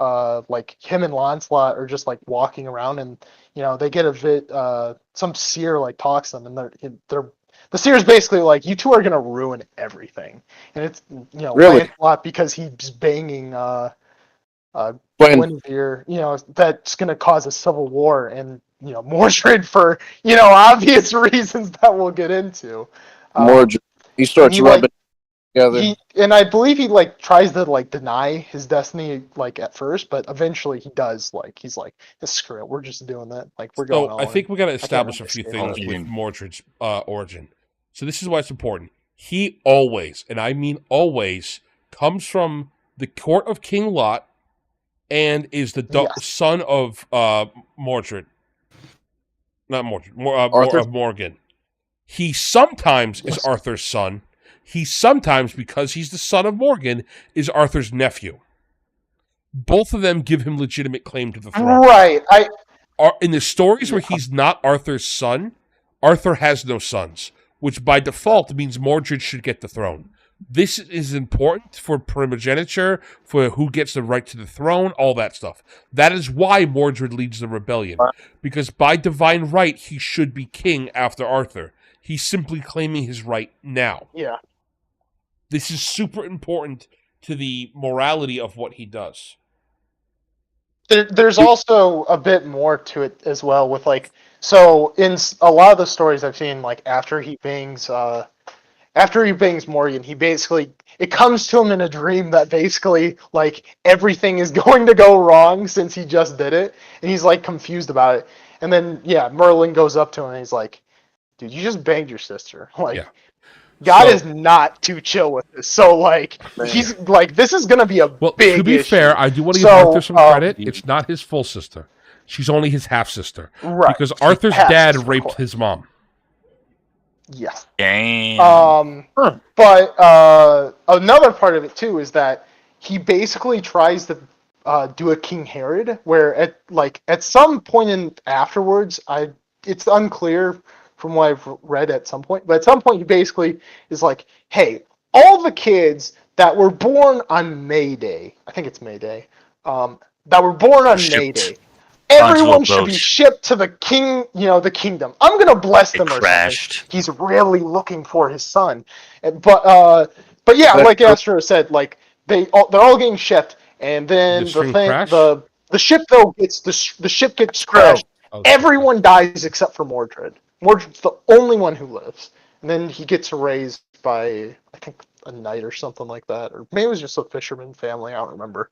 like him and Lancelot are just like walking around, and they get a bit some seer like talks to them, and they're the seer's basically like, you two are gonna ruin everything, and it's really? Lancelot because he's banging Guinevere, that's gonna cause a civil war, and Mordred for obvious reasons that we'll get into. Mordred, he starts rubbing. And I believe he tries to deny his destiny at first, but eventually he does he's like, screw it, we're just doing that. We're going on. I think we got to establish a few things with Mordred's origin. So this is why it's important. He always, and I mean always, comes from the court of King Lot, and is the Yes. son of Mordred. Not Mordred, Arthur? of Morgan. He sometimes is Arthur's son. He sometimes, because he's the son of Morgan, is Arthur's nephew. Both of them give him legitimate claim to the throne. Right. In the stories where he's not Arthur's son, Arthur has no sons, which by default means Mordred should get the throne. This is important for primogeniture, for who gets the right to the throne, all that stuff. That is why Mordred leads the rebellion, because by divine right, he should be king after Arthur. He's simply claiming his right now. Yeah. This is super important to the morality of what he does. There's also a bit more to it as well with like, so in a lot of the stories I've seen, like after he bangs Morgan, he basically, it comes to him in a dream that basically like everything is going to go wrong since he just did it, and he's like confused about it. And then Merlin goes up to him and he's like, dude, you just banged your sister. Like, Yeah. God is not too chill with this. So, like, he's like, this is going to be a big to be issue. fair, I do want to give Arthur some credit. It's not his full sister. She's only his half-sister. Right. Because Arthur's dad raped his mom. Yes. Damn. But another part of it, too, is that he basically tries to do a King Herod, where at some point in afterwards, it's unclear from what I've read at some point, but at some point he basically is like, hey, all the kids that were born on May Day, I think it's May Day, that were born on May Day, everyone should be shipped to the king, the kingdom. I'm gonna bless them or something. He's really looking for his son, but yeah, like Astro said, like they're all getting shipped, and then the ship though the ship gets crashed. Everyone dies except for Mordred. Mordred's the only one who lives. And then he gets raised by, I think, a knight or something like that. Or maybe it was just a fisherman family, I don't remember.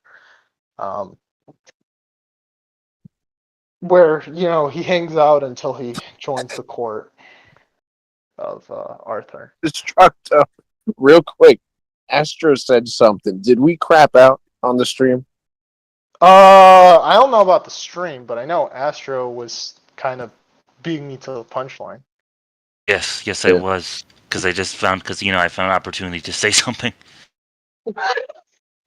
Where, he hangs out until he joins the court of Arthur. Destruct, real quick, Astro said something. Did we crap out on the stream? I don't know about the stream, but I know Astro was kind of beating me to the punchline. Yes, I was. Because I found an opportunity to say something.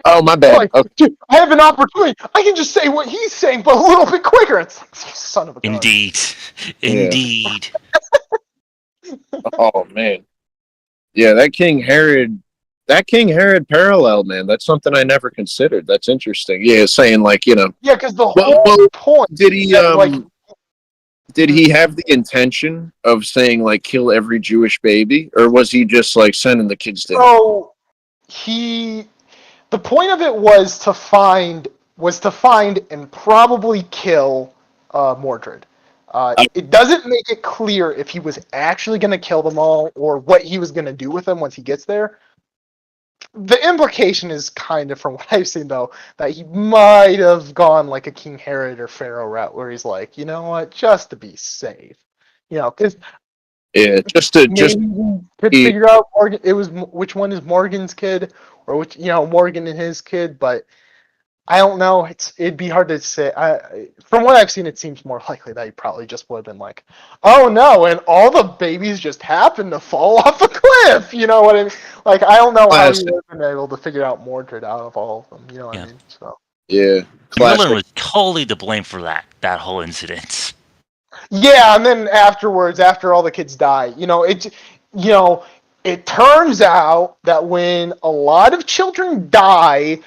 Oh, my bad. Like, okay. Dude, I have an opportunity. I can just say what he's saying, but a little bit quicker. It's like, son of a gun. Indeed. Oh, man. Yeah, that King Herod parallel, man, that's something I never considered. That's interesting. Yeah, saying like, Yeah, because the whole point... Did he, did he have the intention of saying, like, kill every Jewish baby? Or was he just, like, sending the kids to... So, the point of it was to find and probably kill Mordred. It doesn't make it clear if he was actually going to kill them all or what he was going to do with them once he gets there. The implication is kind of, from what I've seen, though, that he might have gone like a King Herod or Pharaoh route, where he's like, you know what, just to be safe, because just figure out Morgan. It was which one is Morgan's kid, or which Morgan and his kid, but I don't know. It'd be hard to say. From what I've seen, it seems more likely that he probably just would have been like, "Oh no!" and all the babies just happened to fall off a cliff. You know what I mean? Like, I don't know how he would have been able to figure out Mordred out of all of them. You know what I mean? So Merlin was totally to blame for that whole incident. Yeah, and then afterwards, after all the kids die, it turns out that when a lot of children die,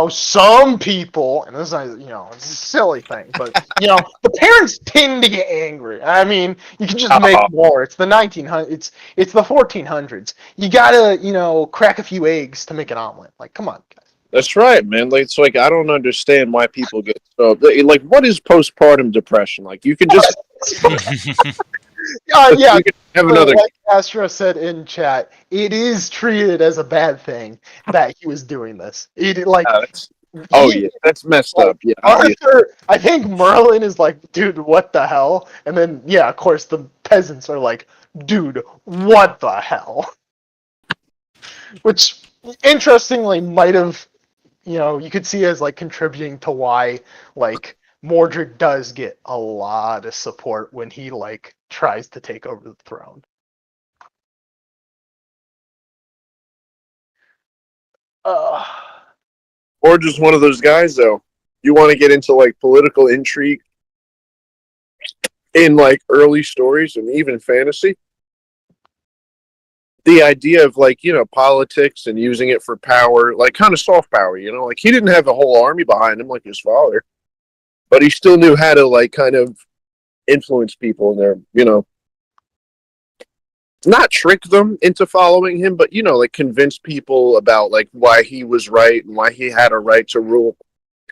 some people, and this is, it's a silly thing, but, the parents tend to get angry. I mean, you can just make more. It's the 1900s. It's the 1400s. You gotta, crack a few eggs to make an omelet. Like, come on, guys. That's right, man. Like, it's like, I don't understand why people get so... Like, what is postpartum depression? Like, you can just... Yeah, you can have another... like Astro said in chat, it is treated as a bad thing that he was doing this. That's messed up. Yeah, Arthur, I think Merlin is like, dude, what the hell? And then, of course, the peasants are like, dude, what the hell? Which, interestingly, might have, you could see as like contributing to why like Mordred does get a lot of support when he like tries to take over the throne. Uh, Or just one of those guys, though. You want to get into like political intrigue in like early stories and even fantasy. The idea of like, politics and using it for power, like kind of soft power, like he didn't have a whole army behind him like his father, but he still knew how to like kind of influence people in there, not trick them into following him, but like convince people about like why he was right and why he had a right to rule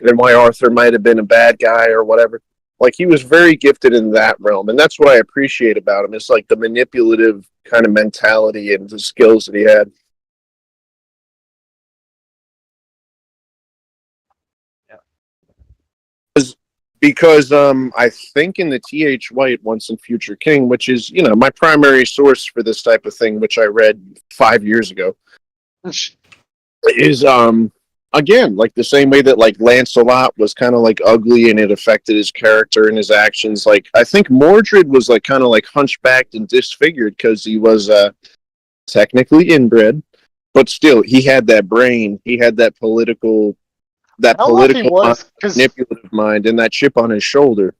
and why Arthur might have been a bad guy or whatever. Like he was very gifted in that realm, and that's what I appreciate about him. It's like the manipulative kind of mentality and the skills that he had. Because I think in the T.H. White Once and Future King, which is my primary source for this type of thing, which I read 5 years ago, is again like the same way that like Lancelot was kind of like ugly and it affected his character and his actions. Like I think Mordred was like kind of like hunchbacked and disfigured because he was technically inbred, but still he had that brain, he had that political I don't know if he was because manipulative mind and that chip on his shoulder.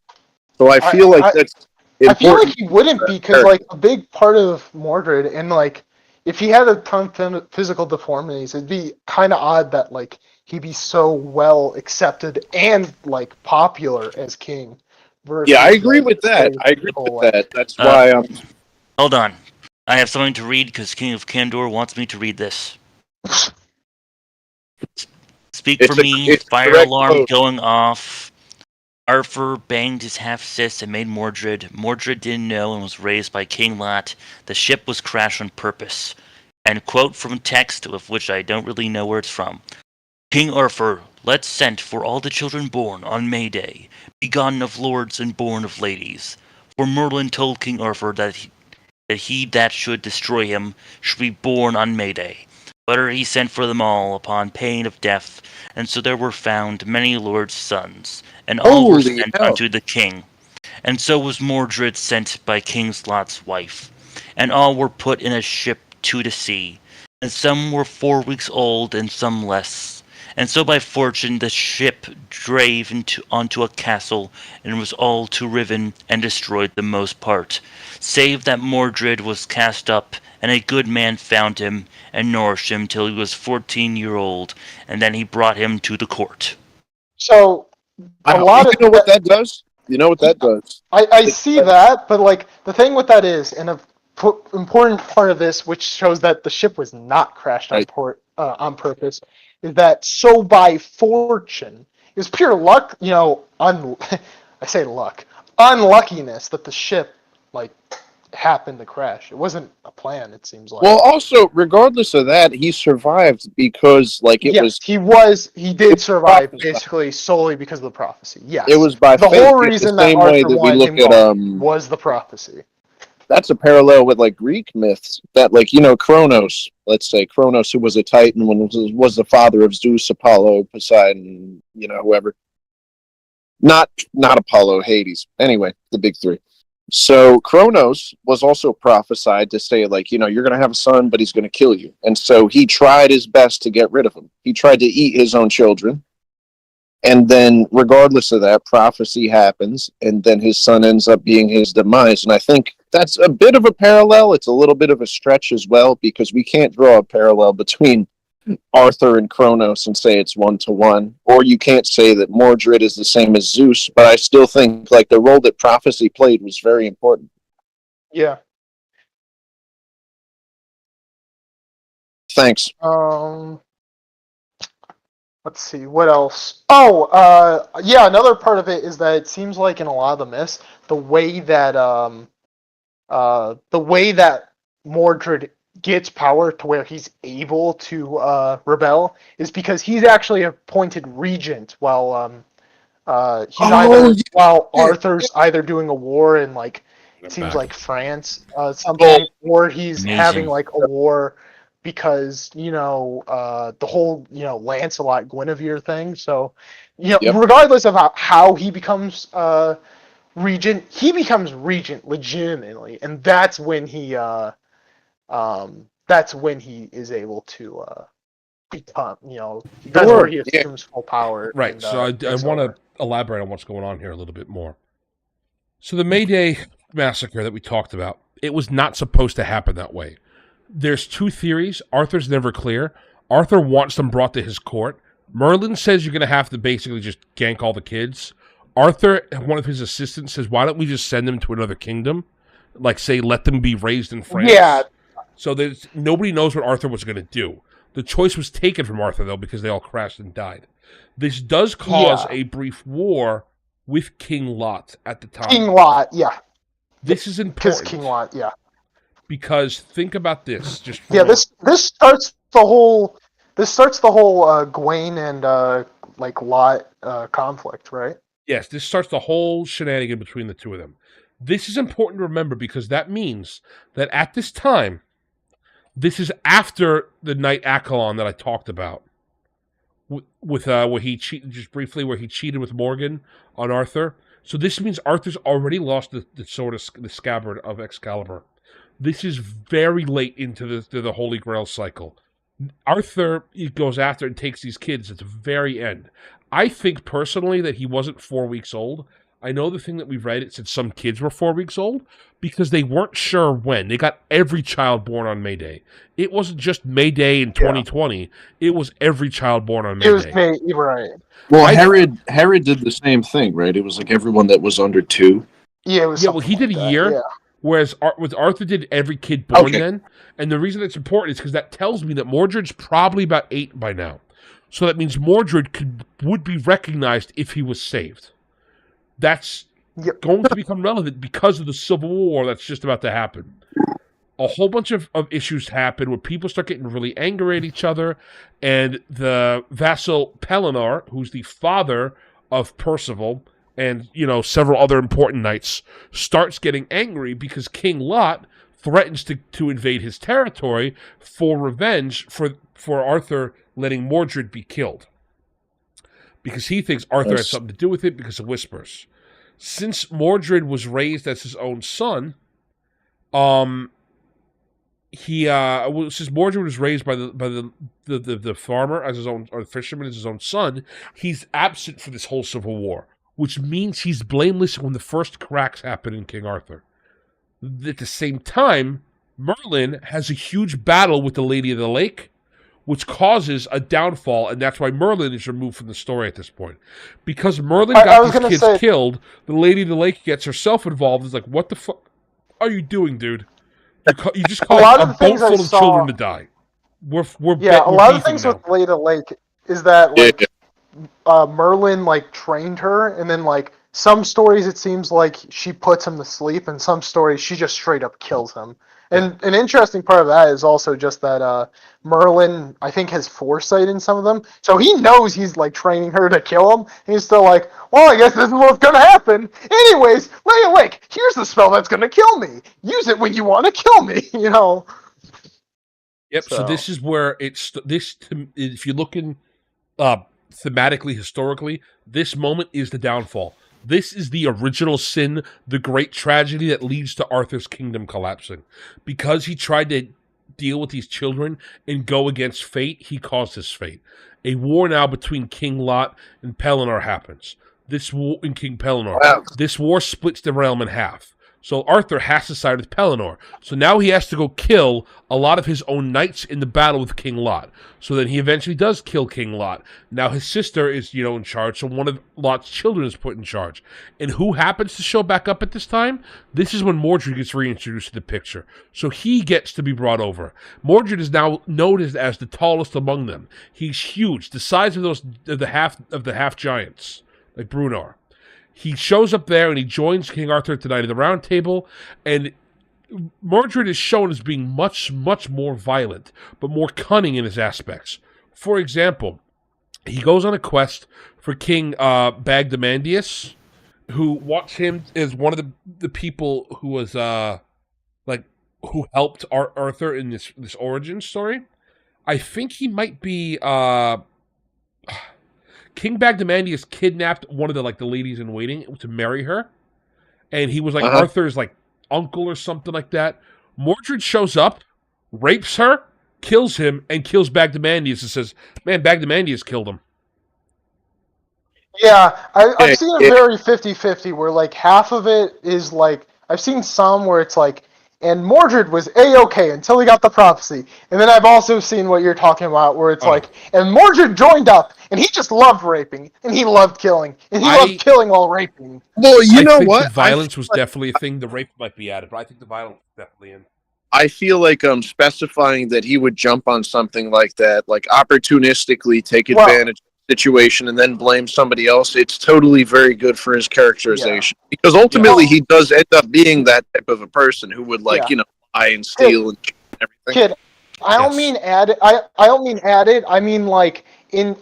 So I feel I, like that's I feel like important. he wouldn't be because like a big part of Mordred and like if he had a ton of physical deformities, it'd be kind of odd that like he'd be so well accepted and like popular as king. Versus, Yeah, I agree like, with that. I agree people, with like, that. That's why Hold on. I have something to read because King of Kandor wants me to read this. Speak for me. it's a Fire direct alarm quote. going off. Arthur banged his half-sister and made Mordred. Mordred didn't know and was raised by King Lot. The ship was crashed on purpose. And quote from text, of which I don't really know where it's from. King Arthur, let's send for all the children born on May Day, begotten of lords and born of ladies. For Merlin told King Arthur that he that should destroy him should be born on May Day. But he sent for them all upon pain of death, and so there were found many lords' sons, and all were Holy sent hell. unto the king. And so was Mordred sent by King Lot's wife, and all were put in a ship to the sea, and some were 4 weeks old, and some less. And so by fortune the ship drave onto a castle, and was all to riven, and destroyed the most part, save that Mordred was cast up, and a good man found him, and nourished him till he was 14-year-old, and then he brought him to the court. so a Wow. lot You of know what that does? You know what that does? I see that, but like the thing with that is, and a important part of this, which shows that the ship was not crashed Right. on purpose, is that so by fortune, it was pure luck. I say luck, unluckiness that the ship like happened to crash. It wasn't a plan. It seems like. Well, also, regardless of that, he survived because, like, it Yes, was he did survive prophesied. basically solely because of the prophecy. Yes. It was by The fate. whole The reason that same way Arthur that we wanted look him at gone was the prophecy. that's a parallel with like Greek myths that, like, Kronos. Let's say Kronos, who was a Titan, was the father of Zeus, Apollo, Poseidon, whoever. Not Apollo, Hades. Anyway, the big three. So Kronos was also prophesied to say, like, you're going to have a son, but he's going to kill you. And so he tried his best to get rid of him. He tried to eat his own children. And then, regardless of that, prophecy happens, and then his son ends up being his demise. And I think that's a bit of a parallel. It's a little bit of a stretch as well, because we can't draw a parallel between Arthur and Kronos and say it's 1-to-1, or you can't say that Mordred is the same as Zeus. But I still think like the role that prophecy played was very important. Yeah. Thanks. Let's see, what else? Oh, yeah, another part of it is that it seems like in a lot of the myths, the way that Mordred gets power to where he's able to rebel is because he's actually appointed regent while while Arthur's either doing a war in like it seems like France at some point, or he's Amazing. having like a war because the whole Lancelot Guinevere thing. So Yep. regardless of how he becomes regent, he becomes regent legitimately, and that's when he is able to become that's where he Yeah. assumes full power. Right. And, So I takes want over. to elaborate on what's going on here a little bit more. So the May Day massacre that we talked about, it was not supposed to happen that way. There's two theories. Arthur's never clear. Arthur wants them brought to his court. Merlin says you're going to have to basically just gank all the kids. Arthur, one of his assistants, says, why don't we just send them to another kingdom? Like, say, let them be raised in France. Yeah. So nobody knows what Arthur was going to do. The choice was taken from Arthur, though, because they all crashed and died. This does cause a brief war with King Lot at the time. King Lot, yeah. This is Because important. King Lot, yeah. Because think about this. Just this starts the whole Gawain and Lot conflict, right? Yes, this starts the whole shenanigan between the two of them. This is important to remember because that means that at this time, this is after the night Accolon that I talked about, with where he cheated just briefly, where he cheated with Morgan on Arthur. So this means Arthur's already lost the sword of the scabbard of Excalibur. This is very late into the Holy Grail cycle. Arthur goes after and takes these kids at the very end. I think personally that he wasn't 4 weeks old. I know the thing that we've read, it said some kids were 4 weeks old because they weren't sure when. They got every child born on May Day. It wasn't just May Day in 2020. Yeah. It was every child born on May Day. It was right. Well, Herod did the same thing, right? It was like everyone that was under 2. Yeah, it was. Yeah, well, he did a year. Yeah. Whereas with Arthur did every kid born then. And the reason it's important is because that tells me that Mordred's probably about 8 by now. So that means Mordred would be recognized if he was saved. That's going to become relevant because of the Civil War that's just about to happen. A whole bunch of issues happen where people start getting really angry at each other, and the vassal Pellinor, who's the father of Percival, and several other important knights, starts getting angry because King Lot threatens to invade his territory for revenge for Arthur letting Mordred be killed. Because he thinks Arthur had something to do with it because of whispers. Since Mordred was raised as his own son, since Mordred was raised by the farmer as his own, or the fisherman as his own son, he's absent for this whole civil war, which means he's blameless when the first cracks happen in King Arthur. At the same time, Merlin has a huge battle with the Lady of the Lake, which causes a downfall, and that's why Merlin is removed from the story at this point. Because Merlin got these kids killed, the Lady of the Lake gets herself involved. It's like, what the fuck are you doing, dude? You just caused a boat full of children to die. A lot of things with Lady of the Lake is that Merlin trained her, and then some stories it seems like she puts him to sleep, and some stories she just straight up kills him. And an interesting part of that is also just that Merlin, I think, has foresight in some of them. So he knows he's training her to kill him. And he's still like, well, I guess this is what's going to happen. Anyways, Lady, here's the spell that's going to kill me. Use it when you want to kill me, Yep, so this is where if you look in thematically, historically, this moment is the downfall. This is the original sin, the great tragedy that leads to Arthur's kingdom collapsing. Because he tried to deal with these children and go against fate, he caused his fate. A war now between King Lot and Pellinor happens. This war in King Pellinor. Wow. This war splits the realm in half. So Arthur has to side with Pellinor. So now he has to go kill a lot of his own knights in the battle with King Lot. So then he eventually does kill King Lot. Now his sister is, in charge, so one of Lot's children is put in charge. And who happens to show back up at this time? This is when Mordred gets reintroduced to the picture. So he gets to be brought over. Mordred is now noticed as the tallest among them. He's huge, the size of the half giants, like Brunor. He shows up there and he joins King Arthur at the Night of the Round Table, and Mordred is shown as being much, much more violent, but more cunning in his aspects. For example, he goes on a quest for King Bagdamandius, who wants him as one of the people who was who helped Arthur in this origin story. I think he might be King Bagdamandius kidnapped one of the ladies in waiting to marry her, and he was like Arthur's uncle or something like that. Mordred shows up, rapes her, kills him, and kills Bagdamandius and says, "Man, Bagdamandius killed him." Yeah, I've seen a very 50-50 where like half of it is like I've seen some where it's like, and Mordred was A-okay until he got the prophecy, and then I've also seen what you're talking about where it's like, and Mordred joined up and he just loved raping and he loved killing and he loved killing while raping. Well, you know think what? The violence was definitely a thing. The rape might be added, but I think the violence was definitely in. I feel like specifying that he would jump on something like that, like opportunistically take advantage of the situation and then blame somebody else, it's totally very good for his characterization. Yeah. Because ultimately he does end up being that type of a person who would lie and steal and everything. Kid, I don't mean added. I don't mean added. I mean like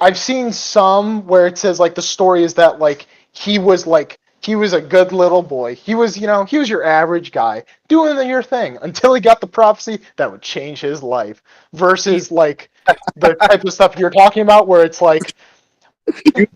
I've seen some where it says like the story is that like he was a good little boy. He was, he was your average guy doing your thing until he got the prophecy that would change his life. Versus like the type of stuff you're talking about, where it's like, today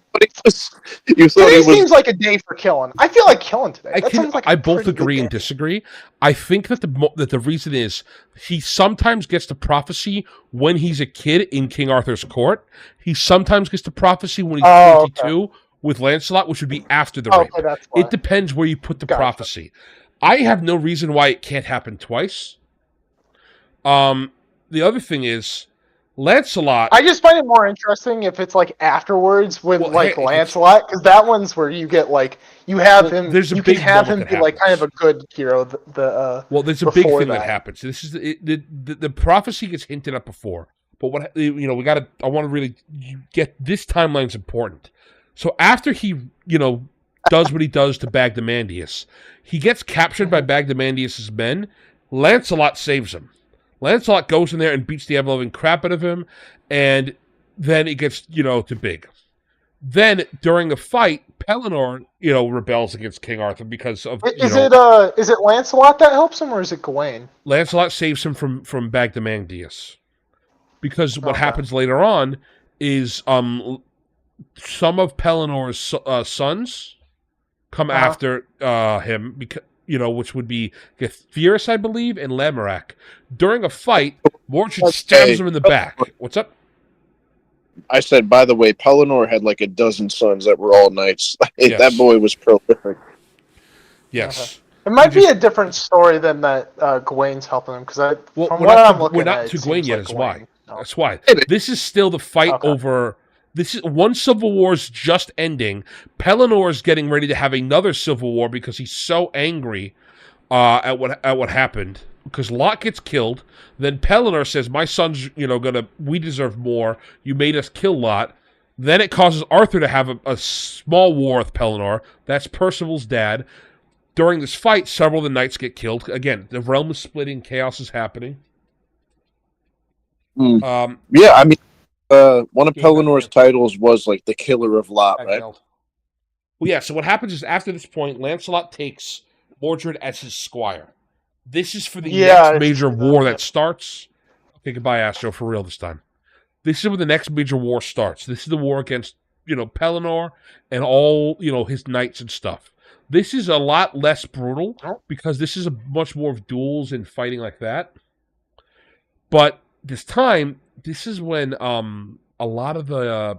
seems like a day for killing. I feel like killing today. I both agree and disagree. I think that the reason is he sometimes gets the prophecy when he's a kid in King Arthur's court. He sometimes gets the prophecy when he's 22. Okay. With Lancelot, which would be after the rape. It depends where you put the prophecy. I have no reason why it can't happen twice. The other thing is, Lancelot... I just find it more interesting if it's like afterwards with Lancelot, because that one's where you get like, you have him, you can have him be like kind of a good hero. There's a big thing that happens. This is the prophecy gets hinted at before, but what I want to really get this timeline's important. So after he, does what he does to Bagdamandius, he gets captured by Bagdamandius' men. Lancelot saves him. Lancelot goes in there and beats the ever-loving crap out of him, and then it gets, too big. Then, during the fight, Pellinore, rebels against King Arthur because of, Is it Lancelot that helps him, or is it Gawain? Lancelot saves him from Bagdamandius. Because what happens later on is, some of Pellinore's sons come after him, because which would be Gethyrus, I believe, and Lamorak. During a fight, Mordred stabs him in the back. What's up? I said, by the way, Pellinore had like a dozen sons that were all knights. Yes. That boy was prolific. Yes. It might be a different story than that Gawain's helping him, because from what I'm looking at, we're not to Gawain yet. That's why. That's why. This is still the fight over. This is one civil war's just ending. Pellinore's getting ready to have another civil war because he's so angry at what happened. Because Lot gets killed, then Pellinore says, "My son's we deserve more. You made us kill Lot." Then it causes Arthur to have a small war with Pellinore. That's Percival's dad. During this fight, several of the knights get killed. Again, the realm is splitting, chaos is happening. Yeah, I mean. One of Pellinore's titles was like the Killer of Lot, right? Well, yeah. So what happens is after this point, Lancelot takes Mordred as his squire. This is for the next major war that starts. Okay, goodbye, Astro, for real this time. This is when the next major war starts. This is the war against Pellinore and all his knights and stuff. This is a lot less brutal because this is a much more of duels and fighting like that. But this time. This is when a lot of the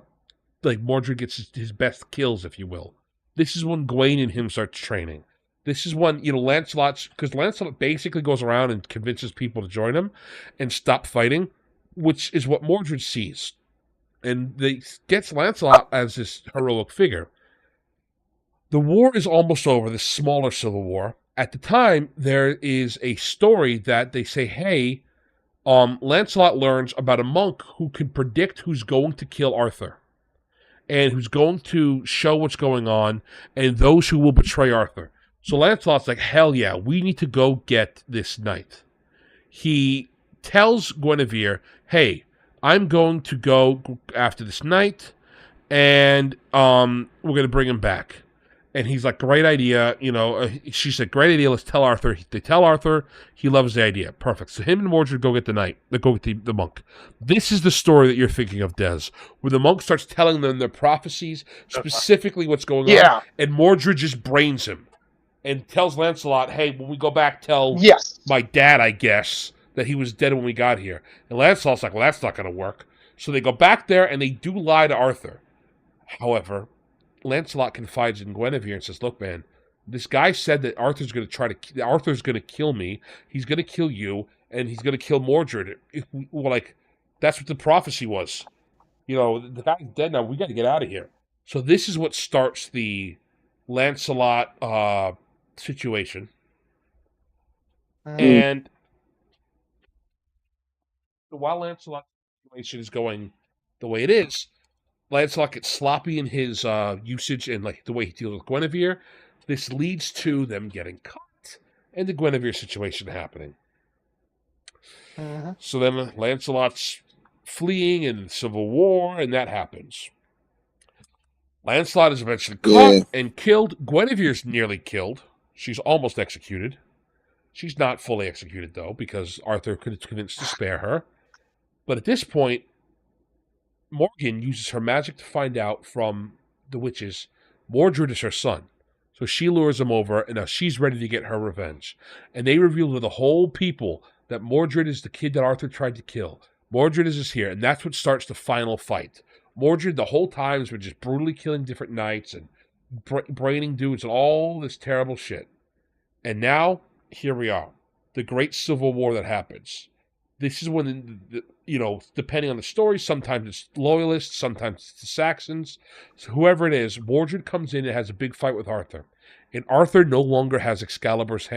Mordred gets his best kills, if you will. This is when Gawain and him starts training. This is when Lancelot basically goes around and convinces people to join him and stop fighting, which is what Mordred sees, and they gets Lancelot as this heroic figure. The war is almost over. This smaller civil war. At the time, there is a story that they say, hey. Lancelot learns about a monk who can predict who's going to kill Arthur and who's going to show what's going on and those who will betray Arthur. So Lancelot's like, hell yeah, we need to go get this knight. He tells Guinevere, hey, I'm going to go after this knight and we're going to bring him back. And he's like, great idea. She said, great idea. Let's tell Arthur. They tell Arthur. He loves the idea. Perfect. So him and Mordred go get the knight. They go get the monk. This is the story that you're thinking of, Des, where the monk starts telling them their prophecies, specifically what's going on. Yeah. And Mordred just brains him and tells Lancelot, hey, when we go back, tell Yes. my dad, I guess, that he was dead when we got here. And Lancelot's like, well, that's not going to work. So they go back there and they do lie to Arthur. However, Lancelot confides in Guinevere and says, look, man, this guy said that Arthur's going to kill me. He's going to kill you, and he's going to kill Mordred. That's what the prophecy was. The guy's dead now. We got to get out of here. So this is what starts the Lancelot situation. And while Lancelot's situation is going the way it is, Lancelot gets sloppy in his usage and the way he deals with Guinevere. This leads to them getting caught and the Guinevere situation happening. So then Lancelot's fleeing in the Civil War, and that happens. Lancelot is eventually caught and killed. Guinevere's nearly killed. She's almost executed. She's not fully executed, though, because Arthur could have convinced to spare her. But at this point, Morgan uses her magic to find out from the witches Mordred is her son. So she lures him over, and now she's ready to get her revenge. And they reveal to the whole people that Mordred is the kid that Arthur tried to kill. Mordred is here, and that's what starts the final fight. Mordred, the whole time, has been just brutally killing different knights and braining dudes and all this terrible shit. And now, here we are. The great civil war that happens. This is when, depending on the story, sometimes it's loyalists, sometimes it's the Saxons. So whoever it is, Mordred comes in and has a big fight with Arthur. And Arthur no longer has Excalibur's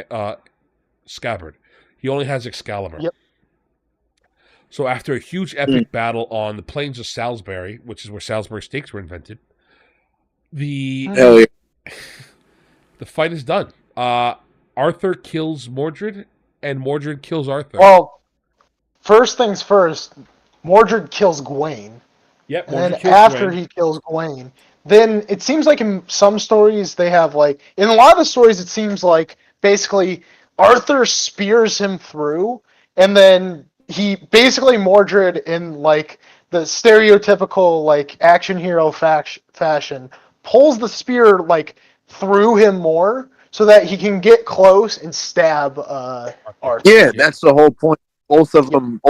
scabbard. He only has Excalibur. Yep. So after a huge epic battle on the plains of Salisbury, which is where Salisbury steaks were invented, the fight is done. Arthur kills Mordred, and Mordred kills Arthur. Well, first things first, Mordred kills Gawain. Yep, and then after he kills Gawain, then it seems like in some stories they have in a lot of the stories it seems like basically Arthur spears him through, and then he basically Mordred in the stereotypical action hero fashion pulls the spear through him more so that he can get close and stab Arthur. Yeah, that's the whole point. Both of them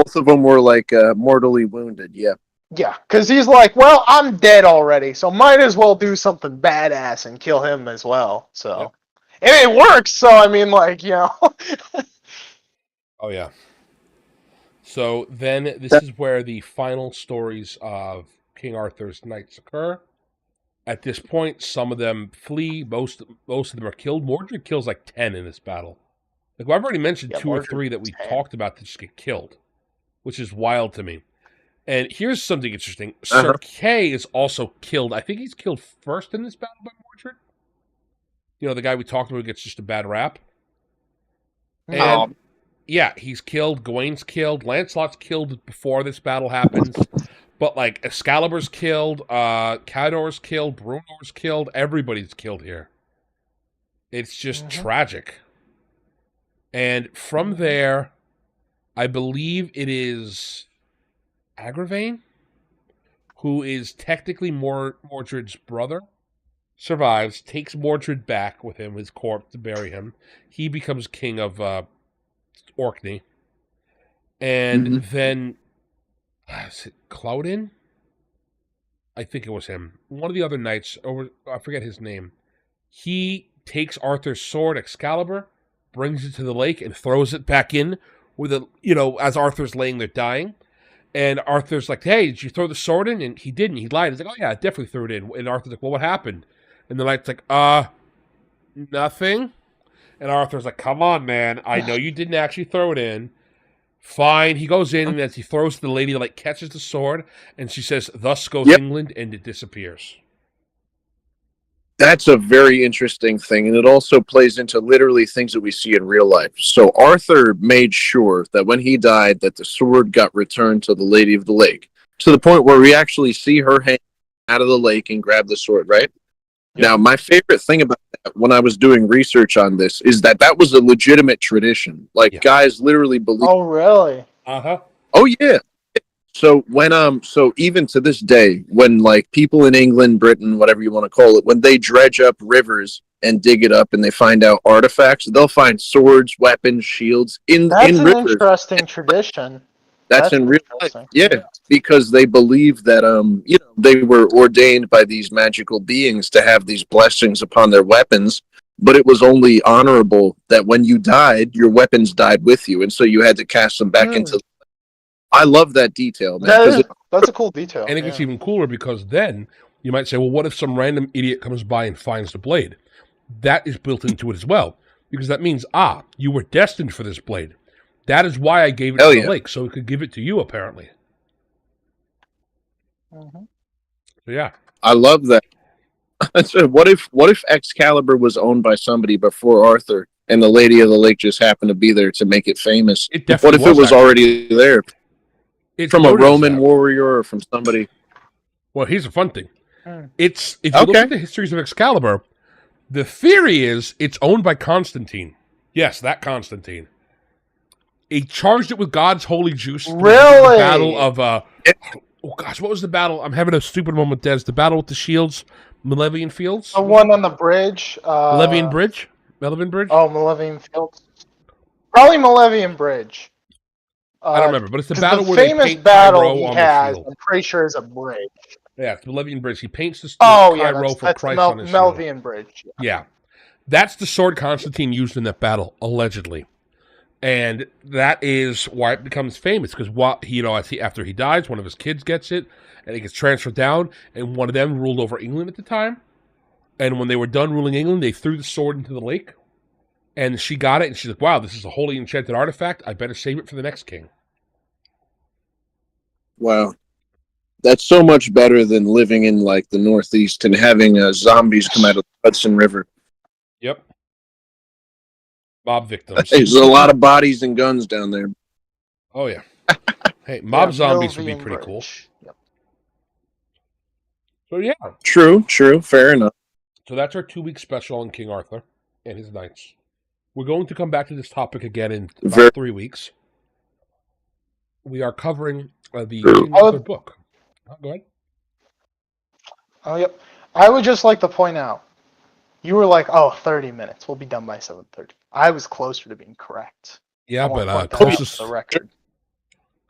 were mortally wounded. Yeah. Yeah, because he's like, well, I'm dead already, so might as well do something badass and kill him as well. So, and it works. So I mean, Oh yeah. So then this is where the final stories of King Arthur's knights occur. At this point, some of them flee. Most of them are killed. Mordred kills 10 in this battle. I've already mentioned 2 or 3 that we talked about that just get killed, which is wild to me. And here's something interesting. Sir Kay is also killed. I think he's killed first in this battle by Mordred. The guy we talked about who gets just a bad rap. And yeah, he's killed. Gawain's killed. Lancelot's killed before this battle happens. But Excalibur's killed. Cador's killed. Brunor's killed. Everybody's killed here. It's just tragic. And from there, I believe it is Agravain, who is technically Mordred's brother, survives, takes Mordred back with him, his corpse, to bury him. He becomes king of Orkney. And then, is it Cloudin? I think it was him. One of the other knights, I forget his name. He takes Arthur's sword, Excalibur, brings it to the lake, and throws it back in with as Arthur's laying there dying. And Arthur's like, hey, did you throw the sword in? And he didn't. He lied. He's like, oh, yeah, I definitely threw it in. And Arthur's like, well, what happened? And the knight's like, nothing. And Arthur's like, come on, man. I know you didn't actually throw it in. Fine. He goes in, and as he throws, the lady catches the sword, and she says, thus goes England, and it disappears. That's a very interesting thing, and it also plays into literally things that we see in real life. So Arthur made sure that when he died, that the sword got returned to the Lady of the Lake, to the point where we actually see her hang out of the lake and grab the sword, right? Now, my favorite thing about that when I was doing research on this is that was a legitimate tradition. Like, Yeah. guys literally believe. Oh, really? Uh-huh. Oh, yeah. So so even to this day, when like people in England, Britain, whatever you want to call it, when they dredge up rivers and dig it up and they find out artifacts, they'll find swords, weapons, shields That's in an rivers. interesting tradition. That's in real life. interesting. Yeah, because they believe that they were ordained by these magical beings to have these blessings upon their weapons, but it was only honorable that when you died, your weapons died with you, and so you had to cast them back into. I love that detail, man. That's a cool detail. And it gets even cooler because then you might say, well, what if some random idiot comes by and finds the blade? That is built into it as well, because that means, you were destined for this blade. That is why I gave it to the lake, so it could give it to you, apparently. Mhm. So, yeah. I love that. So what if Excalibur was owned by somebody before Arthur, and the Lady of the Lake just happened to be there to make it famous? It definitely what if it was already there? It's from a noted as Roman that. warrior or from somebody? Well, here's the fun thing. Hmm. If you look at the histories of Excalibur, the theory is it's owned by Constantine. Yes, that Constantine. He charged it with God's holy juice. Really? The battle of oh gosh, what was the battle? I'm having a stupid moment, Des. The battle with the shields, Malevian Fields. The one on the bridge. Malevian Bridge. Malevian Bridge. Oh, Malevian Fields. Probably Malevian Bridge. I don't remember, but it's the 'cause battle the where they famous paint battle Cairo he on has, the shield. I'm pretty sure, is a bridge. Yeah, it's the Malevian Bridge. He paints the Cairo for that's Christ the on his shield. Malevian Bridge. Yeah, that's the sword Constantine used in that battle, allegedly. And that is why it becomes famous, because after he dies, one of his kids gets it, and it gets transferred down, and one of them ruled over England at the time. And when they were done ruling England, they threw the sword into the lake, and she got it, and she's like, wow, this is a holy enchanted artifact. I better save it for the next king. Wow. That's so much better than living in like the Northeast and having zombies come out of the Hudson River. Yep. Mob victims. There's a lot of bodies and guns down there. Oh, yeah. Hey, mob zombies would be pretty cool. Yep. So, yeah. True. Fair enough. So that's our 2-week special on King Arthur and his knights. We're going to come back to this topic again in about 3 weeks. We are covering the King Arthur book. Go ahead. Oh, yep. I would just like to point out, you were like, 30 minutes. We'll be done by 7:30. I was closer to being correct. Yeah, but closest to the record.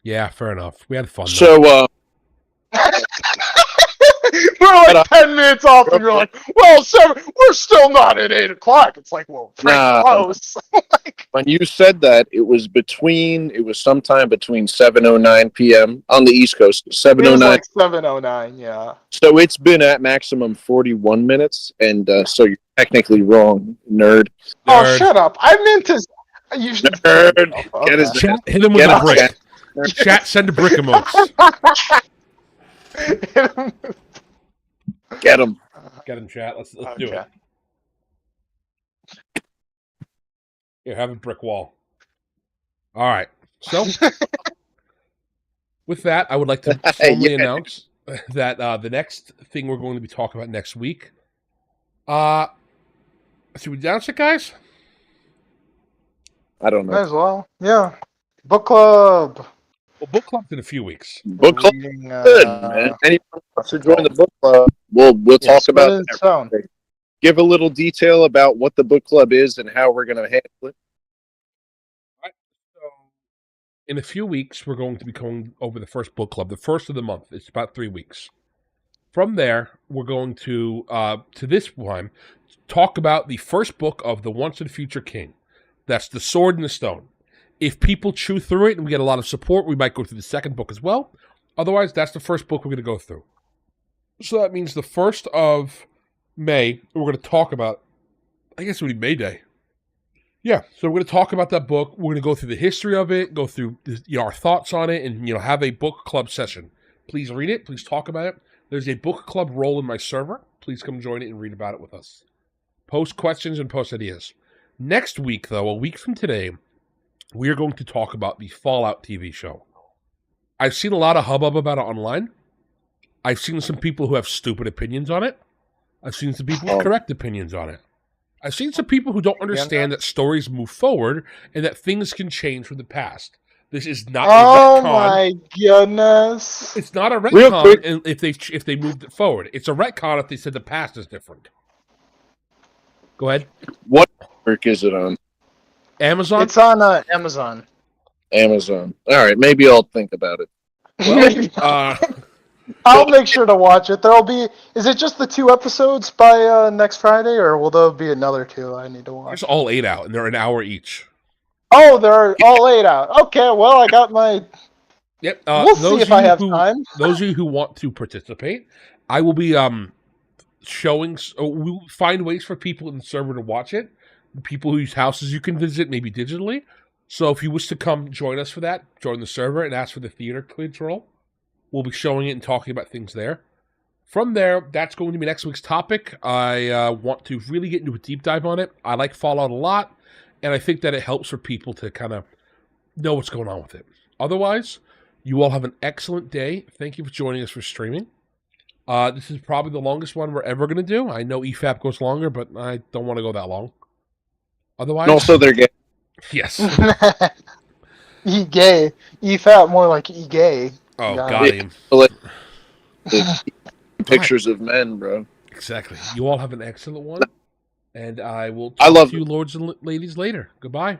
Yeah, fair enough. We had fun. So, we're like 10 minutes off, and you're like, well, 7. We're still not at 8 o'clock. It's like, well, pretty close. When you said that, it was sometime between 7:09 p.m. on the East Coast. 7:09. It was like 7:09. Yeah. So it's been at maximum 41 minutes, and so you're technically wrong, nerd. Oh, shut up! I meant to. You Nerd. Get his Chat, hit him with a brick. Chat, send a brick emotes. Get him. Get him, chat. Let's do it. Here, have a brick wall. All right. So, with that, I would like to formally announce that the next thing we're going to be talking about next week. Should we announce it, guys? I don't know. Might as well. Yeah. Book club. Well, book club's in a few weeks. Book club. Good, man. Anyone wants to join the book club? We'll talk about it. Give a little detail about what the book club is and how we're going to handle it. All right. So, in a few weeks, we're going to be going over the first book club, the first of the month. It's about 3 weeks. From there, we're going to this time, talk about the first book of the Once and Future King. That's The Sword and the Stone. If people chew through it and we get a lot of support, we might go through the second book as well. Otherwise, that's the first book we're going to go through. So that means the 1st of May, we're going to talk about, I guess it would be May Day. Yeah, so we're going to talk about that book. We're going to go through the history of it, go through our thoughts on it, and have a book club session. Please read it. Please talk about it. There's a book club role in my server. Please come join it and read about it with us. Post questions and post ideas. Next week, though, a week from today, we are going to talk about the Fallout TV show. I've seen a lot of hubbub about it online. I've seen some people who have stupid opinions on it. I've seen some people with correct opinions on it. I've seen some people who don't understand that stories move forward and that things can change from the past. This is not a retcon. Oh my goodness! It's not a Real quick- retcon if they moved it forward. It's a retcon if they said the past is different. Go ahead. What network is it on? Amazon? It's on Amazon. Amazon. All right, maybe I'll think about it. Well, I'll make sure to watch it. There'll be. Is it just the 2 episodes by next Friday, or will there be another 2 I need to watch? there's all 8 out, and they're an hour each. Oh, they're all 8 out. Okay, well, I got my. Yep. We'll see if I have time. Those of you who want to participate, I will be showing. We will find ways for people in the server to watch it. People whose houses you can visit, maybe digitally. So if you wish to come join us for that, join the server and ask for the theater control. We'll be showing it and talking about things there. From there, that's going to be next week's topic. I want to really get into a deep dive on it. I like Fallout a lot, and I think that it helps for people to kind of know what's going on with it. Otherwise, you all have an excellent day. Thank you for joining us for streaming. This is probably the longest one we're ever going to do. I know EFAP goes longer, but I don't want to go that long. Otherwise, And also, they're gay. yes. E-gay. E-fat, more like E-gay. Oh, Yeah. got him. The pictures of men, bro. Exactly. You all have an excellent one, and I will I talk love to you, lords and ladies, later. Goodbye.